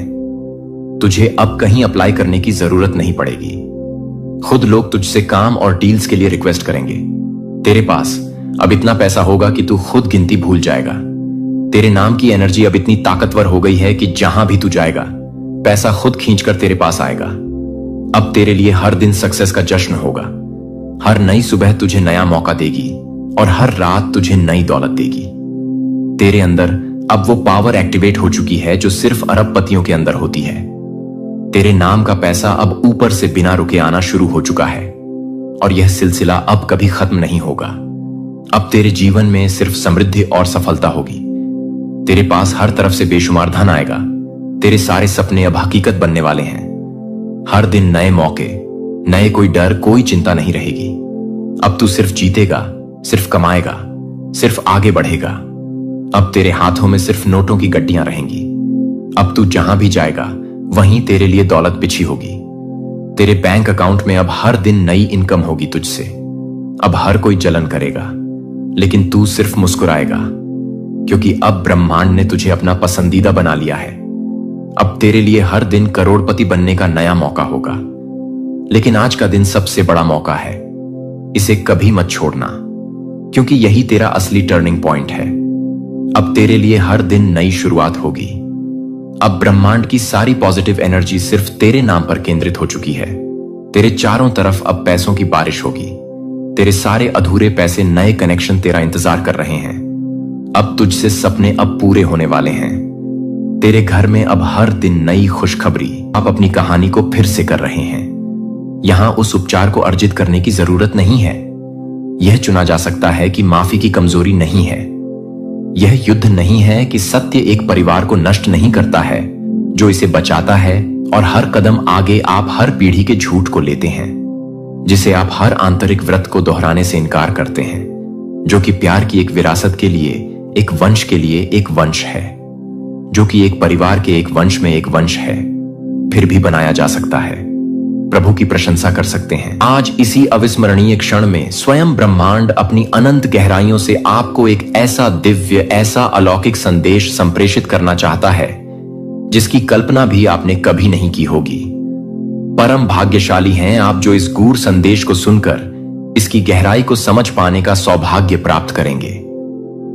तुझे अब कहीं अप्लाई करने की जरूरत नहीं पड़ेगी। खुद लोग तुझसे काम और डील्स के लिए रिक्वेस्ट करेंगे। तेरे पास अब इतना पैसा होगा कि तू खुद गिनती भूल जाएगा। तेरे नाम की एनर्जी अब इतनी ताकतवर हो गई है कि जहां भी तू जाएगा पैसा खुद खींचकर तेरे पास आएगा। अब तेरे लिए हर दिन सक्सेस का जश्न होगा। हर नई सुबह तुझे नया मौका देगी और हर रात तुझे नई दौलत देगी। तेरे अंदर अब वो पावर एक्टिवेट हो चुकी है जो सिर्फ अरबपतियों के अंदर होती है। तेरे नाम का पैसा अब ऊपर से बिना रुके आना शुरू हो चुका है और यह सिलसिला अब कभी खत्म नहीं होगा। अब तेरे जीवन में सिर्फ समृद्धि और सफलता होगी। तेरे पास हर तरफ से बेशुमार धन आएगा। तेरे सारे सपने अब हकीकत बनने वाले हैं। हर दिन नए मौके, नए कोई डर, कोई चिंता नहीं रहेगी। अब तू सिर्फ जीतेगा, सिर्फ कमाएगा, सिर्फ आगे बढ़ेगा। अब तेरे हाथों में सिर्फ नोटों की गड्डियां रहेंगी। अब तू जहां भी जाएगा वहीं तेरे लिए दौलत बिछी होगी। तेरे बैंक अकाउंट में अब हर दिन नई इनकम होगी तुझसे। अब हर कोई जलन करेगा, लेकिन तू सिर्फ मुस्कुराएगा, क्योंकि अब ब्रह्मांड ने तुझे अपना पसंदीदा बना लिया है। अब तेरे लिए हर दिन करोड़पति बनने का नया मौका होगा। लेकिन आज का दिन सबसे बड़ा मौका है, इसे कभी मत छोड़ना, क्योंकि यही तेरा असली टर्निंग पॉइंट है। अब तेरे लिए हर दिन नई शुरुआत होगी। अब ब्रह्मांड की सारी पॉजिटिव एनर्जी सिर्फ तेरे नाम पर केंद्रित हो चुकी है। तेरे चारों तरफ अब पैसों की बारिश होगी। तेरे सारे अधूरे पैसे, नए कनेक्शन तेरा इंतजार कर रहे हैं। अब तुझसे सपने अब पूरे होने वाले हैं। तेरे घर में अब हर दिन नई खुशखबरी। आप अपनी कहानी को फिर से कर रहे हैं। यहां उस उपचार को अर्जित करने की जरूरत नहीं है। यह चुना जा सकता है कि माफी की कमजोरी नहीं है। यह युद्ध नहीं है कि सत्य एक परिवार को नष्ट नहीं करता है, जो इसे बचाता है। और हर कदम आगे आप हर पीढ़ी के झूठ को लेते हैं, जिसे आप हर आंतरिक व्रत को दोहराने से इनकार करते हैं, जो कि प्यार की एक विरासत के लिए, एक वंश के लिए एक वंश है, जो कि एक परिवार के एक वंश में एक वंश है, फिर भी बनाया जा सकता है। प्रभु की प्रशंसा कर सकते हैं। आज इसी अविस्मरणीय क्षण में स्वयं ब्रह्मांड अपनी अनंत गहराइयों से आपको एक ऐसा दिव्य, ऐसा अलौकिक संदेश संप्रेषित करना चाहता है, जिसकी कल्पना भी आपने कभी नहीं की होगी। परम भाग्यशाली हैं आप जो इस गूढ़ संदेश को सुनकर इसकी गहराई को समझ पाने का सौभाग्य प्राप्त करेंगे।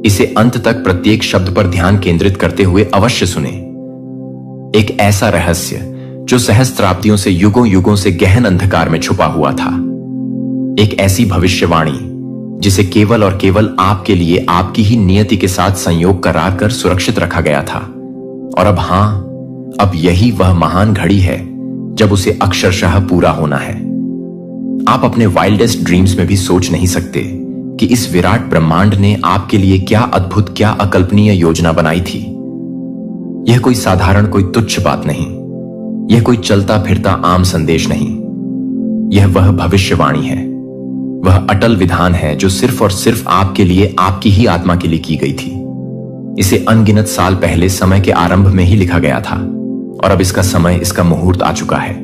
इसे अंत तक प्रत्येक शब्द पर ध्यान केंद्रित करते हुए अवश्य सुने। एक ऐसा रहस्य जो सहस्त्राब्दियों से, युगों युगों से गहन अंधकार में छुपा हुआ था। एक ऐसी भविष्यवाणी जिसे केवल और केवल आपके लिए, आपकी ही नियति के साथ संयोग करार कर सुरक्षित रखा गया था। और अब अब यही वह महान घड़ी है जब उसे अक्षरशः पूरा होना है। आप अपने वाइल्डेस्ट ड्रीम्स में भी सोच नहीं सकते कि इस विराट ब्रह्मांड ने आपके लिए क्या अद्भुत, क्या अकल्पनीय योजना बनाई थी। यह कोई साधारण, कोई तुच्छ बात नहीं। यह कोई चलता फिरता आम संदेश नहीं। यह वह भविष्यवाणी है, वह अटल विधान है जो सिर्फ और सिर्फ आपके लिए, आपकी ही आत्मा के लिए की गई थी। इसे अनगिनत साल पहले समय के आरंभ में ही लिखा गया था, और अब इसका समय, इसका मुहूर्त आ चुका है।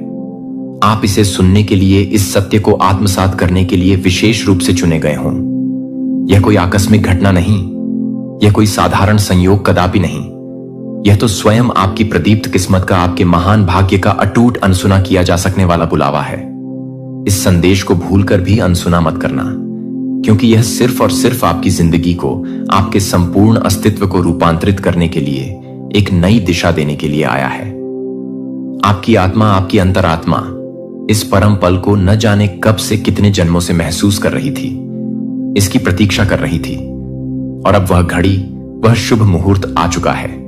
आप इसे सुनने के लिए, इस सत्य को आत्मसात करने के लिए विशेष रूप से चुने गए हों। यह कोई आकस्मिक घटना नहीं, यह कोई साधारण संयोग कदापि नहीं। यह तो स्वयं आपकी प्रदीप्त किस्मत का, आपके महान भाग्य का अटूट, अनसुना किया जा सकने वाला बुलावा है। इस संदेश को भूलकर भी अनसुना मत करना, क्योंकि यह सिर्फ और सिर्फ आपकी जिंदगी को, आपके संपूर्ण अस्तित्व को रूपांतरित करने के लिए, एक नई दिशा देने के लिए आया है। आपकी आत्मा, आपकी अंतरात्मा इस परम पल को न जाने कब से, कितने जन्मों से महसूस कर रही थी, इसकी प्रतीक्षा कर रही थी। और अब वह घड़ी, वह शुभ मुहूर्त आ चुका है।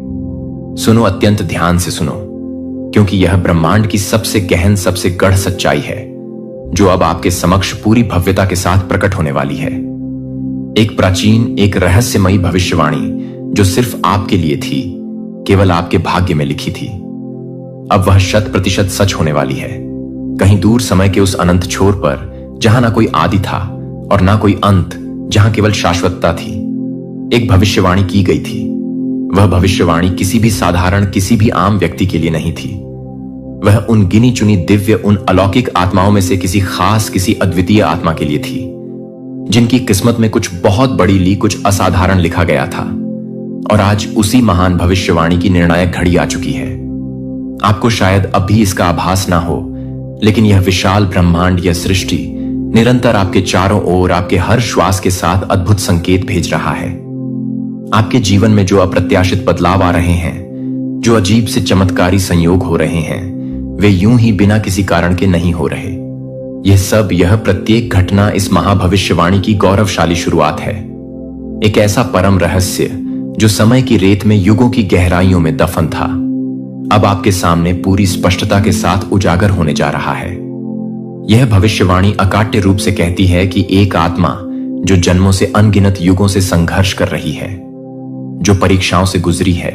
सुनो, अत्यंत ध्यान से सुनो, क्योंकि यह ब्रह्मांड की सबसे गहन, सबसे गढ़ सच्चाई है, जो अब आपके समक्ष पूरी भव्यता के साथ प्रकट होने वाली है। एक प्राचीन, एक रहस्यमयी भविष्यवाणी जो सिर्फ आपके लिए थी, केवल आपके भाग्य में लिखी थी। अब वह 100% सच होने वाली है। कहीं दूर समय के उस अनंत छोर पर, जहां ना कोई आदि था और ना कोई अंत, जहां केवल शाश्वतता थी, एक भविष्यवाणी की गई थी। वह भविष्यवाणी किसी भी साधारण, किसी भी आम व्यक्ति के लिए नहीं थी। वह उन गिनी चुनी दिव्य, उन अलौकिक आत्माओं में से किसी खास, किसी अद्वितीय आत्मा के लिए थी, जिनकी किस्मत में कुछ बहुत बड़ी ली, कुछ असाधारण लिखा गया था। और आज उसी महान भविष्यवाणी की निर्णायक घड़ी आ चुकी है। आपको शायद अब भी इसका आभास ना हो, लेकिन यह विशाल ब्रह्मांड, यह सृष्टि निरंतर आपके चारों ओर, आपके हर श्वास के साथ अद्भुत संकेत भेज रहा है। आपके जीवन में जो अप्रत्याशित बदलाव आ रहे हैं, जो अजीब से चमत्कारी संयोग हो रहे हैं, वे यूं ही बिना किसी कारण के नहीं हो रहे। यह सब, यह प्रत्येक घटना इस महाभविष्यवाणी की गौरवशाली शुरुआत है। एक ऐसा परम रहस्य जो समय की रेत में, युगों की गहराइयों में दफन था, अब आपके सामने पूरी स्पष्टता के साथ उजागर होने जा रहा है। यह भविष्यवाणी अकाट्य रूप से कहती है कि एक आत्मा जो जन्मों से, अनगिनत युगों से संघर्ष कर रही है, जो परीक्षाओं से गुजरी है,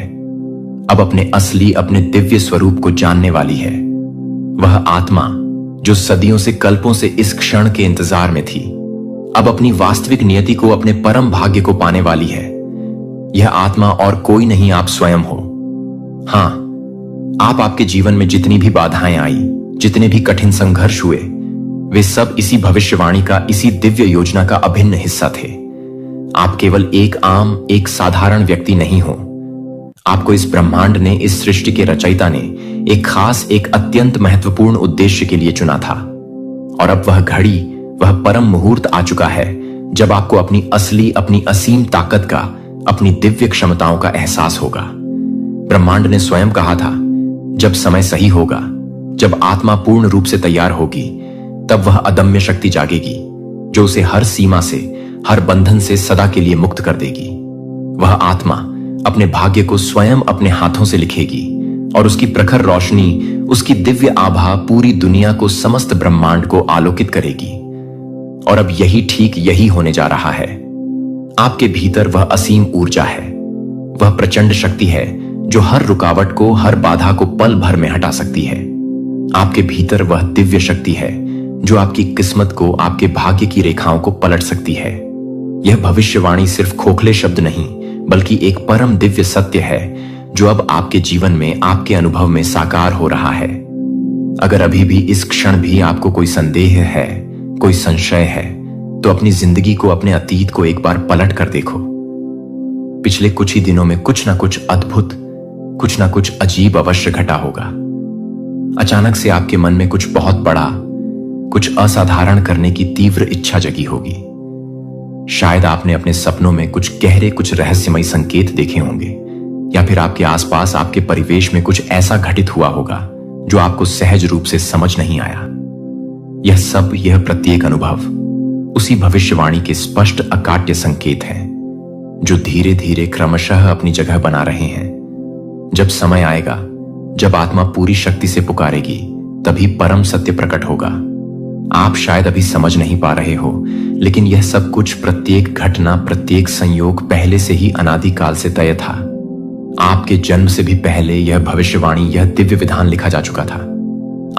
अब अपने असली, अपने दिव्य स्वरूप को जानने वाली है। वह आत्मा जो सदियों से, कल्पों से इस क्षण के इंतजार में थी, अब अपनी वास्तविक नियति को, अपने परम भाग्य को पाने वाली है। यह आत्मा और कोई नहीं, आप स्वयं हो। हां, आप आपके जीवन में जितनी भी बाधाएं आई, जितने भी कठिन संघर्ष हुए, वे सब इसी भविष्यवाणी का, इसी दिव्य योजना का अभिन्न हिस्सा थे। आप केवल एक साधारण व्यक्ति नहीं हो। आपको इस ब्रह्मांड ने, इस सृष्टि के रचयिता ने एक खास, एक अत्यंत महत्वपूर्ण उद्देश्य के लिए चुना था। और अब वह घड़ी, वह परम मुहूर्त आ चुका है जब आपको अपनी असली, अपनी असीम ताकत का, अपनी दिव्य क्षमताओं का एहसास होगा। ब्रह्मांड ने स्वयं कहा था, जब समय सही होगा, जब आत्मा पूर्ण रूप से तैयार होगी, तब वह अदम्य शक्ति जागेगी जो उसे हर सीमा से, हर बंधन से सदा के लिए मुक्त कर देगी। वह आत्मा अपने भाग्य को स्वयं अपने हाथों से लिखेगी और उसकी प्रखर रोशनी, उसकी दिव्य आभा पूरी दुनिया को, समस्त ब्रह्मांड को आलोकित करेगी। और अब ठीक यही होने जा रहा है। आपके भीतर वह असीम ऊर्जा है, वह प्रचंड शक्ति है जो हर रुकावट को, हर बाधा को पल भर में हटा सकती है। आपके भीतर वह दिव्य शक्ति है जो आपकी किस्मत को, आपके भाग्य की रेखाओं को पलट सकती है। यह भविष्यवाणी सिर्फ खोखले शब्द नहीं, बल्कि एक परम दिव्य सत्य है जो अब आपके जीवन में, आपके अनुभव में साकार हो रहा है। अगर अभी भी, इस क्षण भी आपको कोई संदेह है, कोई संशय है, तो अपनी जिंदगी को, अपने अतीत को एक बार पलट कर देखो। पिछले कुछ ही दिनों में कुछ ना कुछ अद्भुत, कुछ ना कुछ अजीब अवश्य घटा होगा। अचानक से आपके मन में कुछ बहुत बड़ा, कुछ असाधारण करने की तीव्र इच्छा जगी होगी। शायद आपने अपने सपनों में कुछ गहरे, कुछ रहस्यमयी संकेत देखे होंगे, या फिर आपके आसपास, आपके परिवेश में कुछ ऐसा घटित हुआ होगा जो आपको सहज रूप से समझ नहीं आया। यह सब, यह प्रत्येक अनुभव उसी भविष्यवाणी के स्पष्ट अकाट्य संकेत हैं जो धीरे धीरे क्रमशः अपनी जगह बना रहे हैं। जब समय आएगा, जब आत्मा पूरी शक्ति से पुकारेगी, तभी परम सत्य प्रकट होगा। आप शायद अभी समझ नहीं पा रहे हो, लेकिन यह सब कुछ, प्रत्येक घटना, प्रत्येक संयोग पहले से ही अनादिकाल से तय था। आपके जन्म से भी पहले यह भविष्यवाणी, यह दिव्य विधान लिखा जा चुका था।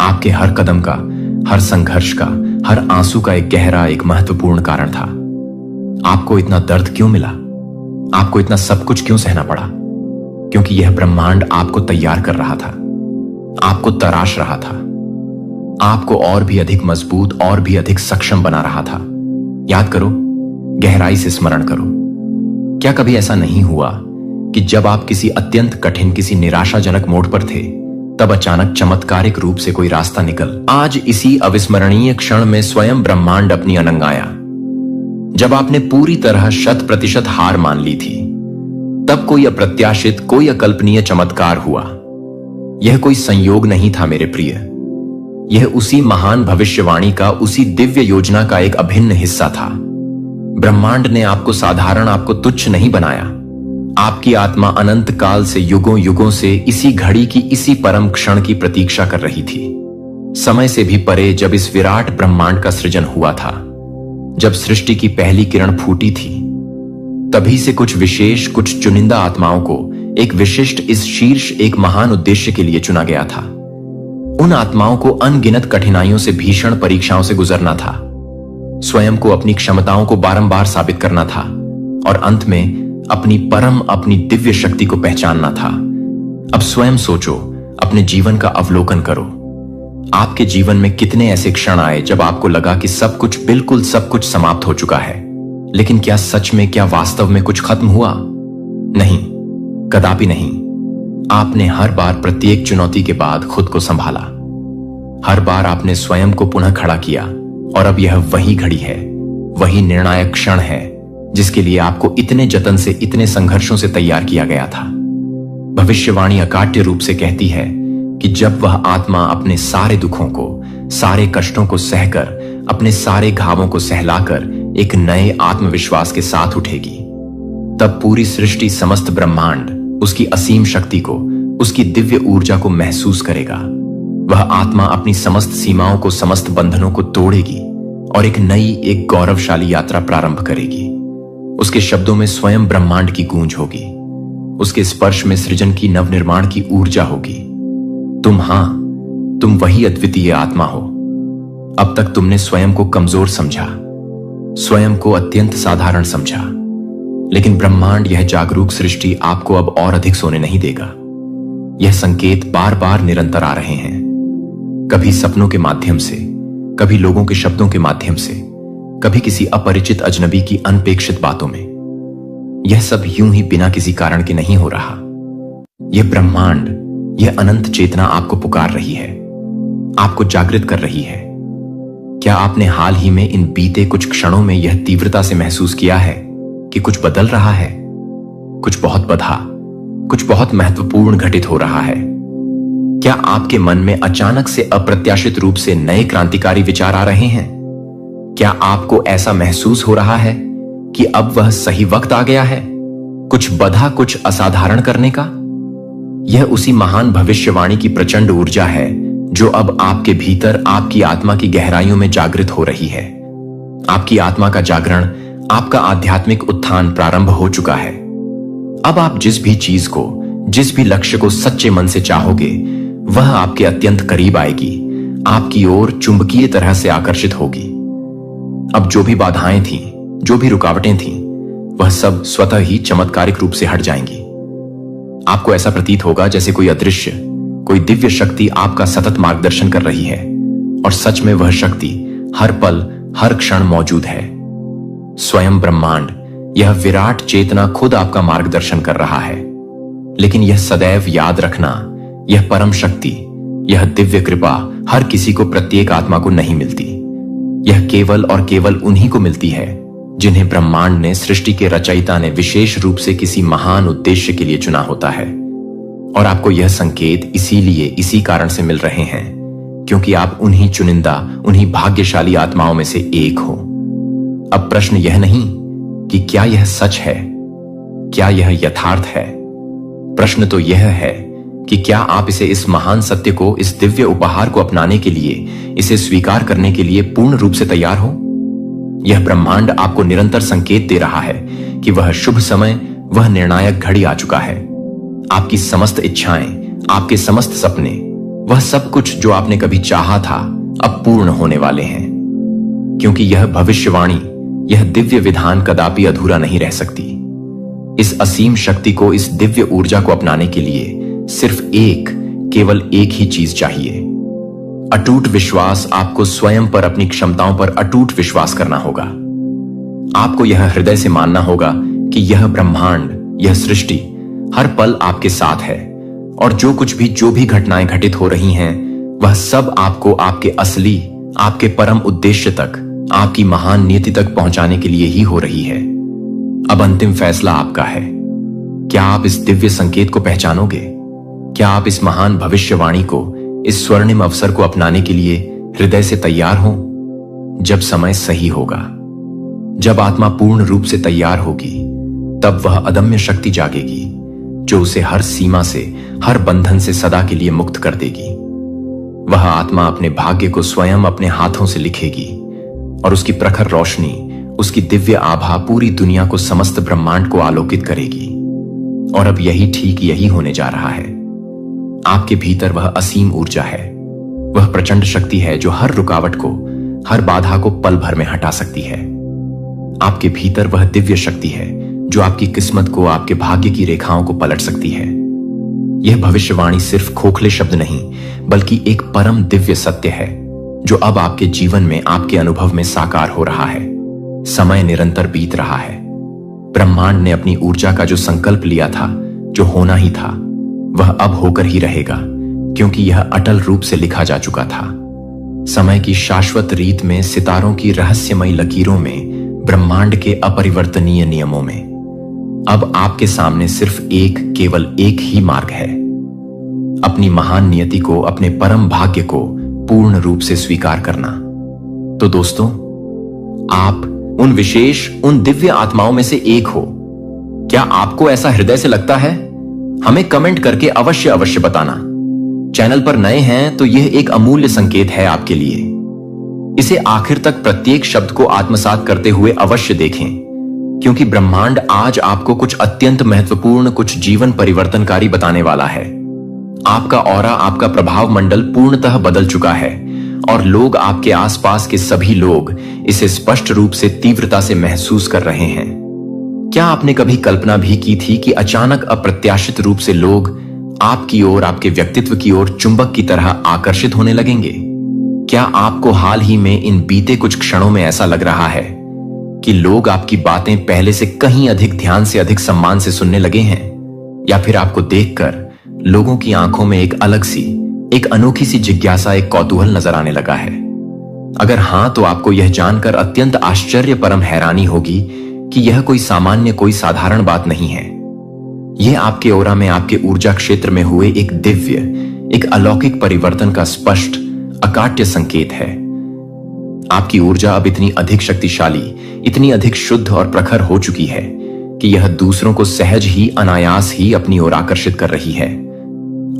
आपके हर कदम का, हर संघर्ष का, हर आंसू का एक गहरा, एक महत्वपूर्ण कारण था। आपको इतना दर्द क्यों मिला? आपको इतना सब कुछ क्यों सहना पड़ा? क्योंकि यह ब्रह्मांड आपको तैयार कर रहा था, आपको तराश रहा था, आपको और भी अधिक मजबूत, और भी अधिक सक्षम बना रहा था। याद करो, गहराई से स्मरण करो। क्या कभी ऐसा नहीं हुआ कि जब आप किसी अत्यंत कठिन, किसी निराशाजनक मोड़ पर थे, तब अचानक चमत्कारिक रूप से कोई रास्ता निकल, आज इसी अविस्मरणीय क्षण में स्वयं ब्रह्मांड अपनी अनंग आया। जब आपने पूरी तरह 100% हार मान ली थी, तब कोई अप्रत्याशित, कोई अकल्पनीय चमत्कार हुआ। यह कोई संयोग नहीं था मेरे प्रिय, यह उसी महान भविष्यवाणी का, उसी दिव्य योजना का एक अभिन्न हिस्सा था। ब्रह्मांड ने आपको साधारण, आपको तुच्छ नहीं बनाया। आपकी आत्मा अनंत काल से, युगों युगों से इसी घड़ी की, इसी परम क्षण की प्रतीक्षा कर रही थी। समय से भी परे जब इस विराट ब्रह्मांड का सृजन हुआ था, जब सृष्टि की पहली किरण फूटी थी, तभी से कुछ विशेष, कुछ चुनिंदा आत्माओं को एक विशिष्ट, इस शीर्ष, एक महान उद्देश्य के लिए चुना गया था। उन आत्माओं को अनगिनत कठिनाइयों से, भीषण परीक्षाओं से गुजरना था, स्वयं को, अपनी क्षमताओं को बारंबार साबित करना था, और अंत में अपनी परम, अपनी दिव्य शक्ति को पहचानना था। अब स्वयं सोचो, अपने जीवन का अवलोकन करो। आपके जीवन में कितने ऐसे क्षण आए जब आपको लगा कि सब कुछ, बिल्कुल सब कुछ समाप्त हो चुका है, लेकिन क्या सच में, क्या वास्तव में कुछ खत्म हुआ? नहीं, कदापि नहीं। आपने हर बार, प्रत्येक चुनौती के बाद खुद को संभाला। हर बार आपने स्वयं को पुनः खड़ा किया, और अब यह वही घड़ी है, वही निर्णायक क्षण है जिसके लिए आपको इतने जतन से, इतने संघर्षों से तैयार किया गया था। भविष्यवाणी अकाट्य रूप से कहती है कि जब वह आत्मा अपने सारे दुखों को, सारे कष्टों को सहकर, अपने सारे घावों को सहलाकर एक नए आत्मविश्वास के साथ उठेगी, तब पूरी सृष्टि, समस्त ब्रह्मांड उसकी असीम शक्ति को, उसकी दिव्य ऊर्जा को महसूस करेगा। वह आत्मा अपनी समस्त सीमाओं को, समस्त बंधनों को तोड़ेगी और एक नई, एक गौरवशाली यात्रा प्रारंभ करेगी। उसके शब्दों में स्वयं ब्रह्मांड की गूंज होगी, उसके स्पर्श में सृजन की, नवनिर्माण की ऊर्जा होगी। तुम वही अद्वितीय आत्मा हो। अब तक तुमने स्वयं को कमजोर समझा, स्वयं को अत्यंत साधारण समझा। लेकिन ब्रह्मांड, यह जागरूक सृष्टि आपको अब और अधिक सोने नहीं देगा। यह संकेत बार बार निरंतर आ रहे हैं, कभी सपनों के माध्यम से, कभी लोगों के शब्दों के माध्यम से, कभी किसी अपरिचित अजनबी की अनपेक्षित बातों में। यह सब यूं ही बिना किसी कारण के नहीं हो रहा। यह ब्रह्मांड, यह अनंत चेतना आपको पुकार रही है, आपको जागृत कर रही है। क्या आपने हाल ही में इन बीते कुछ क्षणों में यह तीव्रता से महसूस किया है कि कुछ बदल रहा है? कुछ बहुत बड़ा, कुछ बहुत महत्वपूर्ण घटित हो रहा है। क्या आपके मन में अचानक से अप्रत्याशित रूप से नए क्रांतिकारी विचार आ रहे हैं? क्या आपको ऐसा महसूस हो रहा है कि अब वह सही वक्त आ गया है कुछ बड़ा, कुछ असाधारण करने का? यह उसी महान भविष्यवाणी की प्रचंड ऊर्जा है जो अब आपके भीतर, आपकी आत्मा की गहराइयों में जागृत हो रही है। आपकी आत्मा का जागरण, आपका आध्यात्मिक उत्थान प्रारंभ हो चुका है। अब आप जिस भी चीज को, जिस भी लक्ष्य को सच्चे मन से चाहोगे, वह आपके अत्यंत करीब आएगी, आपकी ओर चुंबकीय तरह से आकर्षित होगी। अब जो भी बाधाएं थीं, जो भी रुकावटें थीं, वह सब स्वतः ही चमत्कारिक रूप से हट जाएंगी। आपको ऐसा प्रतीत होगा जैसे कोई अदृश्य, कोई दिव्य शक्ति आपका सतत मार्गदर्शन कर रही है, और सच में वह शक्ति हर पल, हर क्षण मौजूद है। स्वयं ब्रह्मांड, यह विराट चेतना खुद आपका मार्गदर्शन कर रहा है। लेकिन यह सदैव याद रखना, यह परम शक्ति, यह दिव्य कृपा हर किसी को, प्रत्येक आत्मा को नहीं मिलती। यह केवल और केवल उन्हीं को मिलती है जिन्हें ब्रह्मांड ने, सृष्टि के रचयिता ने विशेष रूप से किसी महान उद्देश्य के लिए चुना होता है। और आपको यह संकेत इसीलिए, इसी कारण से मिल रहे हैं क्योंकि आप उन्हीं चुनिंदा, उन्हीं भाग्यशाली आत्माओं में से एक हो। अब प्रश्न यह नहीं कि क्या यह सच है, क्या यह यथार्थ है। प्रश्न तो यह है कि क्या आप इस महान सत्य को, इस दिव्य उपहार को अपनाने के लिए, इसे स्वीकार करने के लिए पूर्ण रूप से तैयार हो। यह ब्रह्मांड आपको निरंतर संकेत दे रहा है कि वह शुभ समय, वह निर्णायक घड़ी आ चुका है। आपकी समस्त इच्छाएं, आपके समस्त सपने, वह सब कुछ जो आपने कभी चाहा था, अब पूर्ण होने वाले हैं। क्योंकि यह भविष्यवाणी, यह दिव्य विधान कदापि अधूरा नहीं रह सकती। इस असीम शक्ति को, इस दिव्य ऊर्जा को अपनाने के लिए सिर्फ केवल एक ही चीज चाहिए, अटूट विश्वास। आपको स्वयं पर, अपनी क्षमताओं पर अटूट विश्वास करना होगा। आपको यह हृदय से मानना होगा कि यह ब्रह्मांड, यह सृष्टि हर पल आपके साथ है, और जो भी घटनाएं घटित हो रही हैं, वह सब आपको आपके असली, आपके परम उद्देश्य तक, आपकी महान नियति तक पहुंचाने के लिए ही हो रही है। अब अंतिम फैसला आपका है। क्या आप इस दिव्य संकेत को पहचानोगे? क्या आप इस महान भविष्यवाणी को, इस स्वर्णिम अवसर को अपनाने के लिए हृदय से तैयार हो? जब समय सही होगा, जब आत्मा पूर्ण रूप से तैयार होगी, तब वह अदम्य शक्ति जागेगी जो उसे हर सीमा से, हर बंधन से सदा के लिए मुक्त कर देगी। वह आत्मा अपने भाग्य को स्वयं अपने हाथों से लिखेगी, और उसकी प्रखर रोशनी, उसकी दिव्य आभा पूरी दुनिया को, समस्त ब्रह्मांड को आलोकित करेगी। और अब यही होने जा रहा है। आपके भीतर वह असीम ऊर्जा है, वह प्रचंड शक्ति है जो हर रुकावट को, हर बाधा को पल भर में हटा सकती है। आपके भीतर वह दिव्य शक्ति है जो आपकी किस्मत को, आपके भाग्य की रेखाओं को पलट सकती है। यह भविष्यवाणी सिर्फ खोखले शब्द नहीं, बल्कि एक परम दिव्य सत्य है जो अब आपके जीवन में, आपके अनुभव में साकार हो रहा है। समय निरंतर बीत रहा है। ब्रह्मांड ने अपनी ऊर्जा का जो संकल्प लिया था, जो होना ही था, वह अब होकर ही रहेगा, क्योंकि यह अटल रूप से लिखा जा चुका था। समय की शाश्वत रीत में, सितारों की रहस्यमयी लकीरों में, ब्रह्मांड के अपरिवर्तनीय नियमों में। अब आपके सामने सिर्फ केवल एक ही मार्ग है, अपनी महान नियति को, अपने परम भाग्य को पूर्ण रूप से स्वीकार करना। तो दोस्तों, आप उन विशेष, उन दिव्य आत्माओं में से एक हो। क्या आपको ऐसा हृदय से लगता है? हमें कमेंट करके अवश्य बताना। चैनल पर नए हैं तो यह एक अमूल्य संकेत है आपके लिए। इसे आखिर तक, प्रत्येक शब्द को आत्मसात करते हुए अवश्य देखें, क्योंकि ब्रह्मांड आज आपको कुछ अत्यंत महत्वपूर्ण, कुछ जीवन परिवर्तनकारी बताने वाला है। आपका ऑरा, आपका प्रभाव मंडल पूर्णतः बदल चुका है, और लोग आपके आसपास के सभी लोग इसे स्पष्ट रूप से तीव्रता से महसूस कर रहे हैं। क्या आपने कभी कल्पना भी की थी कि अचानक अप्रत्याशित रूप से लोग आपकी ओर, आपके व्यक्तित्व की ओर चुंबक की तरह आकर्षित होने लगेंगे? क्या आपको हाल ही में इन बीते कुछ क्षणों में ऐसा लग रहा है कि लोग आपकी बातें पहले से कहीं अधिक ध्यान से, अधिक सम्मान से सुनने लगे हैं? या फिर आपको देखकर लोगों की आंखों में एक अलग सी, एक अनोखी सी जिज्ञासा, एक कौतूहल नजर आने लगा है? अगर हां, तो आपको यह जानकर अत्यंत आश्चर्य परम हैरानी होगी कि यह कोई सामान्य, कोई साधारण बात नहीं है। यह आपके ओरा में, आपके ऊर्जा क्षेत्र में हुए एक दिव्य, एक अलौकिक परिवर्तन का स्पष्ट, अकाट्य संकेत है। आपकी ऊर्जा अब इतनी अधिक शक्तिशाली, इतनी अधिक शुद्ध और प्रखर हो चुकी है कि यह दूसरों को सहज ही, अनायास ही अपनी ओर आकर्षित कर रही है।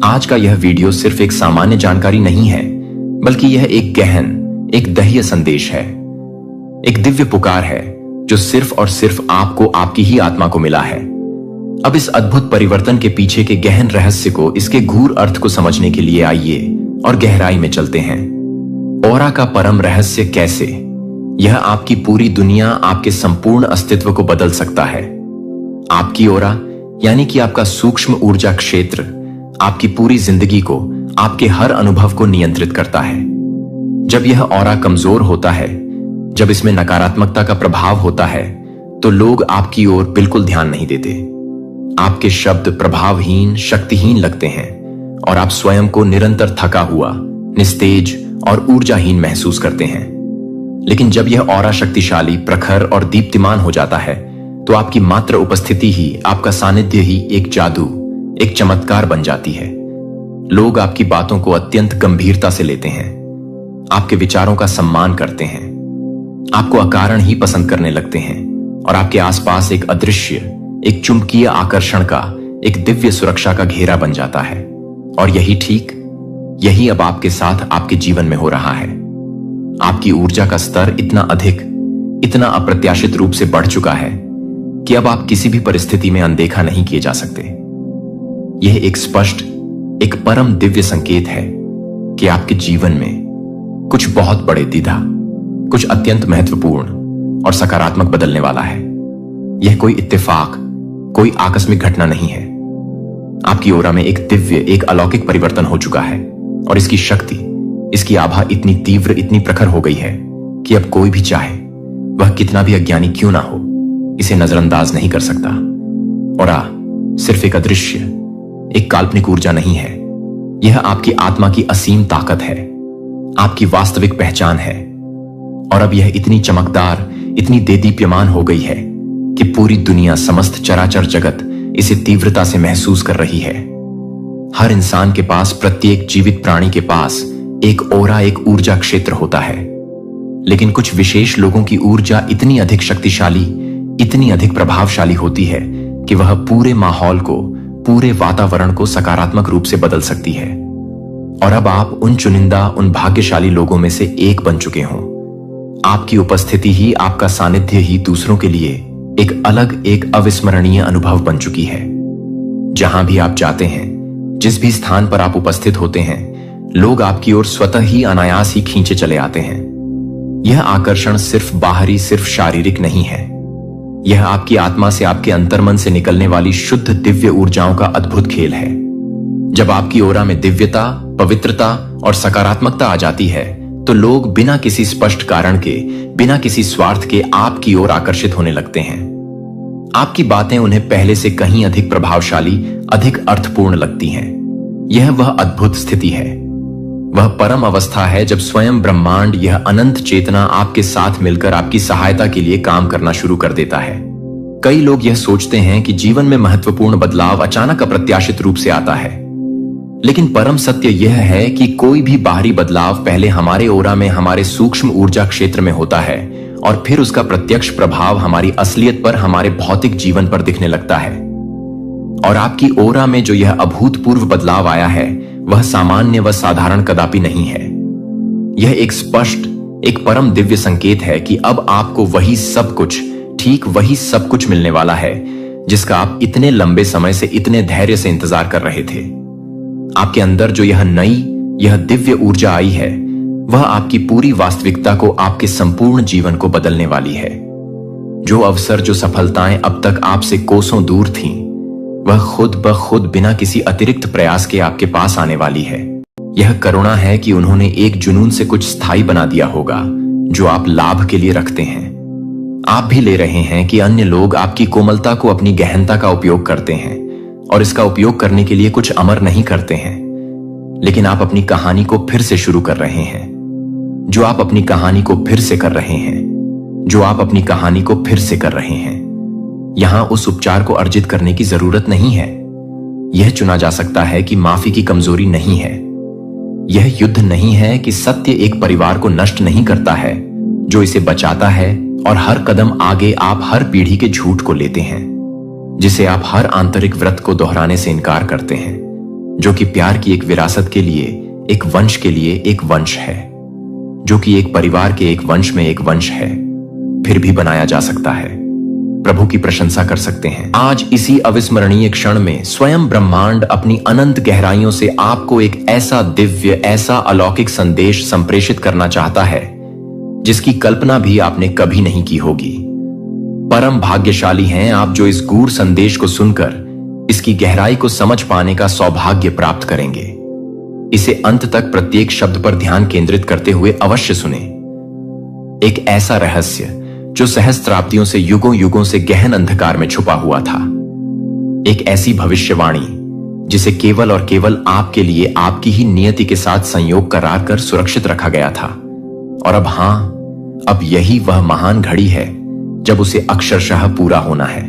आज का यह वीडियो सिर्फ एक सामान्य जानकारी नहीं है, बल्कि यह एक गहन, एक दह्य संदेश है, एक दिव्य पुकार है जो सिर्फ और सिर्फ आपको, आपकी ही आत्मा को मिला है। अब इस अद्भुत परिवर्तन के पीछे के गहन रहस्य को, इसके गूढ़ अर्थ को समझने के लिए आइए और गहराई में चलते हैं। ऑरा का परम रहस्य कैसे यह आपकी पूरी दुनिया, आपके संपूर्ण अस्तित्व को बदल सकता है। आपकी ऑरा यानी कि आपका सूक्ष्म ऊर्जा क्षेत्र आपकी पूरी जिंदगी को, आपके हर अनुभव को नियंत्रित करता है। जब यह ऑरा कमजोर होता है, जब इसमें नकारात्मकता का प्रभाव होता है, तो लोग आपकी ओर बिल्कुल ध्यान नहीं देते। आपके शब्द प्रभावहीन, शक्तिहीन लगते हैं और आप स्वयं को निरंतर थका हुआ, निस्तेज और ऊर्जाहीन महसूस करते हैं। लेकिन जब यह ऑरा शक्तिशाली, प्रखर और दीप्तिमान हो जाता है, तो आपकी मात्र उपस्थिति ही, आपका सानिध्य ही एक जादू, एक चमत्कार बन जाती है। लोग आपकी बातों को अत्यंत गंभीरता से लेते हैं, आपके विचारों का सम्मान करते हैं, आपको अकारण ही पसंद करने लगते हैं और आपके आसपास एक अदृश्य, एक चुंबकीय आकर्षण का, एक दिव्य सुरक्षा का घेरा बन जाता है। और यही अब आपके साथ, आपके जीवन में हो रहा है। आपकी ऊर्जा का स्तर इतना अधिक, इतना अप्रत्याशित रूप से बढ़ चुका है कि अब आप किसी भी परिस्थिति में अनदेखा नहीं किए जा सकते। यह एक स्पष्ट, एक परम दिव्य संकेत है कि आपके जीवन में कुछ बहुत बड़े, दीदा, कुछ अत्यंत महत्वपूर्ण और सकारात्मक बदलने वाला है। यह कोई इत्तेफाक, कोई आकस्मिक घटना नहीं है। आपकी ओरा में एक दिव्य, एक अलौकिक परिवर्तन हो चुका है और इसकी शक्ति, इसकी आभा इतनी तीव्र, इतनी प्रखर हो गई है कि अब कोई भी चाहे, वह कितना भी अज्ञानी क्यों ना हो, इसे नजरअंदाज नहीं कर सकता। ओरा सिर्फ एक अदृश्य, एक काल्पनिक ऊर्जा नहीं है। यह आपकी आत्मा की असीम ताकत है, आपकी वास्तविक पहचान है। और अब यह इतनी चमकदार, इतनी देदीप्यमान हो गई है कि पूरी दुनिया, समस्त चराचर जगत इसे तीव्रता से महसूस कर रही है। हर इंसान के पास, प्रत्येक जीवित प्राणी के पास एक ओरा, एक ऊर्जा क्षेत्र होता है। लेकिन कुछ विशेष लोगों की ऊर्जा इतनी अधिक शक्तिशाली, इतनी अधिक प्रभावशाली होती है कि वह पूरे माहौल को, पूरे वातावरण को सकारात्मक रूप से बदल सकती है। और अब आप उन चुनिंदा, उन भाग्यशाली लोगों में से एक बन चुके हों। आपकी उपस्थिति ही, आपका सानिध्य ही दूसरों के लिए एक अलग, एक अविस्मरणीय अनुभव बन चुकी है। जहां भी आप जाते हैं, जिस भी स्थान पर आप उपस्थित होते हैं, लोग आपकी ओर स्वतः ही, अनायास ही खींचे चले आते हैं। यह आकर्षण सिर्फ बाहरी, सिर्फ शारीरिक नहीं है। यह आपकी आत्मा से, आपके अंतर्मन से निकलने वाली शुद्ध दिव्य ऊर्जाओं का अद्भुत खेल है। जब आपकी ओरा में दिव्यता, पवित्रता और सकारात्मकता आ जाती है, तो लोग बिना किसी स्पष्ट कारण के, बिना किसी स्वार्थ के आपकी ओर आकर्षित होने लगते हैं। आपकी बातें उन्हें पहले से कहीं अधिक प्रभावशाली, अधिक अर्थपूर्ण लगती हैं। यह वह अद्भुत स्थिति है, वह परम अवस्था है जब स्वयं ब्रह्मांड, यह अनंत चेतना आपके साथ मिलकर आपकी सहायता के लिए काम करना शुरू कर देता है। कई लोग यह सोचते हैं कि जीवन में महत्वपूर्ण बदलाव अचानक, अप्रत्याशित रूप से आता है। लेकिन परम सत्य यह है कि कोई भी बाहरी बदलाव पहले हमारे ओरा में, हमारे सूक्ष्म ऊर्जा क्षेत्र में होता है और फिर उसका प्रत्यक्ष प्रभाव हमारी असलियत पर, हमारे भौतिक जीवन पर दिखने लगता है। और आपकी ओरा में जो यह अभूतपूर्व बदलाव आया है, वह सामान्य व साधारण कदापि नहीं है। यह एक स्पष्ट, एक परम दिव्य संकेत है कि अब आपको वही सब कुछ, ठीक वही सब कुछ मिलने वाला है जिसका आप इतने लंबे समय से, इतने धैर्य से इंतजार कर रहे थे। आपके अंदर जो यह नई, यह दिव्य ऊर्जा आई है, वह आपकी पूरी वास्तविकता को, आपके संपूर्ण जीवन को बदलने वाली है। जो अवसर, जो सफलताएं अब तक आपसे कोसों दूर थीं, वह खुद ब खुद बिना किसी अतिरिक्त प्रयास के आपके पास आने वाली है। यह करुणा है कि उन्होंने एक जुनून से कुछ स्थायी बना दिया होगा जो आप लाभ के लिए रखते हैं। आप भी ले रहे हैं कि अन्य लोग आपकी कोमलता को, अपनी गहनता का उपयोग करते हैं और इसका उपयोग करने के लिए कुछ अमर नहीं करते हैं। लेकिन आप अपनी कहानी को फिर से शुरू कर रहे हैं। जो आप अपनी कहानी को फिर से कर रहे हैं, जो आप अपनी कहानी को फिर से कर रहे हैं। यहां उस उपचार को अर्जित करने की जरूरत नहीं है। यह चुना जा सकता है कि माफी की कमजोरी नहीं है। यह युद्ध नहीं है कि सत्य एक परिवार को नष्ट नहीं करता है, जो इसे बचाता है। और हर कदम आगे आप हर पीढ़ी के झूठ को लेते हैं, जिसे आप हर आंतरिक व्रत को दोहराने से इनकार करते हैं, जो कि प्यार की एक विरासत के लिए, एक वंश के लिए एक वंश है, जो कि एक परिवार के एक वंश में एक वंश है, फिर भी बनाया जा सकता है। प्रभु की प्रशंसा कर सकते हैं। आज इसी अविस्मरणीय क्षण में स्वयं ब्रह्मांड अपनी अनंत गहराइयों से आपको एक ऐसा दिव्य, ऐसा अलौकिक संदेश संप्रेषित करना चाहता है जिसकी कल्पना भी आपने कभी नहीं की होगी। परम भाग्यशाली हैं आप जो इस गूढ़ संदेश को सुनकर इसकी गहराई को समझ पाने का सौभाग्य प्राप्त करेंगे। इसे अंत तक प्रत्येक शब्द पर ध्यान केंद्रित करते हुए अवश्य सुने। एक ऐसा रहस्य जो सहस्त्राब्दियों से, युगों युगों से गहन अंधकार में छुपा हुआ था। एक ऐसी भविष्यवाणी जिसे केवल और केवल आपके लिए, आपकी ही नियति के साथ संयोग करार कर सुरक्षित रखा गया था। और अब अब यही वह महान घड़ी है जब उसे अक्षरशः पूरा होना है।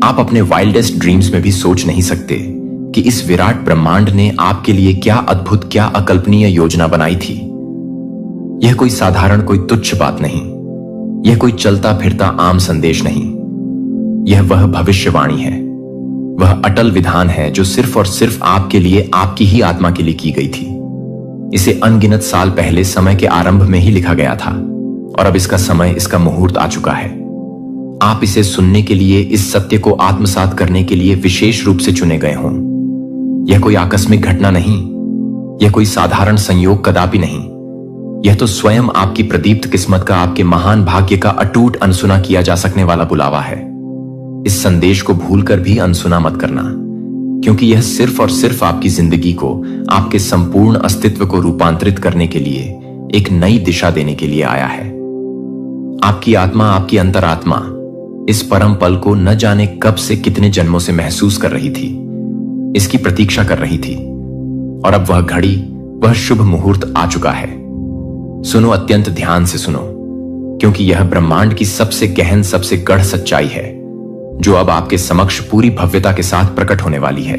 आप अपने वाइल्डेस्ट ड्रीम्स में भी सोच नहीं सकते कि इस विराट ब्रह्मांड ने आपके लिए क्या अद्भुत, क्या अकल्पनीय योजना बनाई थी। यह कोई साधारण, कोई तुच्छ बात नहीं। यह कोई चलता फिरता आम संदेश नहीं। यह वह भविष्यवाणी है, वह अटल विधान है जो सिर्फ और सिर्फ आपके लिए, आपकी ही आत्मा के लिए की गई थी। इसे अनगिनत साल पहले समय के आरंभ में ही लिखा गया था और अब इसका समय, इसका मुहूर्त आ चुका है। आप इसे सुनने के लिए, इस सत्य को आत्मसात करने के लिए विशेष रूप से चुने गए हों। यह कोई आकस्मिक घटना नहीं, यह कोई साधारण संयोग कदापि नहीं। यह तो स्वयं आपकी प्रदीप्त किस्मत का, आपके महान भाग्य का अटूट अनसुना किया जा सकने वाला बुलावा है। इस संदेश को भूलकर भी अनसुना मत करना, क्योंकि यह सिर्फ और सिर्फ आपकी जिंदगी को, आपके संपूर्ण अस्तित्व को रूपांतरित करने के लिए, एक नई दिशा देने के लिए आया है। आपकी आत्मा, आपकी अंतरात्मा इस परम पल को न जाने कब से, कितने जन्मों से महसूस कर रही थी, इसकी प्रतीक्षा कर रही थी। और अब वह घड़ी, वह शुभ मुहूर्त आ चुका है। सुनो, अत्यंत ध्यान से सुनो, क्योंकि यह ब्रह्मांड की सबसे गहन, सबसे गढ़ सच्चाई है जो अब आपके समक्ष पूरी भव्यता के साथ प्रकट होने वाली है।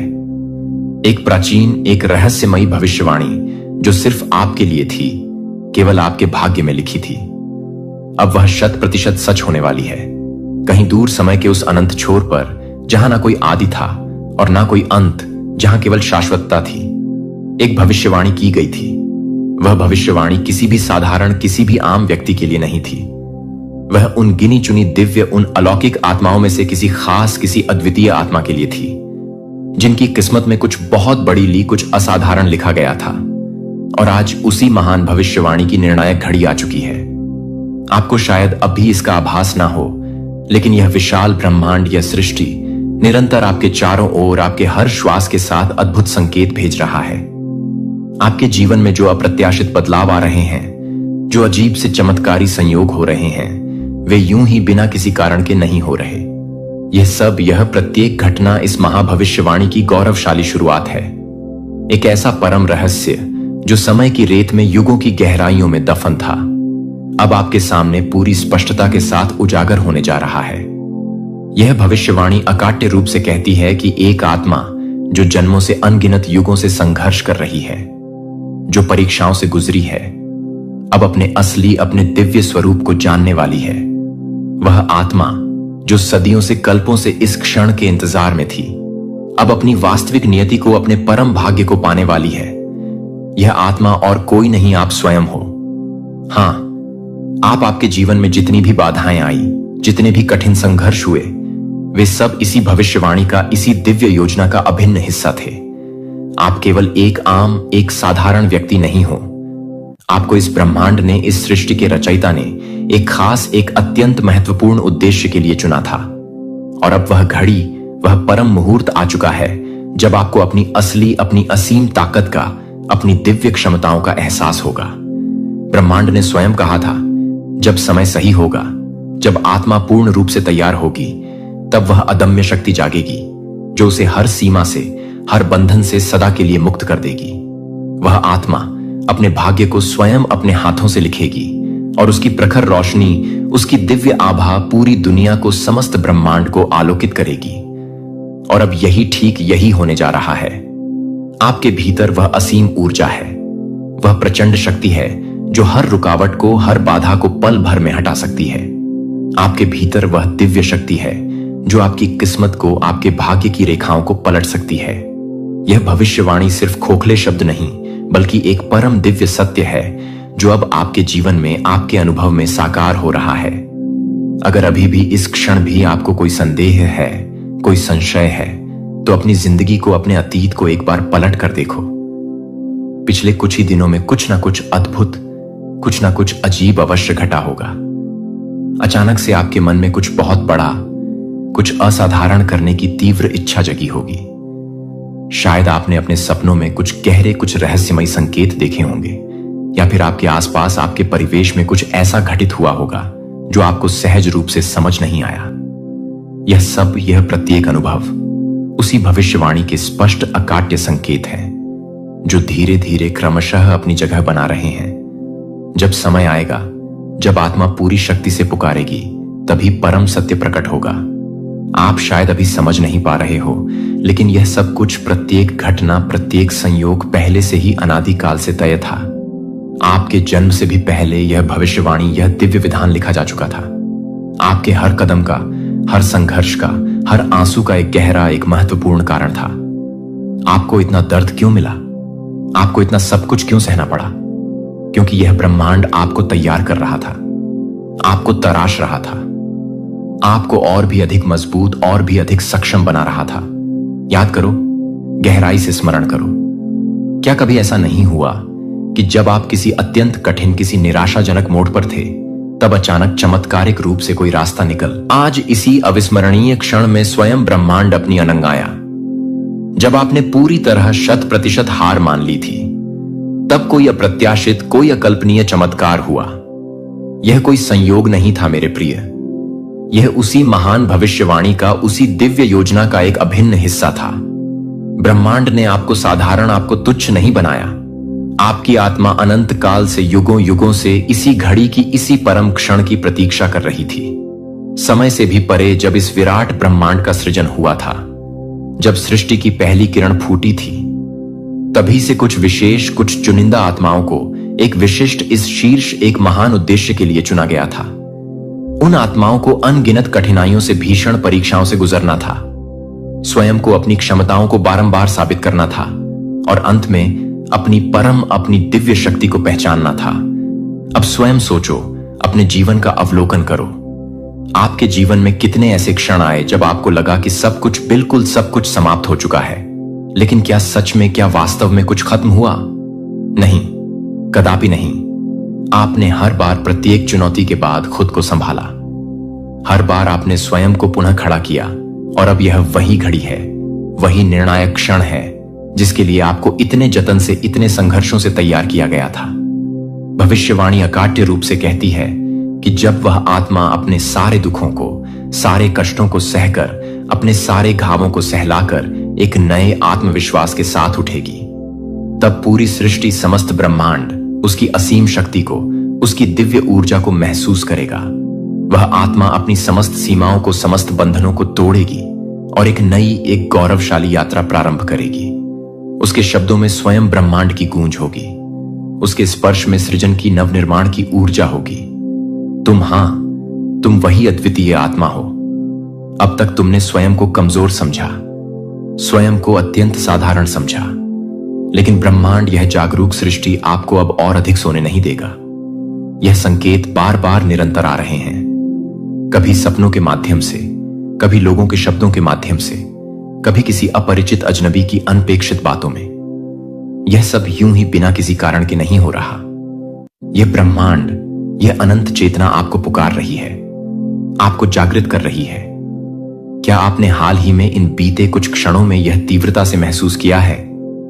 एक प्राचीन, एक रहस्यमयी भविष्यवाणी जो सिर्फ आपके लिए थी, केवल आपके भाग्य में लिखी थी, अब वह 100% सच होने वाली है। कहीं दूर समय के उस अनंत छोर पर, जहां ना कोई आदि था और ना कोई अंत, जहां केवल शाश्वतता थी, एक भविष्यवाणी की गई थी। वह भविष्यवाणी किसी भी साधारण, किसी भी आम व्यक्ति के लिए नहीं थी। वह उन गिनी चुनी दिव्य, उन अलौकिक आत्माओं में से किसी खास, किसी अद्वितीय आत्मा के लिए थी, जिनकी किस्मत में कुछ बहुत बड़ी, कुछ असाधारण लिखा गया था। और आज उसी महान भविष्यवाणी की निर्णायक घड़ी आ चुकी है। आपको शायद अब भी इसका आभास ना हो, लेकिन यह विशाल ब्रह्मांड, यह सृष्टि निरंतर आपके चारों ओर, आपके हर श्वास के साथ अद्भुत संकेत भेज रहा है। आपके जीवन में जो अप्रत्याशित बदलाव आ रहे हैं, जो अजीब से चमत्कारी संयोग हो रहे हैं, वे यूं ही बिना किसी कारण के नहीं हो रहे। यह सब, यह प्रत्येक घटना इस महाभविष्यवाणी की गौरवशाली शुरुआत है। एक ऐसा परम रहस्य जो समय की रेत में, युगों की गहराइयों में दफन था, अब आपके सामने पूरी स्पष्टता के साथ उजागर होने जा रहा है। यह भविष्यवाणी अकाट्य रूप से कहती है कि एक आत्मा जो जन्मों से, अनगिनत युगों से संघर्ष कर रही है, जो परीक्षाओं से गुजरी है, अब अपने असली, अपने दिव्य स्वरूप को जानने वाली है। वह आत्मा जो सदियों से, कल्पों से इस क्षण के इंतजार में थी, अब अपनी वास्तविक नियति को, अपने परम भाग्य को पाने वाली है। यह आत्मा और कोई नहीं, आप स्वयं हो। हां, आप, आपके जीवन में जितनी भी बाधाएं आई, जितने भी कठिन संघर्ष हुए, वे सब इसी भविष्यवाणी का, इसी दिव्य योजना का अभिन्न हिस्सा थे। आप केवल एक आम, एक साधारण व्यक्ति नहीं हो। आपको इस ब्रह्मांड ने, इस सृष्टि के रचयिता ने एक खास, एक अत्यंत महत्वपूर्ण उद्देश्य के लिए चुना था। और अब वह घड़ी, वह परम मुहूर्त आ चुका है जब आपको अपनी असली, अपनी असीम ताकत का, अपनी दिव्य क्षमताओं का एहसास होगा। ब्रह्मांड ने स्वयं कहा था, जब समय सही होगा, जब आत्मा पूर्ण रूप से तैयार होगी, तब वह अदम्य शक्ति जागेगी जो उसे हर सीमा से, हर बंधन से सदा के लिए मुक्त कर देगी। वह आत्मा अपने भाग्य को स्वयं अपने हाथों से लिखेगी और उसकी प्रखर रोशनी, उसकी दिव्य आभा पूरी दुनिया को, समस्त ब्रह्मांड को आलोकित करेगी। और अब यही, ठीक यही होने जा रहा है। आपके भीतर वह असीम ऊर्जा है, वह प्रचंड शक्ति है जो हर रुकावट को, हर बाधा को पल भर में हटा सकती है। आपके भीतर वह दिव्य शक्ति है जो आपकी किस्मत को, आपके भाग्य की रेखाओं को पलट सकती है। यह भविष्यवाणी सिर्फ खोखले शब्द नहीं, बल्कि एक परम दिव्य सत्य है जो अब आपके जीवन में, आपके अनुभव में साकार हो रहा है। अगर अभी भी, इस क्षण भी आपको कोई संदेह है, कोई संशय है, तो अपनी जिंदगी को, अपने अतीत को एक बार पलट कर देखो। पिछले कुछ ही दिनों में कुछ ना कुछ अद्भुत, कुछ ना कुछ अजीब अवश्य घटा होगा। अचानक से आपके मन में कुछ बहुत बड़ा, कुछ असाधारण करने की तीव्र इच्छा जगी होगी। शायद आपने अपने सपनों में कुछ गहरे, कुछ रहस्यमय संकेत देखे होंगे, या फिर आपके आसपास, आपके परिवेश में कुछ ऐसा घटित हुआ होगा जो आपको सहज रूप से समझ नहीं आया। यह सब, यह प्रत्येक अनुभव उसी भविष्यवाणी के स्पष्ट अकाट्य संकेत हैं जो धीरे धीरे क्रमशः अपनी जगह बना रहे हैं। जब समय आएगा, जब आत्मा पूरी शक्ति से पुकारेगी, तभी परम सत्य प्रकट होगा। आप शायद अभी समझ नहीं पा रहे हो, लेकिन यह सब कुछ, प्रत्येक घटना, प्रत्येक संयोग पहले से ही अनादिकाल से तय था। आपके जन्म से भी पहले यह भविष्यवाणी, यह दिव्य विधान लिखा जा चुका था। आपके हर कदम का, हर संघर्ष का, हर आंसू का एक गहरा, एक महत्वपूर्ण कारण था। आपको इतना दर्द क्यों मिला? आपको इतना सब कुछ क्यों सहना पड़ा? क्योंकि यह ब्रह्मांड आपको तैयार कर रहा था, आपको तराश रहा था, आपको और भी अधिक मजबूत, और भी अधिक सक्षम बना रहा था। याद करो, गहराई से स्मरण करो। क्या कभी ऐसा नहीं हुआ कि जब आप किसी अत्यंत कठिन, किसी निराशाजनक मोड़ पर थे, तब अचानक चमत्कारिक रूप से कोई रास्ता निकल, आज इसी अविस्मरणीय क्षण में स्वयं ब्रह्मांड अपनी अनंगाया। जब आपने पूरी तरह 100% हार मान ली थी, तब कोई अप्रत्याशित, कोई अकल्पनीय चमत्कार हुआ। यह कोई संयोग नहीं था मेरे प्रिय, यह उसी महान भविष्यवाणी का, उसी दिव्य योजना का एक अभिन्न हिस्सा था। ब्रह्मांड ने आपको साधारण, आपको तुच्छ नहीं बनाया। आपकी आत्मा अनंत काल से, युगों युगों से इसी घड़ी की, इसी परम क्षण की प्रतीक्षा कर रही थी। समय से भी परे जब इस विराट ब्रह्मांड का सृजन हुआ था, जब सृष्टि की पहली किरण फूटी थी, तभी से कुछ विशेष, कुछ चुनिंदा आत्माओं को एक विशिष्ट, इस शीर्ष, एक महान उद्देश्य के लिए चुना गया था। उन आत्माओं को अनगिनत कठिनाइयों से, भीषण परीक्षाओं से गुजरना था, स्वयं को, अपनी क्षमताओं को बारंबार साबित करना था, और अंत में अपनी परम, अपनी दिव्य शक्ति को पहचानना था। अब स्वयं सोचो, अपने जीवन का अवलोकन करो। आपके जीवन में कितने ऐसे क्षण आए जब आपको लगा कि सब कुछ, बिल्कुल सब कुछ समाप्त हो चुका है, लेकिन क्या सच में, क्या वास्तव में कुछ खत्म हुआ? नहीं, कदापि नहीं। आपने हर बार, प्रत्येक चुनौती के बाद खुद को संभाला। हर बार आपने स्वयं को पुनः खड़ा किया, और अब यह वही घड़ी है, वही निर्णायक क्षण है जिसके लिए आपको इतने जतन से, इतने संघर्षों से तैयार किया गया था। भविष्यवाणी अकाट्य रूप से कहती है कि जब वह आत्मा अपने सारे दुखों को, सारे कष्टों को सहकर, अपने सारे घावों को सहलाकर एक नए आत्मविश्वास के साथ उठेगी, तब पूरी सृष्टि, समस्त ब्रह्मांड उसकी असीम शक्ति को, उसकी दिव्य ऊर्जा को महसूस करेगा। वह आत्मा अपनी समस्त सीमाओं को, समस्त बंधनों को तोड़ेगी और एक नई, एक गौरवशाली यात्रा प्रारंभ करेगी। उसके शब्दों में स्वयं ब्रह्मांड की गूंज होगी, उसके स्पर्श में सृजन की, नवनिर्माण की ऊर्जा होगी। तुम वही अद्वितीय आत्मा हो। अब तक तुमने स्वयं को कमजोर समझा, स्वयं को अत्यंत साधारण समझा, लेकिन ब्रह्मांड, यह जागरूक सृष्टि आपको अब और अधिक सोने नहीं देगा। यह संकेत बार बार निरंतर आ रहे हैं, कभी सपनों के माध्यम से, कभी लोगों के शब्दों के माध्यम से, कभी किसी अपरिचित अजनबी की अनपेक्षित बातों में। यह सब यूं ही बिना किसी कारण के नहीं हो रहा। यह ब्रह्मांड, यह अनंत चेतना आपको पुकार रही है, आपको जागृत कर रही है। क्या आपने हाल ही में इन बीते कुछ क्षणों में यह तीव्रता से महसूस किया है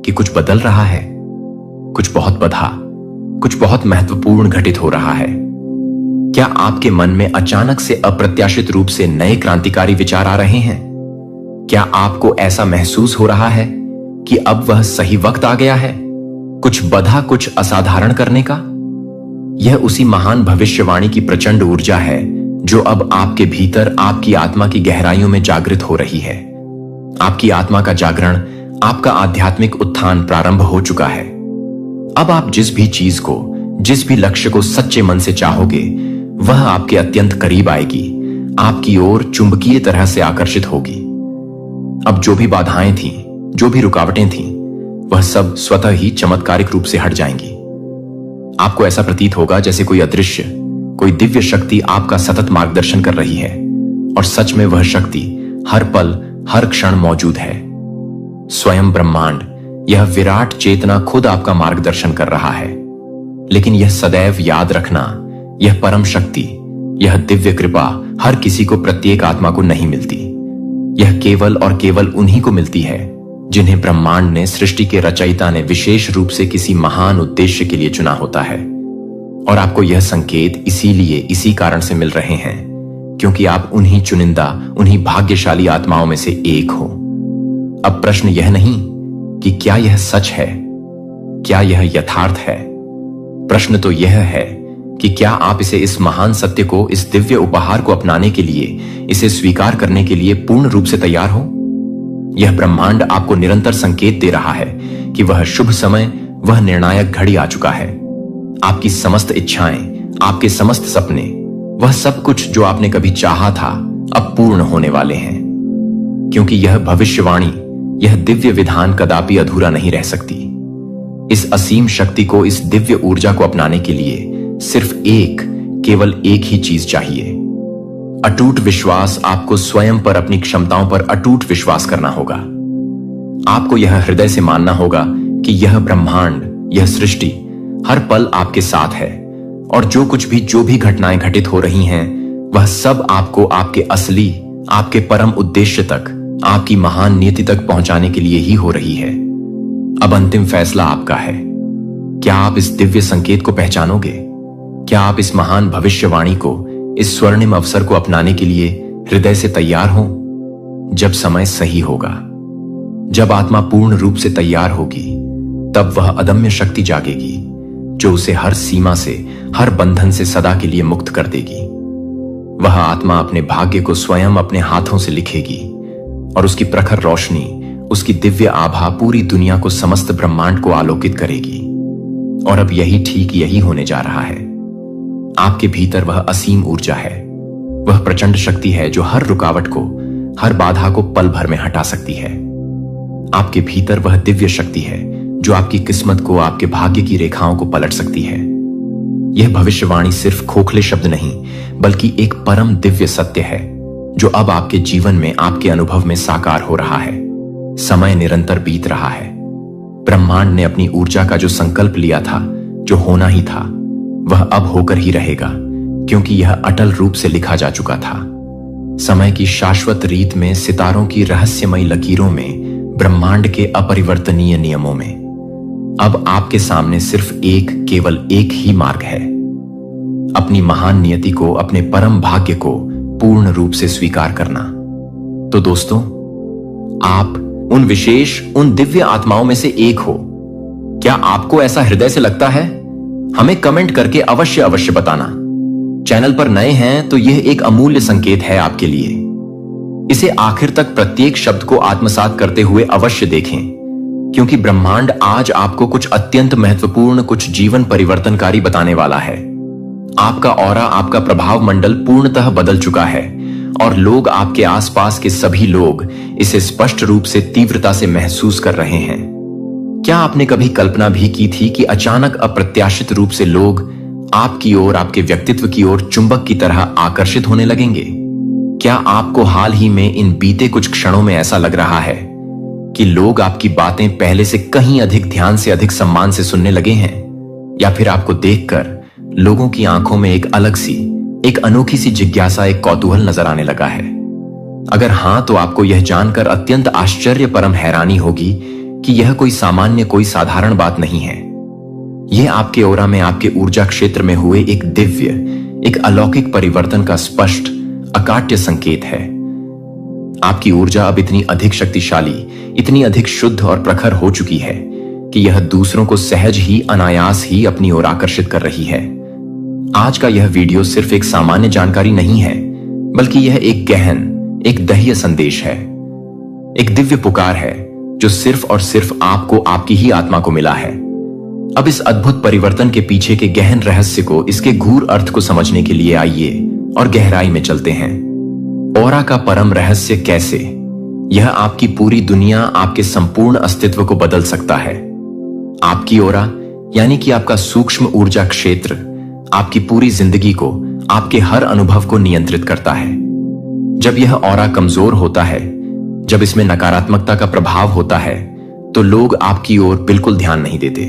कि कुछ बदल रहा है? कुछ बहुत बड़ा, कुछ बहुत महत्वपूर्ण घटित हो रहा है। क्या आपके मन में अचानक से अप्रत्याशित रूप से नए क्रांतिकारी विचार आ रहे हैं? क्या आपको ऐसा महसूस हो रहा है कि अब वह सही वक्त आ गया है कुछ बड़ा, कुछ असाधारण करने का? यह उसी महान भविष्यवाणी की प्रचंड ऊर्जा है जो अब आपके भीतर, आपकी आत्मा की गहराइयों में जागृत हो रही है। आपकी आत्मा का जागरण, आपका आध्यात्मिक उत्थान प्रारंभ हो चुका है। अब आप जिस भी चीज को, जिस भी लक्ष्य को सच्चे मन से चाहोगे, वह आपके अत्यंत करीब आएगी, आपकी ओर चुंबकीय तरह से आकर्षित होगी। अब जो भी बाधाएं थीं, जो भी रुकावटें थीं, वह सब स्वतः ही चमत्कारिक रूप से हट जाएंगी। आपको ऐसा प्रतीत होगा जैसे कोई अदृश्य, कोई दिव्य शक्ति आपका सतत मार्गदर्शन कर रही है, और सच में वह शक्ति हर पल, हर क्षण मौजूद है। स्वयं ब्रह्मांड, यह विराट चेतना खुद आपका मार्गदर्शन कर रहा है। लेकिन यह सदैव याद रखना, यह परम शक्ति, यह दिव्य कृपा हर किसी को, प्रत्येक आत्मा को नहीं मिलती। यह केवल और केवल उन्हीं को मिलती है जिन्हें ब्रह्मांड ने, सृष्टि के रचयिता ने विशेष रूप से किसी महान उद्देश्य के लिए चुना होता है। और आपको यह संकेत इसीलिए, इसी कारण से मिल रहे हैं क्योंकि आप उन्हीं चुनिंदा, उन्हीं भाग्यशाली आत्माओं में से एक हो। अब प्रश्न यह नहीं कि क्या यह सच है, क्या यह यथार्थ है। प्रश्न तो यह है कि क्या आप इस महान सत्य को, इस दिव्य उपहार को अपनाने के लिए, इसे स्वीकार करने के लिए पूर्ण रूप से तैयार हो? यह ब्रह्मांड आपको निरंतर संकेत दे रहा है कि वह शुभ समय, वह निर्णायक घड़ी आ चुका है। आपकी समस्त इच्छाएं, आपके समस्त सपने, वह सब कुछ जो आपने कभी चाहा था, अब पूर्ण होने वाले हैं। क्योंकि यह भविष्यवाणी, यह दिव्य विधान कदापि अधूरा नहीं रह सकती। इस असीम शक्ति को, इस दिव्य ऊर्जा को अपनाने के लिए सिर्फ एक, केवल एक ही चीज चाहिए। अटूट विश्वास। आपको स्वयं पर, अपनी क्षमताओं पर अटूट विश्वास करना होगा। आपको यह हृदय से मानना होगा कि यह ब्रह्मांड, यह सृष्टि हर पल आपके साथ है, और जो कुछ भी, जो भी घटनाएं घटित हो रही हैं, वह सब आपको आपके असली, आपके परम उद्देश्य तक, आपकी महान नियति तक पहुंचाने के लिए ही हो रही है। अब अंतिम फैसला आपका है। क्या आप इस दिव्य संकेत को पहचानोगे? क्या आप इस महान भविष्यवाणी को, इस स्वर्णिम अवसर को अपनाने के लिए हृदय से तैयार हो? जब समय सही होगा, जब आत्मा पूर्ण रूप से तैयार होगी, तब वह अदम्य शक्ति जागेगी जो उसे हर सीमा से, हर बंधन से सदा के लिए मुक्त कर देगी। वह आत्मा अपने भाग्य को स्वयं अपने हाथों से लिखेगी, और उसकी प्रखर रोशनी, उसकी दिव्य आभा पूरी दुनिया को, समस्त ब्रह्मांड को आलोकित करेगी। और अब यही, ठीक यही होने जा रहा है। आपके भीतर वह असीम ऊर्जा है, वह प्रचंड शक्ति है जो हर रुकावट को, हर बाधा को पल भर में हटा सकती है। आपके भीतर वह दिव्य शक्ति है जो आपकी किस्मत को, आपके भाग्य की रेखाओं को पलट सकती है। यह भविष्यवाणी सिर्फ खोखले शब्द नहीं, बल्कि एक परम दिव्य सत्य है जो अब आपके जीवन में, आपके अनुभव में साकार हो रहा है। समय निरंतर बीत रहा है। ब्रह्मांड ने अपनी ऊर्जा का जो संकल्प लिया था, जो होना ही था, वह अब होकर ही रहेगा, क्योंकि यह अटल रूप से लिखा जा चुका था। समय की शाश्वत रीत में, सितारों की रहस्यमयी लकीरों में, ब्रह्मांड के अपरिवर्तनीय नियमों में। अब आपके सामने सिर्फ एक, केवल एक ही मार्ग है। अपनी महान नियति को, अपने परम भाग्य को पूर्ण रूप से स्वीकार करना। तो दोस्तों, आप उन विशेष, उन दिव्य आत्माओं में से एक हो। क्या आपको ऐसा हृदय से लगता है? हमें कमेंट करके अवश्य अवश्य बताना। चैनल पर नए हैं तो यह एक अमूल्य संकेत है आपके लिए। इसे आखिर तक, प्रत्येक शब्द को आत्मसात करते हुए अवश्य देखें, क्योंकि ब्रह्मांड आज आपको कुछ अत्यंत महत्वपूर्ण, कुछ जीवन परिवर्तनकारी बताने वाला है। आपका ऑरा, आपका प्रभाव मंडल पूर्णतः बदल चुका है, और लोग, आपके आसपास के सभी लोग इसे स्पष्ट रूप से, तीव्रता से महसूस कर रहे हैं। क्या आपने कभी कल्पना भी की थी कि अचानक, अप्रत्याशित रूप से लोग आपकी ओर, आपके व्यक्तित्व की ओर चुंबक की तरह आकर्षित होने लगेंगे? क्या आपको हाल ही में, इन बीते कुछ क्षणों में ऐसा लग रहा है कि लोग आपकी बातें पहले से कहीं अधिक ध्यान से, अधिक सम्मान से सुनने लगे हैं? या फिर आपको देखकर, लोगों की आंखों में एक अलग सी, एक अनोखी सी जिज्ञासा, एक कौतूहल नजर आने लगा है। अगर हां, तो आपको यह जानकर अत्यंत आश्चर्य परम हैरानी होगी कि यह कोई सामान्य, कोई साधारण बात नहीं है। यह आपके ओरा में, आपके ऊर्जा क्षेत्र में हुए एक दिव्य, एक अलौकिक परिवर्तन का स्पष्ट, अकाट्य संकेत है। आपकी ऊर्जा अब इतनी अधिक शक्तिशाली, इतनी अधिक शुद्ध और प्रखर हो चुकी है कि यह दूसरों को सहज ही, अनायास ही अपनी ओर आकर्षित कर रही है। आज का यह वीडियो सिर्फ एक सामान्य जानकारी नहीं है, बल्कि यह एक गहन, एक दह्य संदेश है, एक दिव्य पुकार है जो सिर्फ और सिर्फ आपको, आपकी ही आत्मा को मिला है। अब इस अद्भुत परिवर्तन के पीछे के गहन रहस्य को, इसके गूढ़ अर्थ को समझने के लिए आइए और गहराई में चलते हैं। ऑरा का परम रहस्य कैसे यह आपकी पूरी दुनिया, आपके संपूर्ण अस्तित्व को बदल सकता है। आपकी ऑरा यानी कि आपका सूक्ष्म ऊर्जा क्षेत्र आपकी पूरी जिंदगी को, आपके हर अनुभव को नियंत्रित करता है। जब यह ऑरा कमजोर होता है, जब इसमें नकारात्मकता का प्रभाव होता है, तो लोग आपकी ओर बिल्कुल ध्यान नहीं देते।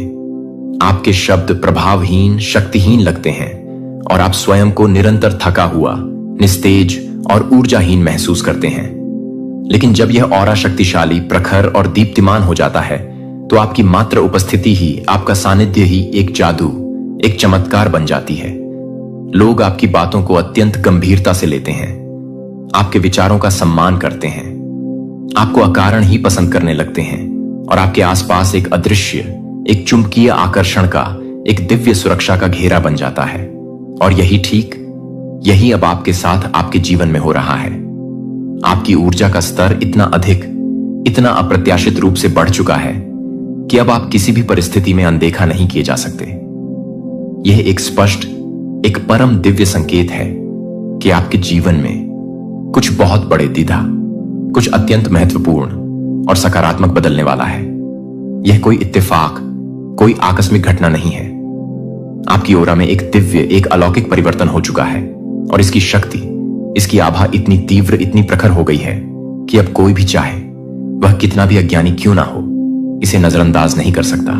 आपके शब्द प्रभावहीन, शक्तिहीन लगते हैं और आप स्वयं को निरंतर थका हुआ, निस्तेज और ऊर्जाहीन महसूस करते हैं। लेकिन जब यह ऑरा शक्तिशाली, प्रखर और दीप्तिमान हो जाता है, तो आपकी मात्र उपस्थिति ही, आपका सानिध्य ही एक जादू, एक चमत्कार बन जाती है। लोग आपकी बातों को अत्यंत गंभीरता से लेते हैं, आपके विचारों का सम्मान करते हैं, आपको अकारण ही पसंद करने लगते हैं और आपके आसपास एक अदृश्य, एक चुंबकीय आकर्षण का, एक दिव्य सुरक्षा का घेरा बन जाता है। और यही अब आपके साथ, आपके जीवन में हो रहा है। आपकी ऊर्जा का स्तर इतना अधिक, इतना अप्रत्याशित रूप से बढ़ चुका है कि अब आप किसी भी परिस्थिति में अनदेखा नहीं किए जा सकते। यह एक स्पष्ट, एक परम दिव्य संकेत है कि आपके जीवन में कुछ बहुत बड़े, द्विधा, कुछ अत्यंत महत्वपूर्ण और सकारात्मक बदलने वाला है। यह कोई इत्तेफाक, कोई आकस्मिक घटना नहीं है। आपकी ओरा में एक दिव्य, एक अलौकिक परिवर्तन हो चुका है और इसकी शक्ति, इसकी आभा इतनी तीव्र, इतनी प्रखर हो गई है कि अब कोई भी चाहे, वह कितना भी अज्ञानी क्यों ना हो, इसे नजरअंदाज नहीं कर सकता।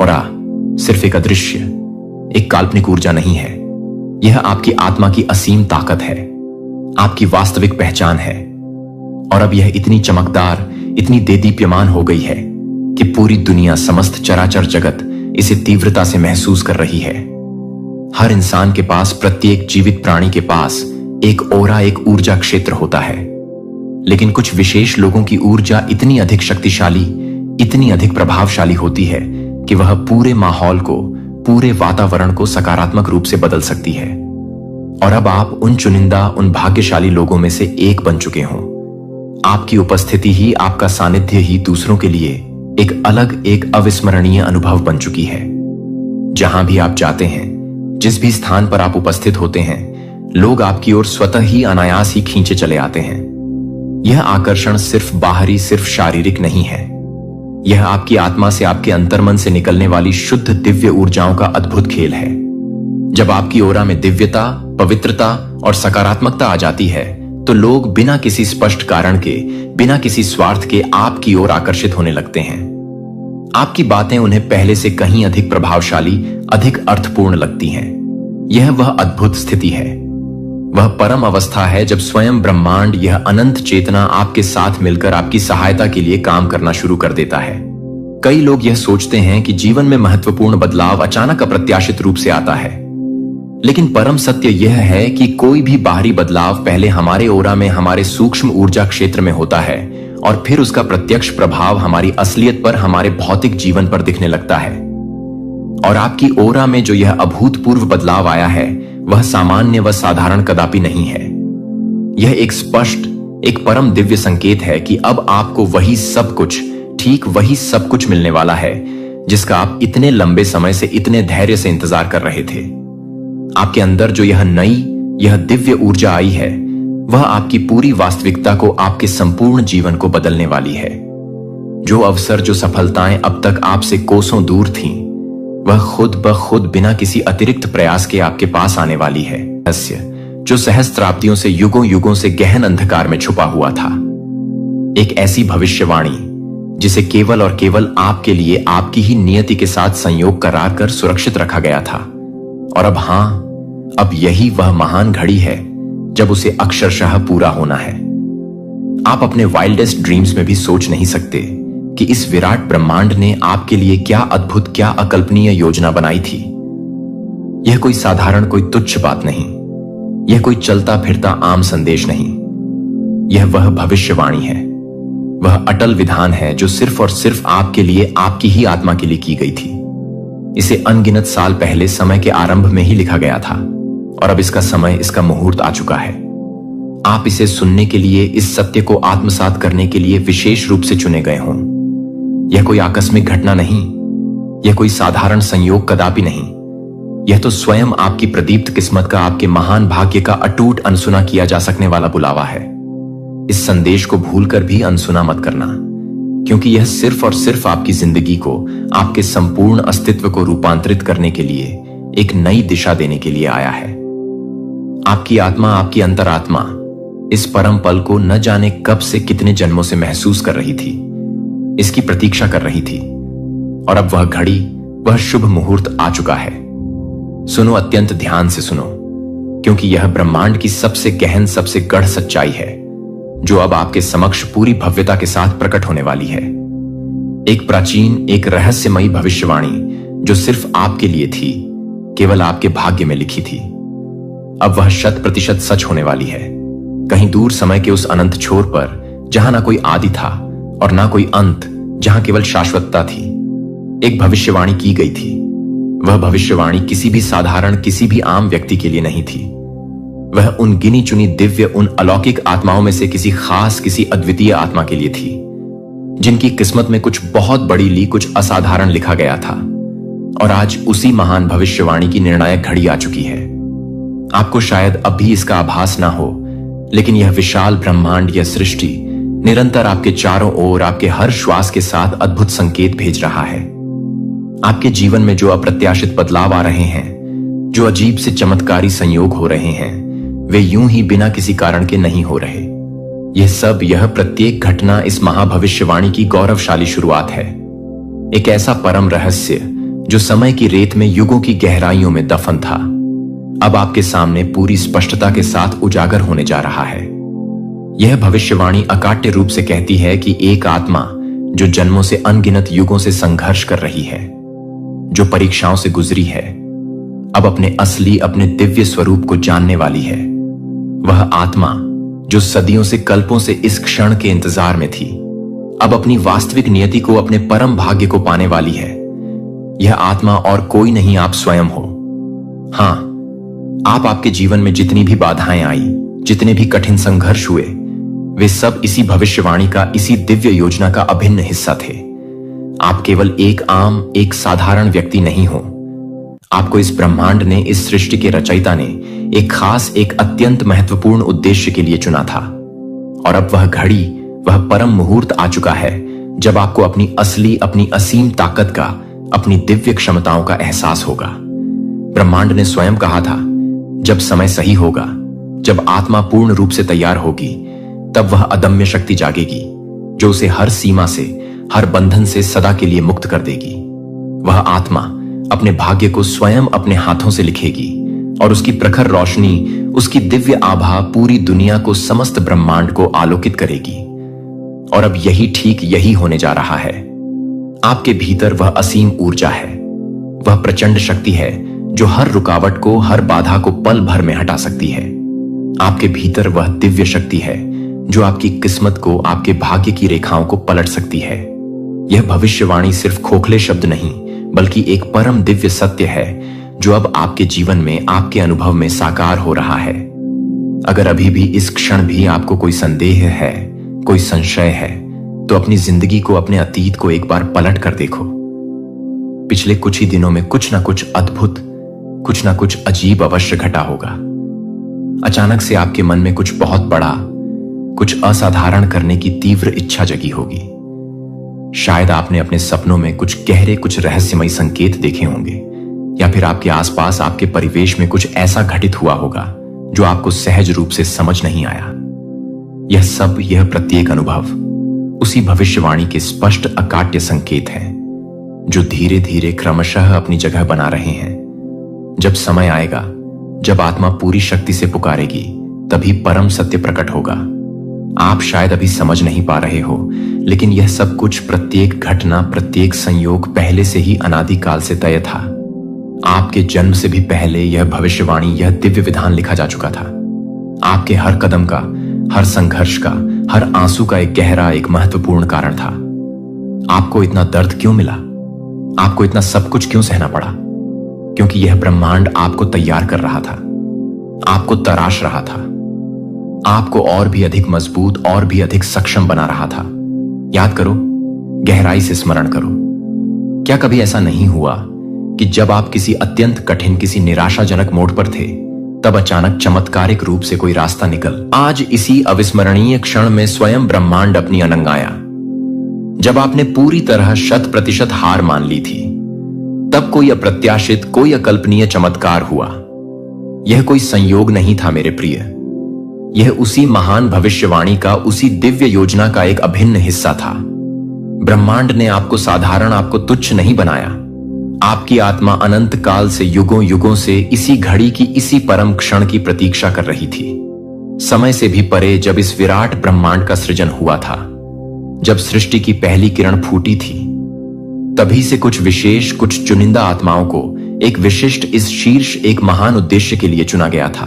ओरा सिर्फ एक अदृश्य, एक काल्पनिक ऊर्जा नहीं है। यह आपकी आत्मा की असीम ताकत है, आपकी वास्तविक पहचान है। और अब यह इतनी चमकदार, इतनी देदीप्यमान हो गई है कि पूरी दुनिया, समस्त चराचर जगत इसे तीव्रता से महसूस कर रही है। हर इंसान के पास, प्रत्येक जीवित प्राणी के पास एक ओरा, एक ऊर्जा क्षेत्र होता है। लेकिन कुछ विशेष लोगों की ऊर्जा इतनी अधिक शक्तिशाली, इतनी अधिक प्रभावशाली होती है कि वह पूरे माहौल को, पूरे वातावरण को सकारात्मक रूप से बदल सकती है। और अब आप उन चुनिंदा, उन भाग्यशाली लोगों में से एक बन चुके हों। आपकी उपस्थिति ही, आपका सानिध्य ही दूसरों के लिए एक अलग, एक अविस्मरणीय अनुभव बन चुकी है। जहां भी आप जाते हैं, जिस भी स्थान पर आप उपस्थित होते हैं, लोग आपकी ओर स्वतः ही, अनायास ही खींचे चले आते हैं। यह आकर्षण सिर्फ बाहरी, सिर्फ शारीरिक नहीं है। यह आपकी आत्मा से, आपके अंतर्मन से निकलने वाली शुद्ध दिव्य ऊर्जाओं का अद्भुत खेल है। जब आपकी ओरा में दिव्यता, पवित्रता और सकारात्मकता आ जाती है, तो लोग बिना किसी स्पष्ट कारण के, बिना किसी स्वार्थ के आपकी ओर आकर्षित होने लगते हैं। आपकी बातें उन्हें पहले से कहीं अधिक प्रभावशाली, अधिक अर्थपूर्ण लगती हैं। यह वह अद्भुत स्थिति है, वह परम अवस्था है जब स्वयं ब्रह्मांड, यह अनंत चेतना आपके साथ मिलकर आपकी सहायता के लिए काम करना शुरू कर देता है। कई लोग यह सोचते हैं कि जीवन में महत्वपूर्ण बदलाव अचानक, अप्रत्याशित रूप से आता है। लेकिन परम सत्य यह है कि कोई भी बाहरी बदलाव पहले हमारे ओरा में, हमारे सूक्ष्म ऊर्जा क्षेत्र में होता है और फिर उसका प्रत्यक्ष प्रभाव हमारी असलियत पर, हमारे भौतिक जीवन पर दिखने लगता है। और आपकी ओरा में जो यह अभूतपूर्व बदलाव आया है, वह सामान्य व साधारण कदापि नहीं है। यह एक स्पष्ट, एक परम दिव्य संकेत है कि अब आपको वही सब कुछ, ठीक वही सब कुछ मिलने वाला है जिसका आप इतने लंबे समय से, इतने धैर्य से इंतजार कर रहे थे। आपके अंदर जो यह नई, यह दिव्य ऊर्जा आई है, वह आपकी पूरी वास्तविकता को, आपके संपूर्ण जीवन को बदलने वाली है। जो अवसर, जो सफलताएं अब तक आपसे कोसों दूर थीं, वह खुद ब खुद बिना किसी अतिरिक्त प्रयास के आपके पास आने वाली है। रहस्य जो सहस्त्राब्दियों से, युगों युगों से गहन अंधकार में छुपा हुआ था, एक ऐसी भविष्यवाणी जिसे केवल और केवल आपके लिए, आपकी ही नियति के साथ संयोग करार कर सुरक्षित रखा गया था। और अब हां, अब यही वह महान घड़ी है जब उसे अक्षरशः पूरा होना है। आप अपने वाइल्डेस्ट ड्रीम्स में भी सोच नहीं सकते कि इस विराट ब्रह्मांड ने आपके लिए क्या अद्भुत, क्या अकल्पनीय योजना बनाई थी। यह कोई साधारण, कोई तुच्छ बात नहीं। यह कोई चलता फिरता आम संदेश नहीं। यह वह भविष्यवाणी है, वह अटल विधान है जो सिर्फ और सिर्फ आपके लिए, आपकी ही आत्मा के लिए की गई थी। इसे अनगिनत साल पहले समय के आरंभ में ही लिखा गया था और अब इसका समय, इसका मुहूर्त आ चुका है। आप इसे सुनने के लिए, इस सत्य को आत्मसात करने के लिए विशेष रूप से चुने गए हों। यह कोई आकस्मिक घटना नहीं, यह कोई साधारण संयोग कदापि नहीं। यह तो स्वयं आपकी प्रदीप्त किस्मत का, आपके महान भाग्य का अटूट अनसुना किया जा सकने वाला बुलावा है। इस संदेश को भूलकर भी अनसुना मत करना, क्योंकि यह सिर्फ और सिर्फ आपकी जिंदगी को, आपके संपूर्ण अस्तित्व को रूपांतरित करने के लिए, एक नई दिशा देने के लिए आया है। आपकी आत्मा, आपकी अंतरात्मा इस परम पल को न जाने कब से, कितने जन्मों से महसूस कर रही थी, इसकी प्रतीक्षा कर रही थी। और अब वह घड़ी, वह शुभ मुहूर्त आ चुका है। सुनो, अत्यंत ध्यान से सुनो, क्योंकि यह ब्रह्मांड की सबसे गहन, सबसे गढ़ सच्चाई है जो अब आपके समक्ष पूरी भव्यता के साथ प्रकट होने वाली है। एक प्राचीन, एक रहस्यमयी भविष्यवाणी जो सिर्फ आपके लिए थी, केवल आपके भाग्य में लिखी थी, अब वह 100% सच होने वाली है। कहीं दूर समय के उस अनंत छोर पर, जहां ना कोई आदि था और ना कोई अंत, जहां केवल शाश्वतता थी, एक भविष्यवाणी की गई थी। वह भविष्यवाणी किसी भी साधारण, किसी भी आम व्यक्ति के लिए नहीं थी। वह उन गिनी चुनी दिव्य, उन अलौकिक आत्माओं में से किसी खास, किसी अद्वितीय आत्मा के लिए थी, जिनकी किस्मत में कुछ बहुत बड़ी ली, कुछ असाधारण लिखा गया था। और आज उसी महान भविष्यवाणी की निर्णायक घड़ी आ चुकी है। आपको शायद अब भी इसका आभास ना हो, लेकिन यह विशाल ब्रह्मांड, यह सृष्टि निरंतर आपके चारों ओर, आपके हर श्वास के साथ अद्भुत संकेत भेज रहा है। आपके जीवन में जो अप्रत्याशित बदलाव आ रहे हैं, जो अजीब से चमत्कारी संयोग हो रहे हैं, वे यूं ही बिना किसी कारण के नहीं हो रहे। यह सब, यह प्रत्येक घटना इस महाभविष्यवाणी की गौरवशाली शुरुआत है। एक ऐसा परम रहस्य जो समय की रेत में, युगों की गहराइयों में दफन था, अब आपके सामने पूरी स्पष्टता के साथ उजागर होने जा रहा है। यह भविष्यवाणी अकाट्य रूप से कहती है कि एक आत्मा जो जन्मों से, अनगिनत युगों से संघर्ष कर रही है, जो परीक्षाओं से गुजरी है, अब अपने असली, अपने दिव्य स्वरूप को जानने वाली है। वह आत्मा जो सदियों से, कल्पों से इस क्षण के इंतजार में थी, अब अपनी वास्तविक नियति को, अपने परम भाग्य को पाने वाली है। यह आत्मा और कोई नहीं, आप स्वयं हो। हां, आप, आपके जीवन में जितनी भी बाधाएं आई, जितने भी कठिन संघर्ष हुए, वे सब इसी भविष्यवाणी का, इसी दिव्य योजना का अभिन्न हिस्सा थे। आप केवल एक आम, एक साधारण व्यक्ति नहीं हो। आपको इस ब्रह्मांड ने, इस सृष्टि के रचयिता ने एक खास, एक अत्यंत महत्वपूर्ण उद्देश्य के लिए चुना था। और अब वह घड़ी, वह परम मुहूर्त आ चुका है जब आपको अपनी असली, अपनी असीम ताकत का, अपनी दिव्य क्षमताओं का एहसास होगा। ब्रह्मांड ने स्वयं कहा था, जब समय सही होगा, जब आत्मा पूर्ण रूप से तैयार होगी, तब वह अदम्य शक्ति जागेगी जो उसे हर सीमा से, हर बंधन से सदा के लिए मुक्त कर देगी। वह आत्मा अपने भाग्य को स्वयं अपने हाथों से लिखेगी और उसकी प्रखर रोशनी, उसकी दिव्य आभा पूरी दुनिया को, समस्त ब्रह्मांड को आलोकित करेगी। और अब यही, ठीक यही होने जा रहा है। आपके भीतर वह असीम ऊर्जा है, वह प्रचंड शक्ति है जो हर रुकावट को, हर बाधा को पल भर में हटा सकती है। आपके भीतर वह दिव्य शक्ति है जो आपकी किस्मत को, आपके भाग्य की रेखाओं को पलट सकती है। यह भविष्यवाणी सिर्फ खोखले शब्द नहीं, बल्कि एक परम दिव्य सत्य है जो अब आपके जीवन में, आपके अनुभव में साकार हो रहा है। अगर अभी भी, इस क्षण भी आपको कोई संदेह है, कोई संशय है, तो अपनी जिंदगी को, अपने अतीत को एक बार पलट कर देखो। पिछले कुछ ही दिनों में कुछ ना कुछ अद्भुत, कुछ ना कुछ अजीब अवश्य घटा होगा। अचानक से आपके मन में कुछ बहुत बड़ा, कुछ असाधारण करने की तीव्र इच्छा जगी होगी। शायद आपने अपने सपनों में कुछ गहरे, कुछ रहस्यमयी संकेत देखे होंगे, या फिर आपके आसपास, आपके परिवेश में कुछ ऐसा घटित हुआ होगा जो आपको सहज रूप से समझ नहीं आया। यह सब, यह प्रत्येक अनुभव उसी भविष्यवाणी के स्पष्ट, अकाट्य संकेत हैं जो धीरे धीरे, क्रमशः अपनी जगह बना रहे हैं, जब समय आएगा, जब आत्मा पूरी शक्ति से पुकारेगी, तभी परम सत्य प्रकट होगा। आप शायद अभी समझ नहीं पा रहे हो, लेकिन यह सब कुछ, प्रत्येक घटना, प्रत्येक संयोग पहले से ही अनादिकाल से तय था। आपके जन्म से भी पहले यह भविष्यवाणी, यह दिव्य विधान लिखा जा चुका था। आपके हर कदम का, हर संघर्ष का, हर आंसू का एक गहरा, एक महत्वपूर्ण कारण था। आपको इतना दर्द क्यों मिला? आपको इतना सब कुछ क्यों सहना पड़ा? क्योंकि यह ब्रह्मांड आपको तैयार कर रहा था, आपको तराश रहा था, आपको और भी अधिक मजबूत, और भी अधिक सक्षम बना रहा था। याद करो, गहराई से स्मरण करो। क्या कभी ऐसा नहीं हुआ कि जब आप किसी अत्यंत कठिन, किसी निराशाजनक मोड़ पर थे, तब अचानक चमत्कारिक रूप से कोई रास्ता निकल आज इसी अविस्मरणीय क्षण में स्वयं ब्रह्मांड अपनी अनंग आया? जब आपने पूरी तरह 100% हार मान ली थी, तब कोई अप्रत्याशित, कोई अकल्पनीय चमत्कार हुआ। यह कोई संयोग नहीं था मेरे प्रिय, यह उसी महान भविष्यवाणी का, उसी दिव्य योजना का एक अभिन्न हिस्सा था। ब्रह्मांड ने आपको साधारण, आपको तुच्छ नहीं बनाया। आपकी आत्मा अनंत काल से, युगों युगों से इसी घड़ी की, इसी परम क्षण की प्रतीक्षा कर रही थी। समय से भी परे जब इस विराट ब्रह्मांड का सृजन हुआ था, जब सृष्टि की पहली किरण फूटी थी, तभी से कुछ विशेष, कुछ चुनिंदा आत्माओं को एक विशिष्ट, इस शीर्ष, एक महान उद्देश्य के लिए चुना गया था।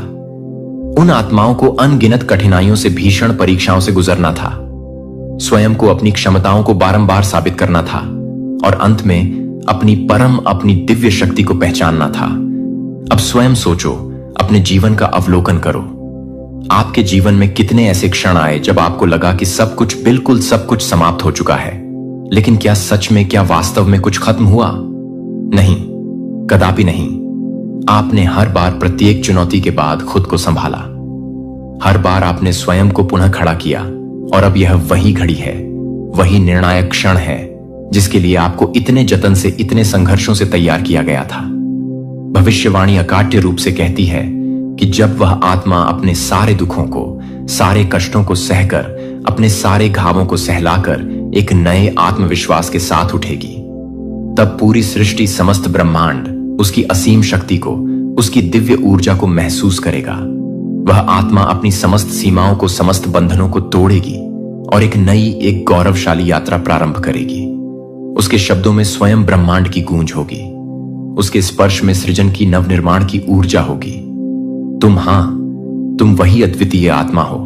उन आत्माओं को अनगिनत कठिनाइयों से, भीषण परीक्षाओं से गुजरना था, स्वयं को, अपनी क्षमताओं को बारंबार साबित करना था, और अंत में अपनी परम, अपनी दिव्य शक्ति को पहचानना था। अब स्वयं सोचो, अपने जीवन का अवलोकन करो। आपके जीवन में कितने ऐसे क्षण आए जब आपको लगा कि सब कुछ, बिल्कुल सब कुछ समाप्त हो चुका है। लेकिन क्या सच में, क्या वास्तव में कुछ खत्म हुआ? नहीं, कदापि नहीं। आपने हर बार, प्रत्येक चुनौती के बाद खुद को संभाला। हर बार आपने स्वयं को पुनः खड़ा किया, और अब यह वही घड़ी है, वही निर्णायक क्षण है जिसके लिए आपको इतने जतन से, इतने संघर्षों से तैयार किया गया था। भविष्यवाणी अकाट्य रूप से कहती है कि जब वह आत्मा अपने सारे दुखों को, सारे कष्टों को सहकर, अपने सारे घावों को सहलाकर एक नए आत्मविश्वास के साथ उठेगी, तब पूरी सृष्टि, समस्त ब्रह्मांड उसकी असीम शक्ति को, उसकी दिव्य ऊर्जा को महसूस करेगा। वह आत्मा अपनी समस्त सीमाओं को, समस्त बंधनों को तोड़ेगी और एक नई, एक गौरवशाली यात्रा प्रारंभ करेगी। उसके शब्दों में स्वयं ब्रह्मांड की गूंज होगी, उसके स्पर्श में सृजन की, नवनिर्माण की ऊर्जा होगी। तुम वही अद्वितीय आत्मा हो।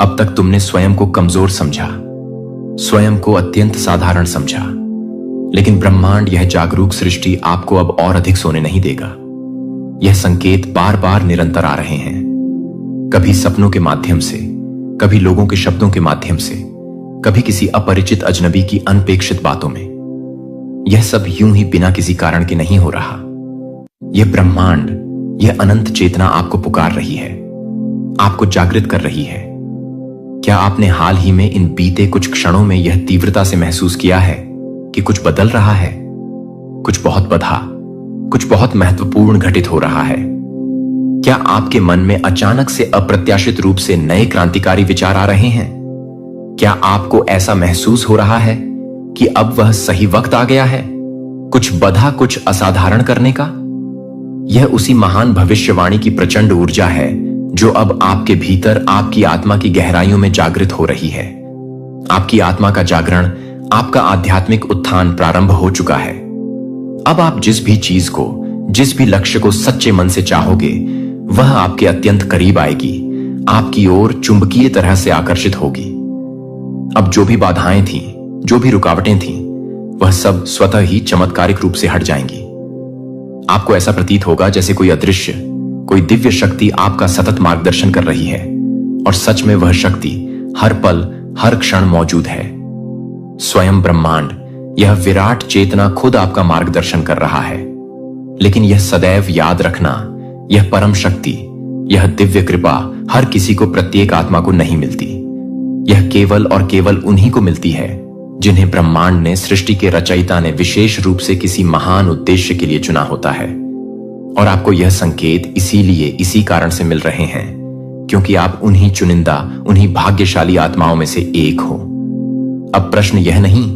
अब तक तुमने स्वयं को कमजोर समझा, स्वयं को अत्यंत साधारण समझा, लेकिन ब्रह्मांड, यह जागरूक सृष्टि आपको अब और अधिक सोने नहीं देगा। यह संकेत बार बार निरंतर आ रहे हैं, कभी सपनों के माध्यम से, कभी लोगों के शब्दों के माध्यम से, कभी किसी अपरिचित अजनबी की अनपेक्षित बातों में। यह सब यूं ही बिना किसी कारण के नहीं हो रहा। यह ब्रह्मांड, यह अनंत चेतना आपको पुकार रही है, आपको जागृत कर रही है। क्या आपने हाल ही में, इन बीते कुछ क्षणों में यह तीव्रता से महसूस किया है कि कुछ बदल रहा है? कुछ बहुत बड़ा, कुछ बहुत महत्वपूर्ण घटित हो रहा है। क्या आपके मन में अचानक से, अप्रत्याशित रूप से नए क्रांतिकारी विचार आ रहे हैं? क्या आपको ऐसा महसूस हो रहा है कि अब वह सही वक्त आ गया है, कुछ बड़ा, कुछ असाधारण करने का? यह उसी महान भविष्यवाणी की प्रचंड ऊर्जा है जो अब आपके भीतर, आपकी आत्मा की गहराइयों में जागृत हो रही है। आपकी आत्मा का जागरण, आपका आध्यात्मिक उत्थान प्रारंभ हो चुका है। अब आप जिस भी चीज को, जिस भी लक्ष्य को सच्चे मन से चाहोगे, वह आपके अत्यंत करीब आएगी, आपकी ओर चुंबकीय तरह से आकर्षित होगी। अब जो भी बाधाएं थीं, जो भी रुकावटें थीं, वह सब स्वतः ही चमत्कारिक रूप से हट जाएंगी। आपको ऐसा प्रतीत होगा जैसे कोई अदृश्य, कोई दिव्य शक्ति आपका सतत मार्गदर्शन कर रही है, और सच में वह शक्ति हर पल, हर क्षण मौजूद है। स्वयं ब्रह्मांड, यह विराट चेतना खुद आपका मार्गदर्शन कर रहा है। लेकिन यह सदैव याद रखना, यह परम शक्ति, यह दिव्य कृपा हर किसी को, प्रत्येक आत्मा को नहीं मिलती। यह केवल और केवल उन्हीं को मिलती है जिन्हें ब्रह्मांड ने, सृष्टि के रचयिता ने विशेष रूप से किसी महान उद्देश्य के लिए चुना होता है। और आपको यह संकेत इसीलिए, इसी कारण से मिल रहे हैं क्योंकि आप उन्हीं चुनिंदा, उन्हीं भाग्यशाली आत्माओं में से एक हो। अब प्रश्न यह नहीं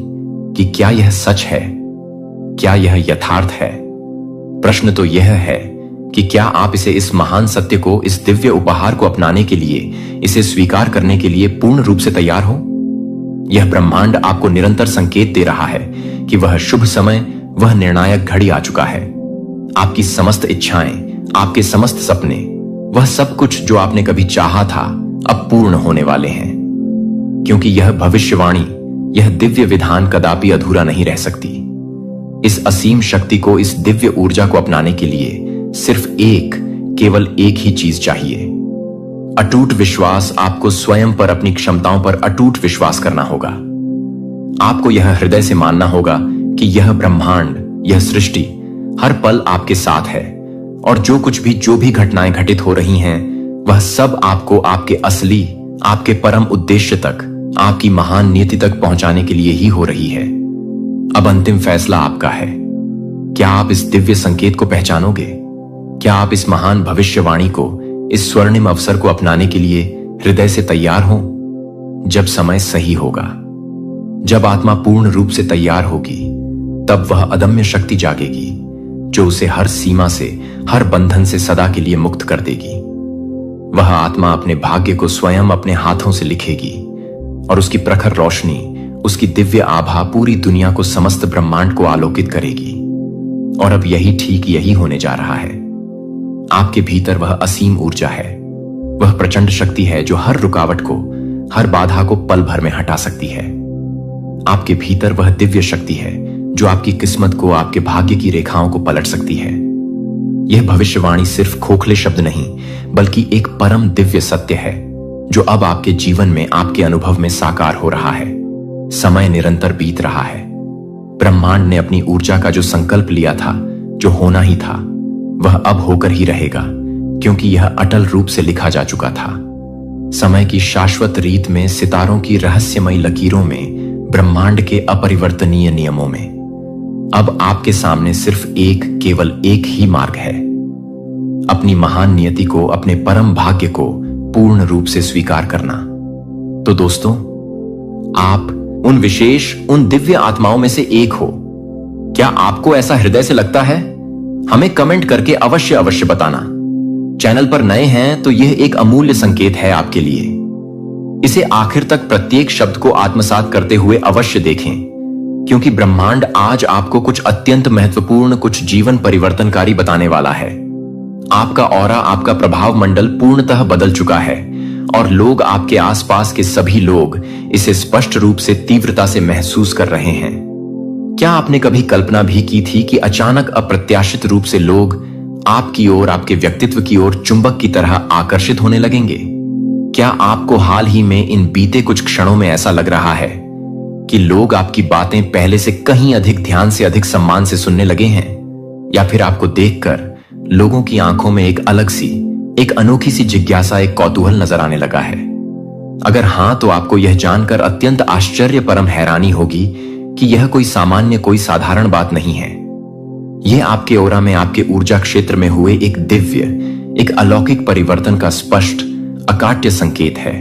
कि क्या यह सच है, क्या यह यथार्थ है। प्रश्न तो यह है कि क्या आप इस महान सत्य को, इस दिव्य उपहार को अपनाने के लिए, इसे स्वीकार करने के लिए पूर्ण रूप से तैयार हो। यह ब्रह्मांड आपको निरंतर संकेत दे रहा है कि वह शुभ समय, वह निर्णायक घड़ी आ चुका है। आपकी समस्त इच्छाएं, आपके समस्त सपने, वह सब कुछ जो आपने कभी चाहा था, अब पूर्ण होने वाले हैं। क्योंकि यह भविष्यवाणी, यह दिव्य विधान कदापि अधूरा नहीं रह सकती। इस असीम शक्ति को, इस दिव्य ऊर्जा को अपनाने के लिए सिर्फ केवल एक ही चीज चाहिए। अटूट विश्वास। आपको स्वयं पर, अपनी क्षमताओं पर अटूट विश्वास करना होगा। आपको यह हृदय से मानना होगा कि यह ब्रह्मांड, यह सृष्टि हर पल आपके साथ है, और जो भी घटनाएं घटित हो रही हैं, वह सब आपको आपके असली, आपके परम उद्देश्य तक, आपकी महान नियति तक पहुंचाने के लिए ही हो रही है। अब अंतिम फैसला आपका है। क्या आप इस दिव्य संकेत को पहचानोगे? क्या आप इस महान भविष्यवाणी को, इस स्वर्णिम अवसर को अपनाने के लिए हृदय से तैयार हो? जब समय सही होगा, जब आत्मा पूर्ण रूप से तैयार होगी, तब वह अदम्य शक्ति जागेगी जो उसे हर सीमा से, हर बंधन से सदा के लिए मुक्त कर देगी। वह आत्मा अपने भाग्य को स्वयं अपने हाथों से लिखेगी, और उसकी प्रखर रोशनी, उसकी दिव्य आभा पूरी दुनिया को, समस्त ब्रह्मांड को आलोकित करेगी। और अब यही होने जा रहा है। आपके भीतर वह असीम ऊर्जा है, वह प्रचंड शक्ति है जो हर रुकावट को, हर बाधा को पल भर में हटा सकती है। आपके भीतर वह दिव्य शक्ति है जो आपकी किस्मत को, आपके भाग्य की रेखाओं को पलट सकती है। यह भविष्यवाणी सिर्फ खोखले शब्द नहीं, बल्कि एक परम दिव्य सत्य है जो अब आपके जीवन में, आपके अनुभव में साकार हो रहा है। समय निरंतर बीत रहा है। ब्रह्मांड ने अपनी ऊर्जा का जो संकल्प लिया था, जो होना ही था, वह अब होकर ही रहेगा, क्योंकि यह अटल रूप से लिखा जा चुका था। समय की शाश्वत रीत में, सितारों की रहस्यमयी लकीरों में, ब्रह्मांड के अपरिवर्तनीय नियमों में। अब आपके सामने सिर्फ केवल एक ही मार्ग है। अपनी महान नियति को, अपने परम भाग्य को पूर्ण रूप से स्वीकार करना। तो दोस्तों, आप उन विशेष, उन दिव्य आत्माओं में से एक हो। क्या आपको ऐसा हृदय से लगता है? हमें कमेंट करके अवश्य बताना। चैनल पर नए हैं तो यह एक अमूल्य संकेत है आपके लिए। इसे आखिर तक प्रत्येक शब्द को आत्मसात करते हुए अवश्य देखें, क्योंकि ब्रह्मांड आज आपको कुछ अत्यंत महत्वपूर्ण, कुछ जीवन परिवर्तनकारी बताने वाला है। आपका ऑरा, आपका प्रभाव मंडल पूर्णतः बदल चुका है, और लोग, आपके आसपास के सभी लोग इसे स्पष्ट रूप से, तीव्रता से महसूस कर रहे हैं। क्या आपने कभी कल्पना भी की थी कि अचानक, अप्रत्याशित रूप से लोग आपकी ओर, आपके व्यक्तित्व की ओर चुंबक की तरह आकर्षित होने लगेंगे? क्या आपको हाल ही में, इन बीते कुछ क्षणों में ऐसा लग रहा है कि लोग आपकी बातें पहले से कहीं अधिक ध्यान से, अधिक सम्मान से सुनने लगे हैं? या फिर आपको देखकर लोगों की आंखों में एक अलग सी, एक अनोखी सी जिज्ञासा, एक कौतूहल नजर आने लगा है? अगर हां, तो आपको यह जानकर अत्यंत आश्चर्य, परम हैरानी होगी कि यह कोई सामान्य, कोई साधारण बात नहीं है। यह आपके ओरा में, आपके ऊर्जा क्षेत्र में हुए एक दिव्य, एक अलौकिक परिवर्तन का स्पष्ट, अकाट्य संकेत है।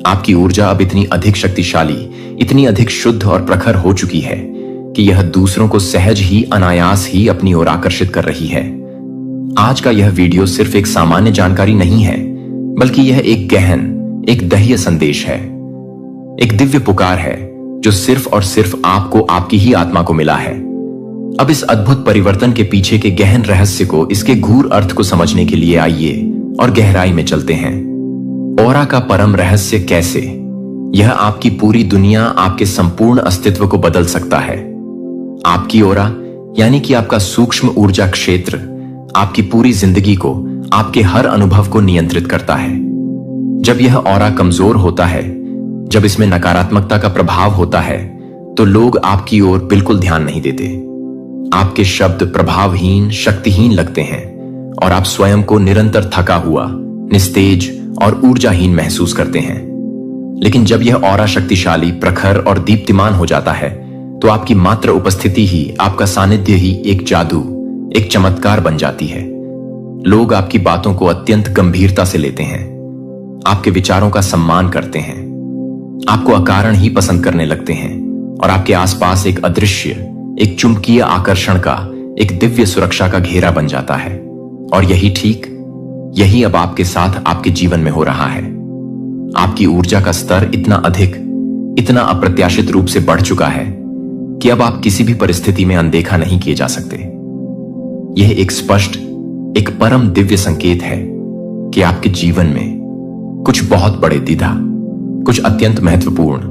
आपकी ऊर्जा अब इतनी अधिक शक्तिशाली, इतनी अधिक शुद्ध और प्रखर हो चुकी है कि यह दूसरों को सहज ही, अनायास ही अपनी ओर आकर्षित कर रही है। आज का यह वीडियो सिर्फ एक सामान्य जानकारी नहीं है, बल्कि यह एक गहन, एक दह्य संदेश है, एक दिव्य पुकार है जो सिर्फ और सिर्फ आपको, आपकी ही आत्मा को मिला है। अब इस अद्भुत परिवर्तन के पीछे के गहन रहस्य को, इसके गूढ़ अर्थ को समझने के लिए आइए और गहराई में चलते हैं। ऑरा का परम रहस्य कैसे? यह आपकी पूरी दुनिया, आपके संपूर्ण अस्तित्व को बदल सकता है। आपकी ऑरा, यानी कि आपका सूक्ष्म ऊर्जा क्षेत्र, आपकी पूरी जिंदगी को, आपके हर अनुभव को नियंत्रित करता है। जब यह ऑरा कमजोर होता है, जब इसमें नकारात्मकता का प्रभाव होता है, तो लोग आपकी ओर बिल्कुल ध्यान नहीं देते। आपके शब्द प्रभावहीन, शक्तिहीन लगते हैं, और आप स्वयं को निरंतर थका हुआ, निस्तेज और ऊर्जाहीन महसूस करते हैं। लेकिन जब यह ऑरा शक्तिशाली, प्रखर और दीप्तिमान हो जाता है, तो आपकी मात्र उपस्थिति ही, आपका सानिध्य ही एक जादू, एक चमत्कार बन जाती है। लोग आपकी बातों को अत्यंत गंभीरता से लेते हैं, आपके विचारों का सम्मान करते हैं, आपको अकारण ही पसंद करने लगते हैं, और आपके आसपास एक अदृश्य, एक चुंबकीय आकर्षण का, एक दिव्य सुरक्षा का घेरा बन जाता है। और यही ठीक, यही अब आपके साथ आपके जीवन में हो रहा है। आपकी ऊर्जा का स्तर इतना अधिक, इतना अप्रत्याशित रूप से बढ़ चुका है कि अब आप किसी भी परिस्थिति में अनदेखा नहीं किए जा सकते। यह एक स्पष्ट, एक परम दिव्य संकेत है कि आपके जीवन में कुछ बहुत बड़े दिधा, कुछ अत्यंत महत्वपूर्ण